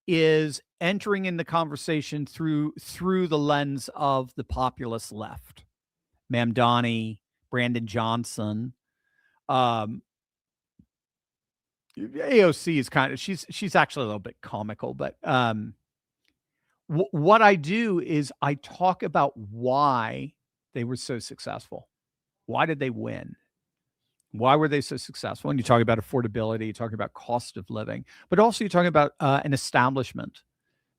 is entering in the conversation through the lens of the populist left. Mamdani, Brandon Johnson. AOC is kind of, she's actually a little bit comical, but what I do is I talk about why they were so successful. Why did they win? Why were they so successful? And you talk about affordability, you talk about cost of living, but also you're talking about an establishment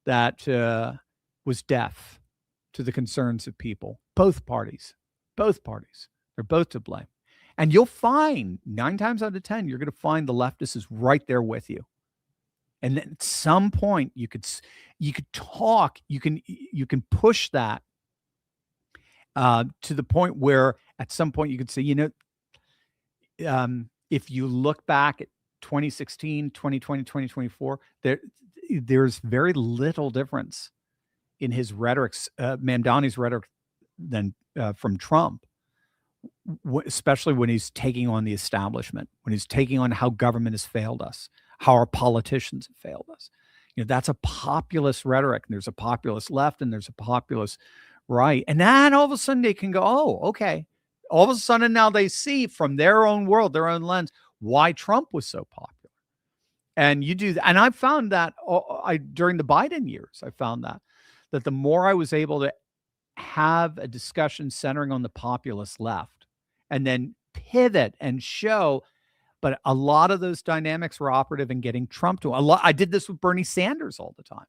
that was deaf to the concerns of people. Both parties, they're both to blame. And you'll find 9 times out of 10, you're going to find the leftist is right there with you. And then at some point you could talk, you can push that to the point where at some point you could say, you know, if you look back at 2016, 2020, 2024, there's very little difference in his rhetoric, Mamdani's rhetoric, than from Trump, especially when he's taking on the establishment, when he's taking on how government has failed us, how our politicians have failed us. You know, that's a populist rhetoric. And there's a populist left and there's a populist right. And then all of a sudden they can go, oh, okay. All of a sudden now they see from their own world, their own lens, why Trump was so popular. And you do that. And I found that during the Biden years, I found that the more I was able to have a discussion centering on the populist left and then pivot and show, but a lot of those dynamics were operative in getting Trump to a lot. I did this with Bernie Sanders all the time.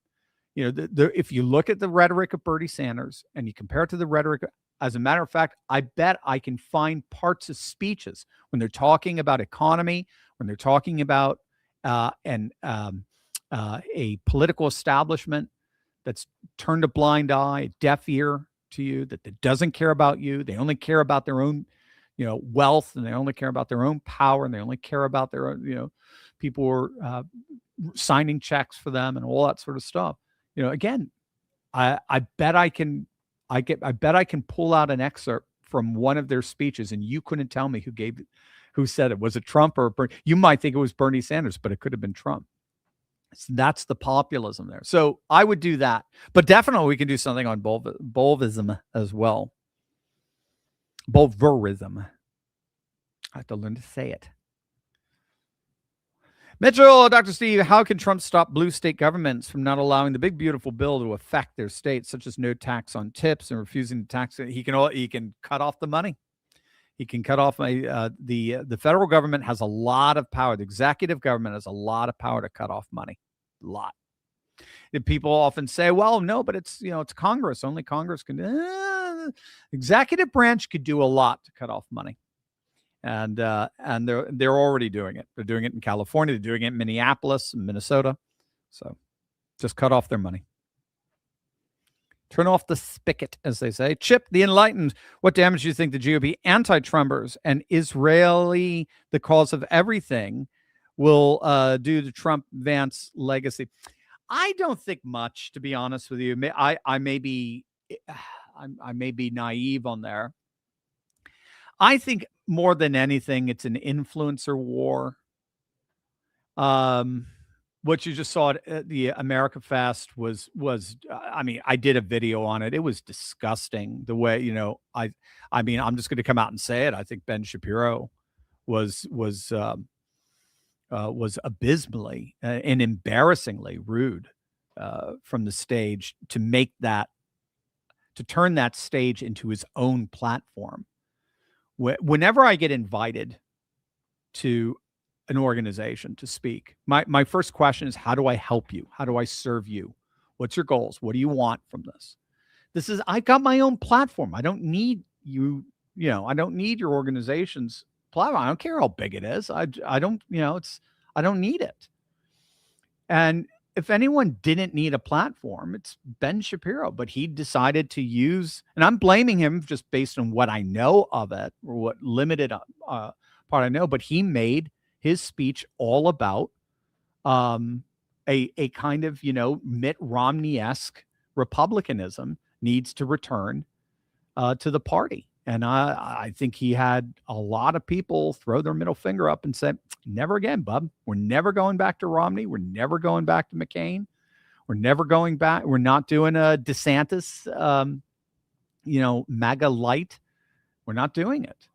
You know, if you look at the rhetoric of Bernie Sanders and you compare it to the rhetoric, as a matter of fact, I bet I can find parts of speeches when they're talking about economy, when they're talking about a political establishment that's turned a blind eye, a deaf ear to you, that doesn't care about you. They only care about their own, you know, wealth, and they only care about their own power, and they only care about their own, you know, people who are signing checks for them and all that sort of stuff. You know, again, I bet I can pull out an excerpt from one of their speeches, and you couldn't tell me who said it. Was it Trump or Bernie? You might think it was Bernie Sanders, but it could have been Trump. So that's the populism there. So I would do that, but definitely we can do something on Bulverism as well. Bulverism. I have to learn to say it. Mitchell, Dr. Steve, how can Trump stop blue state governments from not allowing the big beautiful bill to affect their states, such as no tax on tips and refusing to tax it? He can cut off the money. He can cut off the federal government has a lot of power. The executive government has a lot of power to cut off money. A lot. And people often say, well, no, but it's Congress. Only Congress can. Executive branch could do a lot to cut off money. And they're already doing it. They're doing it in California. They're doing it in Minneapolis and Minnesota. So just cut off their money. Turn off the spigot, as they say. Chip, the enlightened. What damage do you think the GOP anti-Trumpers and Israeli, the cause of everything, will do to Trump-Vance legacy? I don't think much, to be honest with you. I may be naive on there. I think more than anything, it's an influencer war. What you just saw at the America Fest was I mean, I did a video on it. It was disgusting the way, I mean, I'm just going to come out and say it. I think Ben Shapiro was abysmally and embarrassingly rude from the stage to turn that stage into his own platform. Whenever I get invited to an organization to speak, my first question is, how do I help you? How do I serve you? What's your goals? What do you want from this? I've got my own platform. I don't need you, I don't need your organization's platform. I don't care how big it is. I don't need it. And if anyone didn't need a platform, it's Ben Shapiro, but he decided to use, and I'm blaming him just based on what I know of it or what limited part I know, but he made his speech all about a kind of, Mitt Romney-esque republicanism needs to return to the party. And I think he had a lot of people throw their middle finger up and say, never again, bub. We're never going back to Romney. We're never going back to McCain. We're never going back. We're not doing a DeSantis, MAGA light. We're not doing it.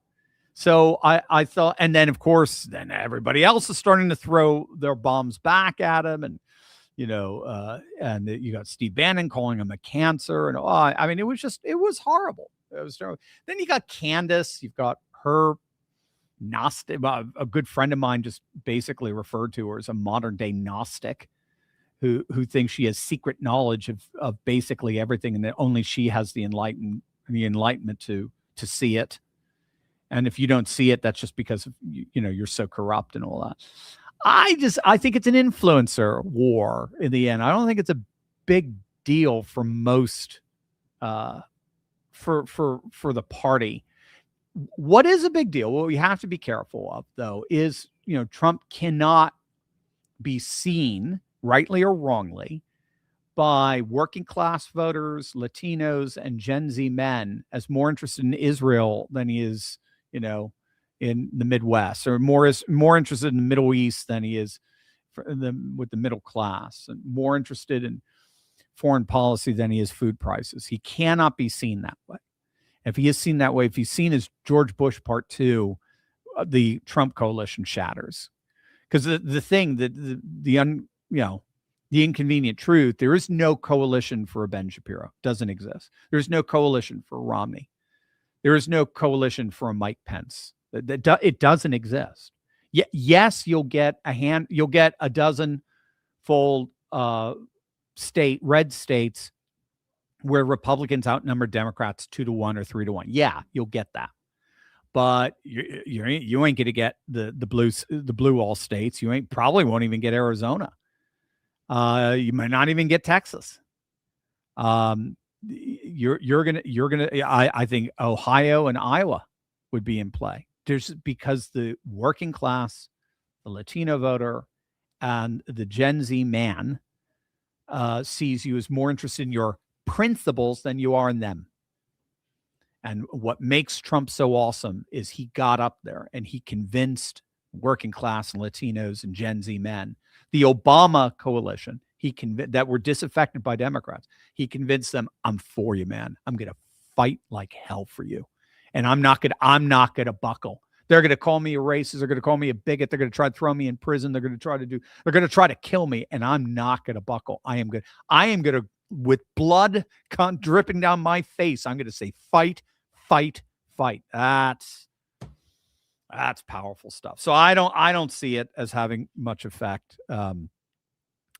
So I thought, and then of course, then everybody else is starting to throw their bombs back at him. And, and you got Steve Bannon calling him a cancer. And I mean, it was horrible. It was terrible. Then you got Candace, you've got her Gnostic, a good friend of mine just basically referred to her as a modern day Gnostic who thinks she has secret knowledge of basically everything. And that only she has the enlightenment to see it. And if you don't see it, that's just because you're so corrupt and all that. I think it's an influencer war in the end. I don't think it's a big deal for most for the party. What is a big deal? What we have to be careful of, though, is Trump cannot be seen, rightly or wrongly, by working class voters, Latinos, and Gen Z men as more interested in Israel than he is, in the Midwest, or more interested in the Middle East than he is with the middle class, and more interested in foreign policy than he is food prices. He cannot be seen that way. If he is seen that way, if he's seen as George Bush Part 2, the Trump coalition shatters. Because the thing that the inconvenient truth, there is no coalition for a Ben Shapiro. Doesn't exist. There's no coalition for Romney. There is no coalition for a Mike Pence. It doesn't exist. Yes, you'll get a dozen fold red states where Republicans outnumber Democrats 2-1 or 3-1. Yeah, you'll get that. But you ain't going to get the blue all states. You probably won't even get Arizona. You might not even get Texas. You're gonna. I think Ohio and Iowa would be in play. Because the working class, the Latino voter, and the Gen Z man sees you as more interested in your principles than you are in them. And what makes Trump so awesome is he got up there and he convinced working class and Latinos and Gen Z men, the Obama coalition, that were disaffected by Democrats. He convinced them, I'm for you, man. I'm going to fight like hell for you. And I'm not going to buckle. They're going to call me a racist. They're going to call me a bigot. They're going to try to throw me in prison. They're going to try to kill me. And I'm not going to buckle. I am going to, with blood dripping down my face, I'm going to say, fight, fight, fight. That's powerful stuff. So I don't see it as having much effect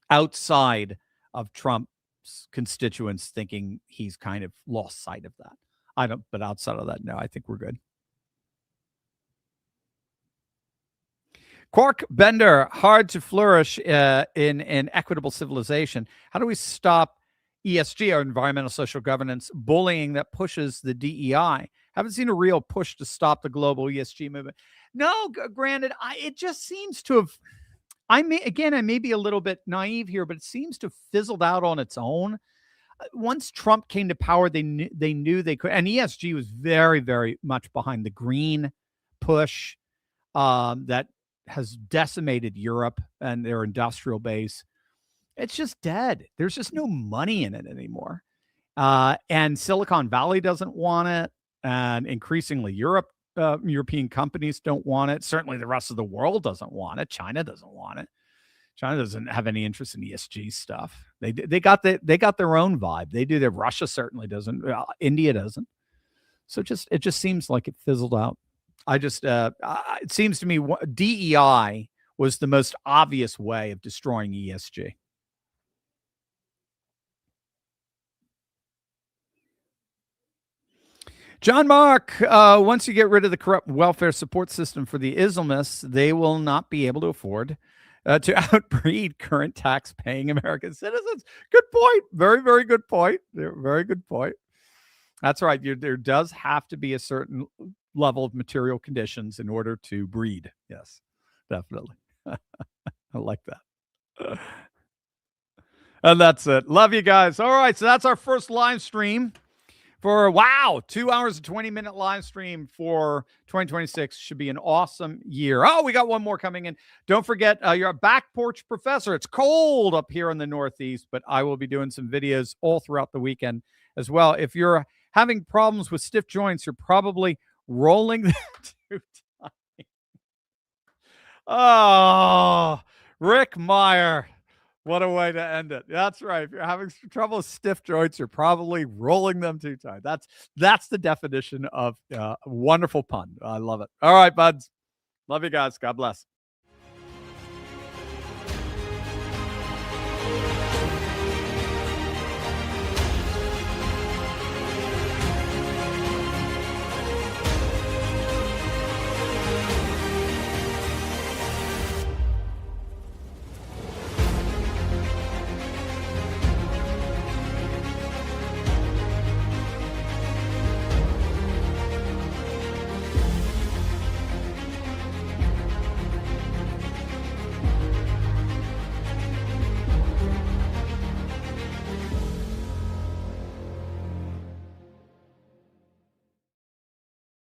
outside of Trump's constituents thinking he's kind of lost sight of that. But outside of that, no, I think we're good. Quark Bender, hard to flourish in an equitable civilization. How do we stop ESG, or environmental social governance, bullying that pushes the DEI? Haven't seen a real push to stop the global ESG movement. No, granted, it just seems to have, I may be a little bit naive here, but it seems to have fizzled out on its own. Once Trump came to power, they knew they could, and ESG was very, very much behind the green push that has decimated Europe and their industrial base. It's just dead. There's just no money in it anymore. And Silicon Valley doesn't want it. And increasingly European companies don't want it. Certainly the rest of the world doesn't want it. China doesn't want it. China doesn't have any interest in ESG stuff. They got their own vibe. They do. Russia certainly doesn't. India doesn't. So it just seems like it fizzled out. It seems to me DEI was the most obvious way of destroying ESG. John Mark, once you get rid of the corrupt welfare support system for the Islamists, they will not be able to afford to outbreed current tax-paying American citizens. Good point. Very, very good point. Very good point. That's right. There does have to be a certain level of material conditions in order to breed. Yes, definitely. I like that. And that's it. Love you guys. All right. So that's our first live stream for 2 hours and 20-minute live stream for 2026. Should be an awesome year. Oh, we got one more coming in. Don't forget, you're a back porch professor. It's cold up here in the Northeast, but I will be doing some videos all throughout the weekend as well. If you're having problems with stiff joints, you're probably rolling them too tight. Oh, Rick Meyer. What a way to end it. That's right. If you're having trouble with stiff joints, you're probably rolling them too tight. That's the definition of a wonderful pun. I love it. All right, buds. Love you guys. God bless.